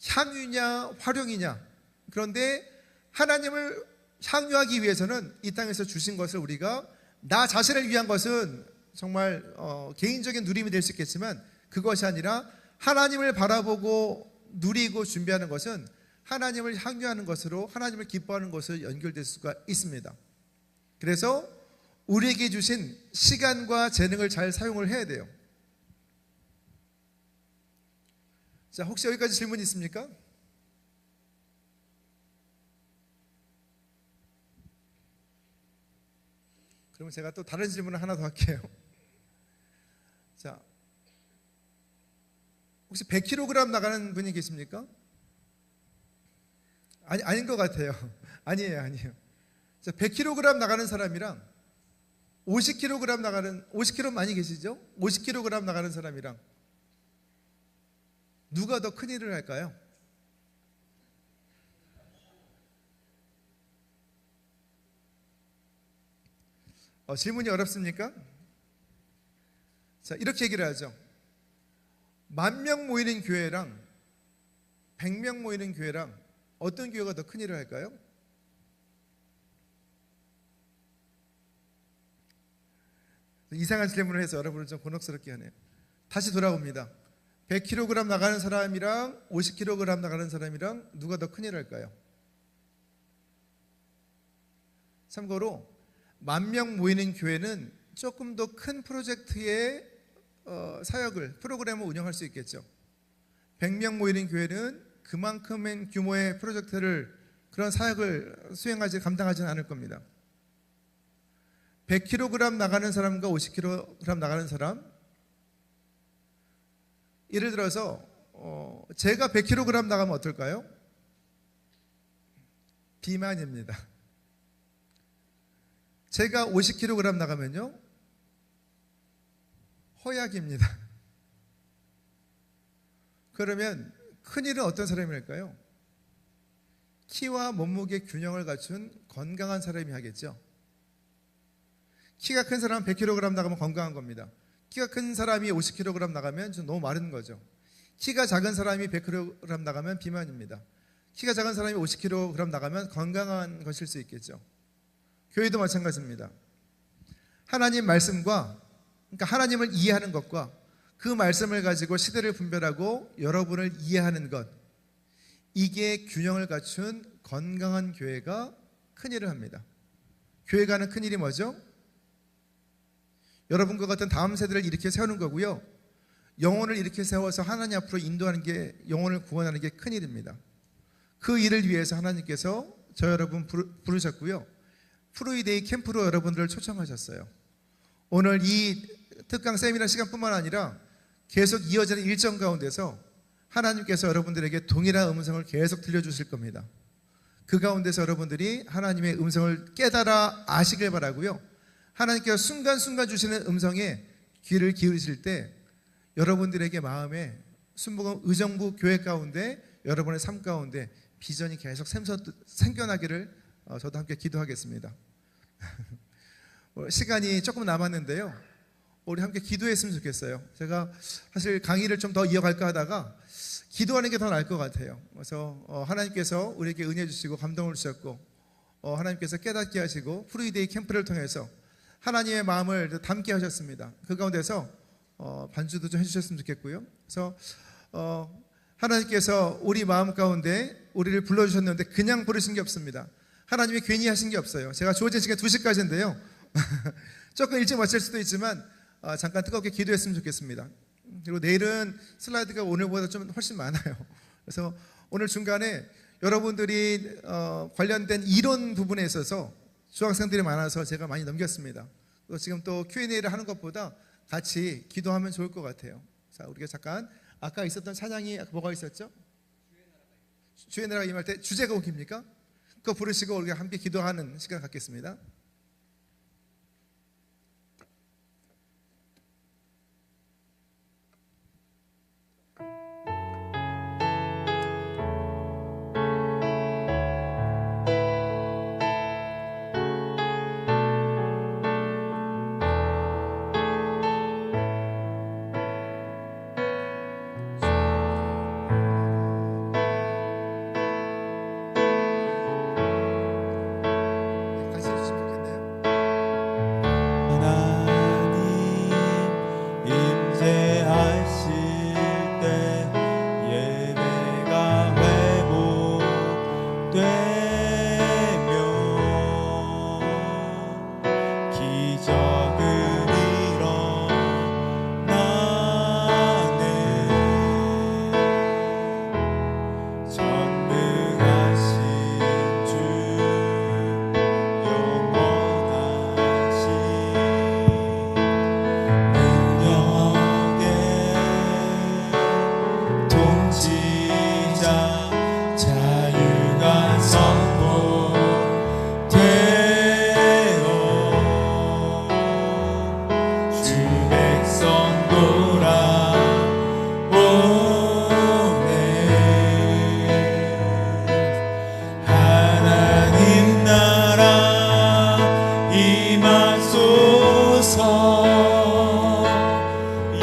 향유냐 활용이냐, 그런데 하나님을 향유하기 위해서는 이 땅에서 주신 것을 우리가 나 자신을 위한 것은 정말 개인적인 누림이 될 수 있겠지만 그것이 아니라 하나님을 바라보고 누리고 준비하는 것은 하나님을 향유하는 것으로 하나님을 기뻐하는 것으로 연결될 수가 있습니다. 그래서 우리에게 주신 시간과 재능을 잘 사용을 해야 돼요. 자, 혹시 여기까지 질문 있습니까? 그러면 제가 또 다른 질문을 하나 더 할게요. 자, 혹시 100kg 나가는 분이 계십니까? 아닌 것 같아요. 아니에요. 자, 100kg 나가는 사람이랑 50kg 많이 계시죠? 50kg 나가는 사람이랑 누가 더 큰일을 할까요? 질문이 어렵습니까? 자, 이렇게 얘기를 하죠. 10,000명 모이는 교회랑 100명 모이는 교회랑 어떤 교회가 더 큰일을 할까요? 이상한 질문을 해서 여러분을 좀 곤혹스럽게 하네요. 다시 돌아옵니다. 100kg 나가는 사람이랑 50kg 나가는 사람이랑 누가 더 큰일을 할까요? 참고로 10,000명 모이는 교회는 조금 더 큰 프로젝트의 프로그램을 운영할 수 있겠죠. 100명 모이는 교회는 그만큼의 규모의 프로젝트를, 그런 사역을 감당하지는 않을 겁니다. 100kg 나가는 사람과 50kg 나가는 사람, 예를 들어서 제가 100kg 나가면 어떨까요? 비만입니다. 제가 50kg 나가면요, 허약입니다. 그러면 큰일은 어떤 사람일까요? 키와 몸무게 균형을 갖춘 건강한 사람이 하겠죠. 키가 큰 사람은 100kg 나가면 건강한 겁니다. 키가 큰 사람이 50kg 나가면 좀 너무 마른 거죠. 키가 작은 사람이 100kg 나가면 비만입니다. 키가 작은 사람이 50kg 나가면 건강한 것일 수 있겠죠. 교회도 마찬가지입니다. 하나님 말씀과, 그러니까 하나님을 이해하는 것과 그 말씀을 가지고 시대를 분별하고 여러분을 이해하는 것, 이게 균형을 갖춘 건강한 교회가 큰일을 합니다. 교회가 하는 큰일이 뭐죠? 여러분과 같은 다음 세대를 이렇게 세우는 거고요, 영혼을 이렇게 세워서 하나님 앞으로 인도하는 게, 영혼을 구원하는 게 큰일입니다. 그 일을 위해서 하나님께서 저 여러분 부르셨고요, 프루이데이 캠프로 여러분들을 초청하셨어요. 오늘 이 특강 세미나 시간뿐만 아니라 계속 이어지는 일정 가운데서 하나님께서 여러분들에게 동일한 음성을 계속 들려주실 겁니다. 그 가운데서 여러분들이 하나님의 음성을 깨달아 아시길 바라고요, 하나님께서 순간순간 주시는 음성에 귀를 기울이실 때 여러분들에게 마음에 순복음 의정부 교회 가운데, 여러분의 삶 가운데 비전이 계속 생겨나기를 저도 함께 기도하겠습니다. 시간이 조금 남았는데요, 우리 함께 기도했으면 좋겠어요. 제가 사실 강의를 좀 더 이어갈까 하다가 기도하는 게 더 나을 것 같아요. 그래서 하나님께서 우리에게 은혜 주시고 감동을 주셨고, 하나님께서 깨닫게 하시고 프루이데이 캠프를 통해서 하나님의 마음을 담게 하셨습니다. 그 가운데서 반주도 좀 해주셨으면 좋겠고요. 그래서 하나님께서 우리 마음 가운데 우리를 불러주셨는데 그냥 부르신 게 없습니다. 하나님이 괜히 하신 게 없어요. 제가 주어진 시간 2시까지인데요 조금 일찍 마칠 수도 있지만 잠깐 뜨겁게 기도했으면 좋겠습니다. 그리고 내일은 슬라이드가 오늘보다 좀 훨씬 많아요. 그래서 오늘 중간에 여러분들이 관련된 이론 부분에 있어서 중학생들이 많아서 제가 많이 넘겼습니다. 또 지금 또 Q&A를 하는 것보다 같이 기도하면 좋을 것 같아요. 자, 우리가 잠깐 아까 있었던 찬양이 뭐가 있었죠? 주의 나라가 임할 때 주제가 곡입니까? 그거 부르시고 우리가 함께 기도하는 시간 갖겠습니다.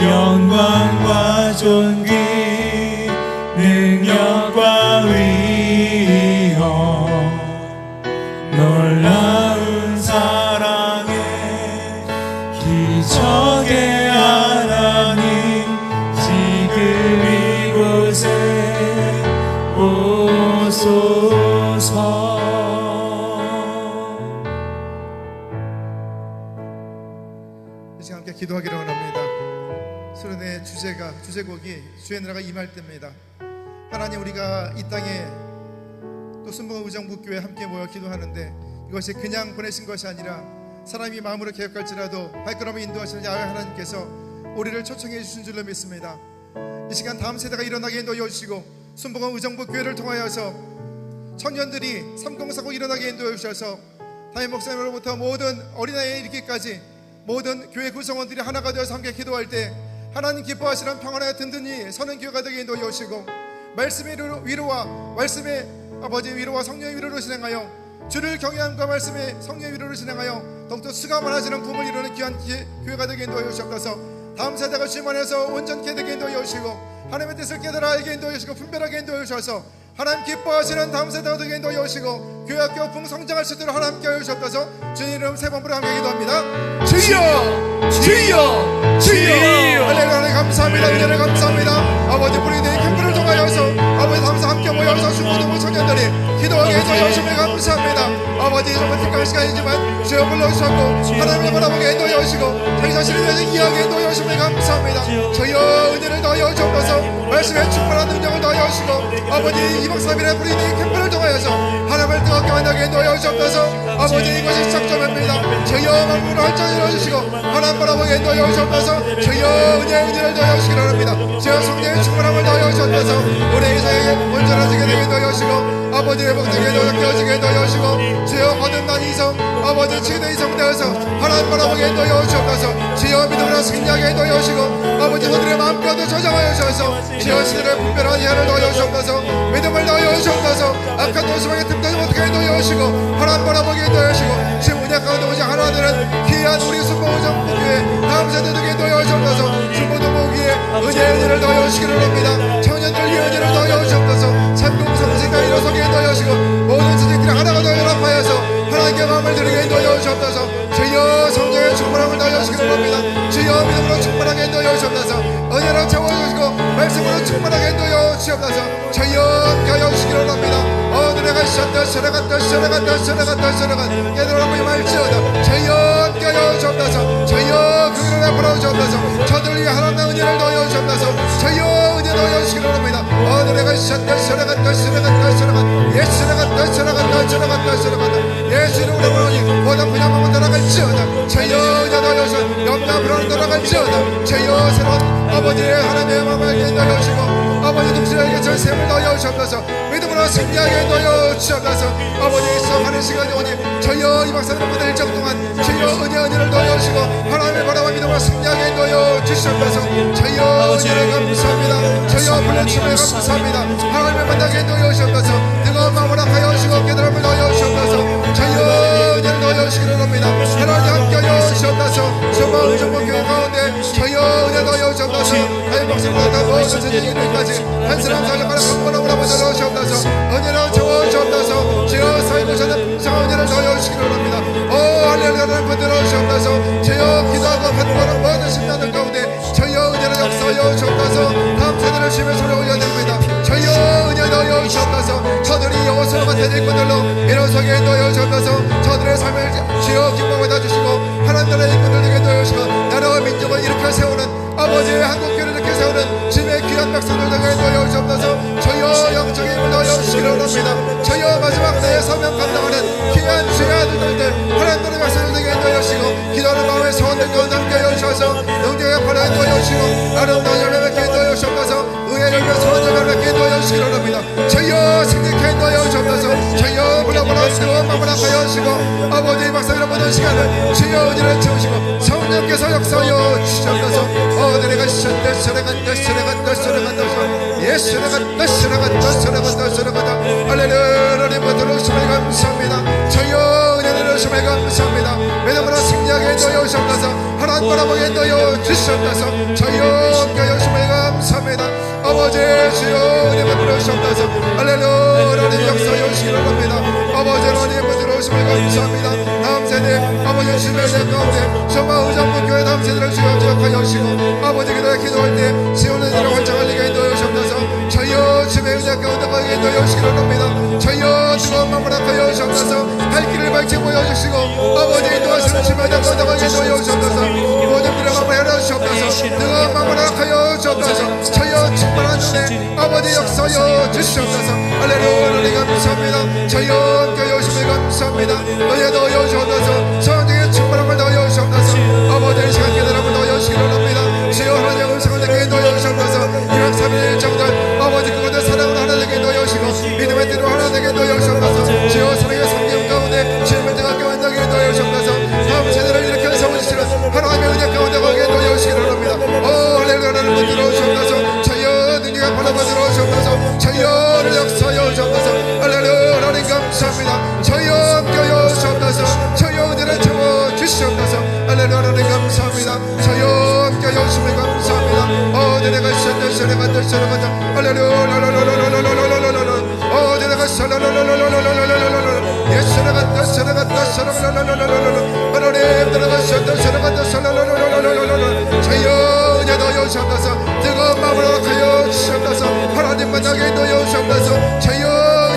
영광과 존귀 능력과 위엄 놀라운 사랑의 기적의 하나님 지금 이곳에 오소서. 이제 함께 기도하기를 원합니다. 수련의 주제곡이 주의 나라가 임할 때입니다. 하나님, 우리가 이 땅에 또 순복음 의정부교회 함께 모여 기도하는데 이것이 그냥 보내신 것이 아니라 사람이 마음으로 개혁할지라도 발걸음을 인도하시는 야훼 하나님께서 우리를 초청해 주신 줄로 믿습니다. 이 시간 다음 세대가 일어나게 인도해 주시고 순복음 의정부 교회를 통하여서 청년들이 3040 일어나게 인도해 주셔서 담임 목사님으로부터 모든 어린아이에 이르기까지 모든 교회 구성원들이 하나가 되어서 함께 기도할 때 하나님 기뻐하시는 평안하여 든든히 서는 교회가 되게 인도해 주시고 말씀의 위로와 말씀의 아버지 위로와 성령의 위로로 진행하여 주를 경외함과 말씀의 성령의 위로로 진행하여 더욱더 수가 많아지는 부흥을 이루는 귀한 교회가 되게 인도해 주시옵소서. 다음 세대가 주님 안에서 온전케 되게 인도해 주시고 하나님의 뜻을 깨달아 알게 인도해 주시고 분별하게 인도해 주셔서 하나님 기뻐하시는 다음 세대가 되게 인도해 주시고 교회학교 풍성장할 수 있도록 하나님께 하여 주옵소서. 주님 이름 세 번으로 함께 기도합니다. 주여 주여 주여. 할렐루야. 감사합니다. 은혜를 감사합니다. 아버지 우리들의 캠프를 통하여서 아버지 감사 함께 모여서 중고등부 청년들이 기도하게 해서 열심히 감사합니다. 아버지 정말 특별한 시간이지만 주여 불러주셨고 하나님을 바라보게 인도해 주시고 자기 자신에 대해서 이야기해 인도해 주시면 감사합니다. 주여 은혜를 더하여 주옵소서. 말씀에 충만한 능력을 더하여 주시고 아버지 2박 3일의 우리들의 캠프를 통하여서 하나님을 뜨겁게 만나게 인도해 주옵소서. 아버지 이것이 시작점입니다. 주여 만물을 활짝 열어주시고 하나님 바라보게 인도해 주옵소서. 주여 은혜를 더하여 주시기 바랍니다. 주여 성령의 충만함을 더하여 주옵소서. 우리 이사에게 온전해지게 되게 인도해 주시고 아버지 회복되게 깨어지게 인도해 주시고 주여 거듭난 이성 아버지 지대 이성 되어서 하나님 바라보게 인도해 주옵소서. 주여 믿음으로 승리하게 인도해 주시고 아버지 그들의 마음까지 저장하여 주셔서 주여 시대를 분별한 이해를 더하여 주옵소서. 믿음을 더하여 주옵소서. 악한 도시방에 틈타지 못하게 인도해 주시고 하나님 바라보게 인도해 주시고 지금 은혜 가운데 오직 하나 되는 귀한 우리 순복음교회 다음 세대들에게 인도해 주옵소서. 중고등부교회 은혜를 더하여 주시기를 합니다. 청년들 위해 은혜를 더하여 주옵소서. 참동성세가 일어서게 인도해 주시고 모든 지식들이 하나가 되어 연합하여서 하나님께 마음을 드리게 인도해 주옵소서. 주여 성령의 충만함을 더하여 주시기를 합니다. 주여 믿음으로 충만하게 인도해 주옵소서. 은혜로 채워주시고 말씀으로 충만하게 인도해 주옵소서. 주여 껴여 주시기를 합니다. 내가 쉬었다 깨달음을 말지어다. 주여 껴여 주옵소서. 주여 그 길을 앞으로 주옵소서. 저들 위해 하나님의 은혜를 더하여 주옵소서. 주여 은혜 더하여 주시기를 합니다. 내가 쉬었다 예수 이름으로 부르니 모든 분야만 돌아갈지어다. 주여 은혜 더하여 주시고 영나 불안을 돌아갈지어다. 주여 새로운 아버지의 하나님의 마음을 인도하여 주시고 아버지 동시에 전sem을 더하여 주옵소서. 믿음으로 승리하게 인도하여 주옵소서. 아버지 수업하는 시간이 오니 주여 이 박사님보다 일정 동안 주여 은혜를 더하여 주시고 하나님을 바라봐 믿음으로 승리하게 인도하여 주옵소서. 주여 은혜를 감사합니다. 주여 불러주심을 감사합니다. 하나님을 만나게 인도하여 주옵소서. 뜨거운 마음을 하여 주시고 깨달음을 더하여 주옵소서. 주여 은혜를 더하여 주시기를 합니다. 하나님 함께하여 주옵소서. 주마을 정복교회 가운데 주여 은혜 더하여 주옵소서. 하나님 박사님보다 모든 전쟁일까지 한 사람 사역하는 강건함을 한번 더하여주옵소서. 은혜로 채워주옵소서. 주여 사회보시는 풍성한 은혜를 더하여주시기를 합니다. 할렐루야를 받들어 주옵소서. 주여 기도하고 간구하는 모든 신자들 가운데 주여 은혜를 역사하여 주옵소서. 다음 세대를 주님의 손에 올려드립니다. 주여 은혜 더하여 주옵소서. 저들이 여호수아 같은 일꾼들로 일어서게 인도하여 주옵소서. 저들의 삶을 주여 기뻐받아 주시고 하나님의 일꾼들에게 인도하시고 나라와 민족을 일으켜 세우는 아버지의 한국교회를 이렇게 세우는 주님의 귀한 백성들에게 인도하여 주옵소서. 주여 영적인 힘을 더하여 주시기를 합니다. 주여 마지막 때의 사명 감당하는 귀한 주의 아들들 하나님의 백성들에게 인도하여 주시고 기도하는 마음의 소원들 가운데 함께하여 주셔서 영적의 발을 인도하여 주시고 아름다운 열매를 맺게 인도하여 주옵소서. 의의 열매 소원 열매를 맺게 인도하여 주시기를 합니다. 주여 승리케 인도하여 주옵소서. 주여 불러보라 뜨거운 마음을 하여 주시고 아버지의 박사를 모든 시간을 주여 은혜를 채우시고 성령께서 역사하여 주시옵소서. 내가 시작돼 할렐루야 들어오심을 감사합니다. 주여 은혜를 주심을 감사합니다. 믿음으로 승리하게 인도하여 주옵소서. 하나님 바라보게 인도하여 주옵소서. 주여 껴여 주심을 감사합니다. 아버지 주여 은혜 베풀어 주옵소서. 할렐루야 역사하여 주시기를 합니다. 아버지 하나님 들어오심을 감사합니다. 다음 세대 아버지 주님의 내 가운데 정말 의정부교회 다음 세대를 주여 기억하여 주시고 아버지 기도할 때 시온의 일을 활짝할 리가 인도하여 주옵소서. 주여 주님의 은혜 가운데 가게 인도하여 주시기를 합니다. 주여 뜨거운 마음을 하여 주옵소서. 할 길을 밝히 보여주시고 아버지 인도하시는 주님의 은혜 가운데 가게 인도하여 주옵소서. 모든 길을 마음을 열어 주옵소서. 뜨거운 마음을 하여 주옵소서. 주여 충만한 은혜 아버지 역사하여 주시옵소서. 할렐루야 감사합니다. 주여 함께하여 주시길 감사합니다. 은혜 더하여 주옵소서. 성령의 충만함을 더하여 주옵소서. 아버지의 시간 깨달음을 더하여 주시기를 합니다. 주여 하나님의 음성을 내게 인도하여 주옵소서. 주시옵소서. 할렐루야. 하나님 감사합니다. 저희와 함께하여 주시옵소서. 저희와 은혜를 채워 주시옵소서. 할렐루야. 하나님 감사합니다. 저희와 함께하여 주시면 감사합니다. 내가 샤샤샤샤샤샤샤 할렐루야. 내가 샤라라라라라라라라라라 예샤라가다 샤라가다 샤라라라라라라라 하나님 내가 샤샤샤라가다 샤라라라라라라라 저희여 은혜 넣어 주옵소서. 뜨거운 마음으로 하여 주옵소서. 하나님 만나게 넣어 주옵소서. 저희여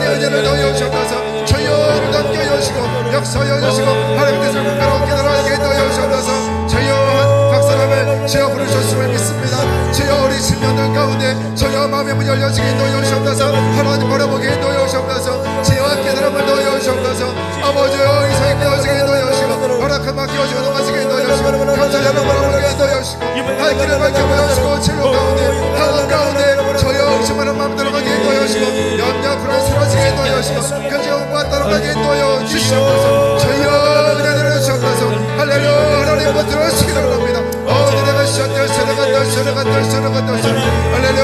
은혜를 넣어 주옵소서. 저희여 함께 하시고 역사여 주시고 하나님께서 부끄럽게 나라게 넣어 주옵소서. 저희여 각 사람을 주여 부르셨음을 믿습니다. 주여 우리 신년들 가운데 저희여 마음의 문 열려지게 넣어 주옵소서. 하나님 바라보게 넣어 주옵소서. 주여 깨달음을 넣어 주옵소서. 아버지여 이상이 깨어지게 넣어 주시고 허락을 맡겨주고 넘어지게 넣어 주시고 감사의 바라보게 넣어 주시고 할 길을 밝혀보여주시고 진로 가운데 하늘 가운데 저희여 의심하는 마음 들어가게 넣어 주시고 염려 불안 사라지게 넣어 주시고 근심과 따라가게 넣어 주시옵소서. 저희여 은혜를 주옵소서. 할렐루야. 하나님 들어주시기를 원합니다. 내가 샤라가다 할렐루야.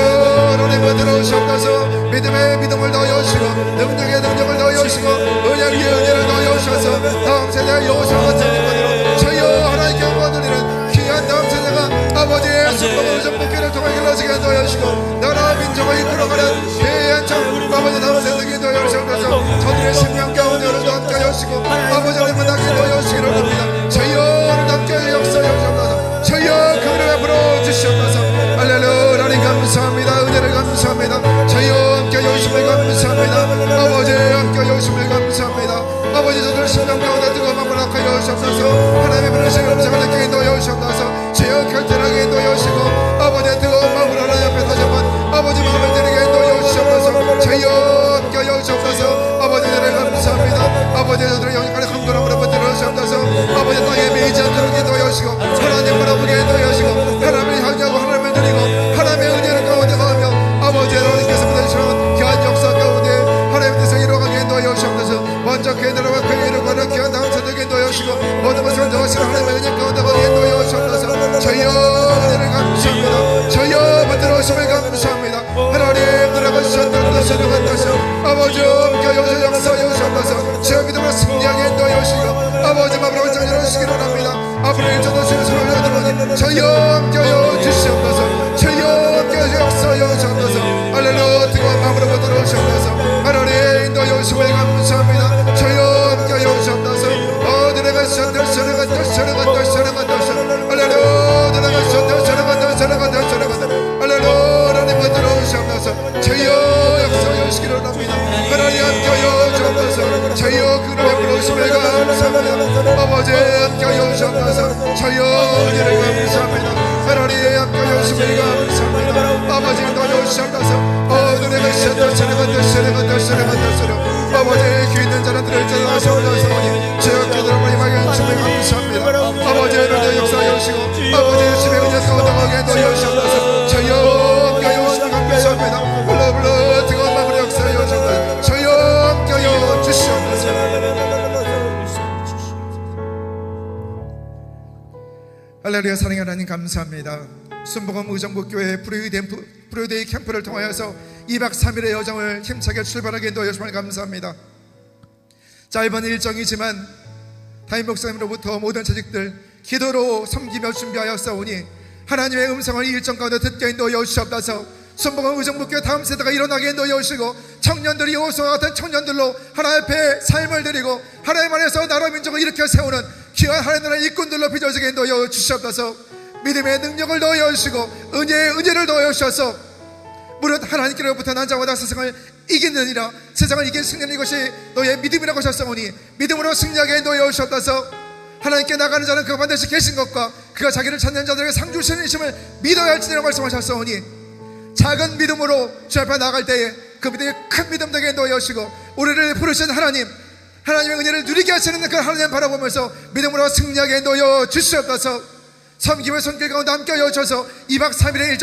하나님 들어주시옵소서. 믿음에 믿음을 넣어주시고 능력에 능력을 넣어주시고 은혜 위에 은혜를 넣어주셔서 다음 세대의 여호수아 같은 인간으로 저희여 하나님께 원드리는 귀한 다음 세대가 아버지의 순복음을 전복기를 통해 길러지게 넣어주시고 나라 민족을 이끌어가는 귀한 참 아버지 다음 세대에게 넣어주셔서 저들의 심령 가운데 오늘도 함께 하시고 아버지 하나님을 함께 넣어주시기를 원합니다. 저희여 오늘도 함께 역사해 주옵소서. 저희여 그 은혜 부어주시옵소서. 할렐루야. 하나님 감사합니다. 은혜를 감사합니다. 저희여 함께 여주심을 감사합니다. 아버지 함께 여주심을 감사합니다. 아버지 저들 심령 가운데 뜨거운 마음을 하여 주옵소서. 하나님의 부르신 음성을 느끼게 넣어 주옵소서. 주여 결단하게 넣어 주시고 아버지의 뜨거운 마음을 하나님 앞에 다시 한번 아버지 마음을 드리게 넣어 주옵소서. 저희여 함께 하여 주옵소서. 아버지 은혜를 감사합니다. 아버지 저들의 영광의 강건함을 한번 들어 주옵소서. 아버지 땅에 매이지 않도록 넣어 주시고 하나님 바라보게 넣어 주시고 하나님을 향하고 하나님을 드리고 하나님의 은혜를 가운데 가며 아버지 하나님께서 보내주시는 귀한 역사 가운데 하나님의 뜻을 이루어가게 넣어 주옵소서. 먼저 그의 나라와 그의 이름과는 귀한 다음 세대에게 넣어 주시고 모든 것을 넣으시는 하나님의 은혜 가운데 가게 넣어 주옵소서. 저희여 은혜를 감사합니다. 저희여 받들어 오심을 감사합니다. 하나님 나라가 셨다셨다셨다셨 아버지 함께 여호수아 역사여 주옵소서. 제 믿음으로 승리하게 넣어 주시고 아버지 마음으로 장렬 하시기를 원합니다. 앞으로 일전도 주의 손을 올려드리니 저희여 함께 하여 주시옵소서. 저희여 함께 역사여 주옵소서. 할렐루야. 뜨거운 마음으로 받들어 오시옵소서. 하나님 인도여 주심을 감사합니다. 저희여 함께 하여 주옵소서. 내가 샤라가다 할렐루야. 내가 샤라가다 할렐루야. 하나님 받들어 오시옵소서. 저희여 역사여 주시기를 원합니다. 하나님 함께 하여 주옵소서. 저희여 그 은혜 부르심을 감사합니다. 아버지 함께 하여 주옵소서. 저희여 은혜를 감사합니다. 하나님 함께 하여 주심을 감사합니다. 아버지 인도여 주옵소서. 내가 샤라가다 아버지 귀 있는 자는 들을 하시옵소서. 제 학교들을 임하게 주심을 감사합니다. 아버지 은혜 역사하여 주시고 아버지 주심의 은혜 가운데 가게 넣어 주옵소서. 저희여 함께 하여 주심을 감사합니다. 불러 뜨거운 마음으로 역사하여 주옵소서. 저희여 함께 하여 주시옵소서. 할렐루야. 사랑의 하나님 감사합니다. 순복음 의정부교회 프리데이 캠프를 통하여서 2박 3일의 여정을 힘차게 출발하게 넣어 주심을 감사합니다. 짧은 일정이지만 담임 목사님으로부터 모든 재직들 기도로 섬기며 준비하였사오니 하나님의 음성을 이 일정 가운데 듣게 넣어 주시옵소서. 순복음 의정부교회 다음 세대가 일어나게 넣어 주시고 청년들이 여호수아 같은 청년들로 하나님 앞에 삶을 드리고 하나님 안에서 나라 민족을 일으켜 세우는 귀한 하나님 나라의 일꾼들로 빚어지게 넣어 주시옵소서. 믿음의 능력을 넣어 주시고 은혜를 넣어 주셔서 무릇 하나님께로부터 난 자마다 세상을 이기느니라. 세상을 이긴 승리는 이것이 너의 믿음이라고 하셨사오니 믿음으로 승리하게 넣어 주셨다서 하나님께 나가는 자는 그가 반드시 계신 것과 그가 자기를 찾는 자들에게 상 주시는 이심을 믿어야 할지니라고 말씀하셨사오니 작은 믿음으로 주 앞에 나갈 때에 그 믿음이 큰 믿음 되게 넣어 주시고 우리를 부르신 하나님의 은혜를 누리게 하시는 그 하나님 바라보면서 믿음으로 승리하게 넣어 주시옵소서. 섬김의 손길 가운데 함께 하여 주셔서 2박 3일의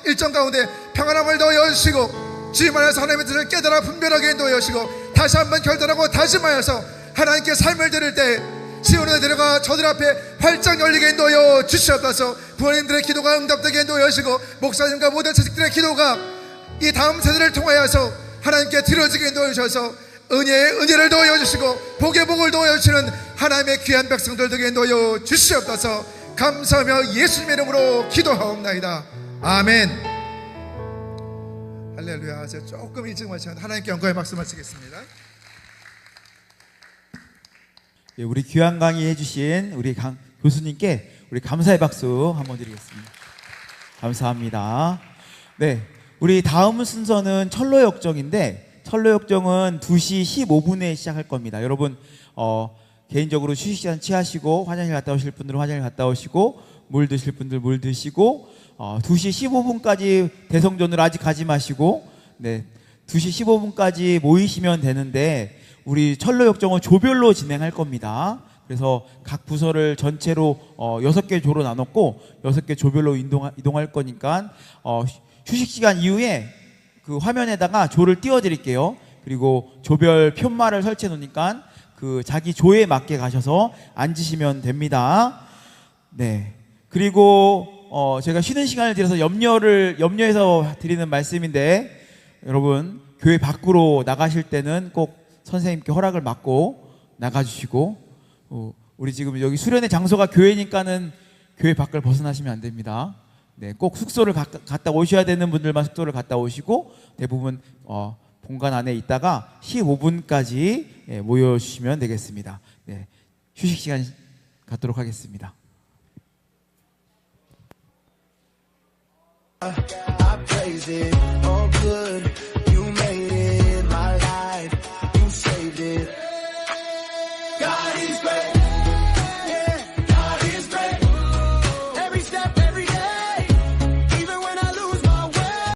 일정 가운데 평안함을 넣어 주시고 주님 안에서 하나님의 뜻을 깨달아 분별하게 넣어 주시고 다시 한번 결단하고 다짐하여서 하나님께 삶을 드릴 때 시온에 들어가 저들 앞에 활짝 열리게 넣어 주시옵소서. 부모님들의 기도가 응답되게 넣어 주시고 목사님과 모든 자식들의 기도가 이 다음 세대를 통하여서 하나님께 드려지게 도와주셔서 은혜의 은혜를 도와주시고 복의 복을 도와주시는 하나님의 귀한 백성들 되게 도와주시옵소서. 감사하며 예수님의 이름으로 기도하옵나이다. 아멘. 할렐루야. 제가 조금 일찍 마치면 하나님께 영광의 박수 마치겠습니다. 예, 우리 귀한 강의 해주신 우리 교수님께 우리 감사의 박수 한번 드리겠습니다. 감사합니다. 네, 우리 다음 순서는 철로역정인데 철로역정은 2시 15분에 시작할 겁니다. 여러분 개인적으로 휴식시간 취하시고 화장실 갔다 오실 분들은 화장실 갔다 오시고 물 드실 분들 물 드시고 2시 15분까지 대성전으로 아직 가지 마시고 네, 2시 15분까지 모이시면 되는데 우리 철로역정은 조별로 진행할 겁니다. 그래서 각 부서를 전체로 6개 조로 나눴고 6개 조별로 이동할 거니까 휴식 시간 이후에 그 화면에다가 조를 띄워 드릴게요. 그리고 조별 편말을 설치해 놓으니까 그 자기 조에 맞게 가셔서 앉으시면 됩니다. 네. 그리고 제가 쉬는 시간을 들여서 염려해서 드리는 말씀인데 여러분 교회 밖으로 나가실 때는 꼭 선생님께 허락을 받고 나가주시고 우리 지금 여기 수련의 장소가 교회니까는 교회 밖을 벗어나시면 안 됩니다. 네, 꼭 숙소를 갔다 오셔야 되는 분들만 숙소를 갔다 오시고 대부분 본관 안에 있다가 15분까지 모여주시면 되겠습니다. 네, 휴식 시간 갖도록 하겠습니다. I praise it.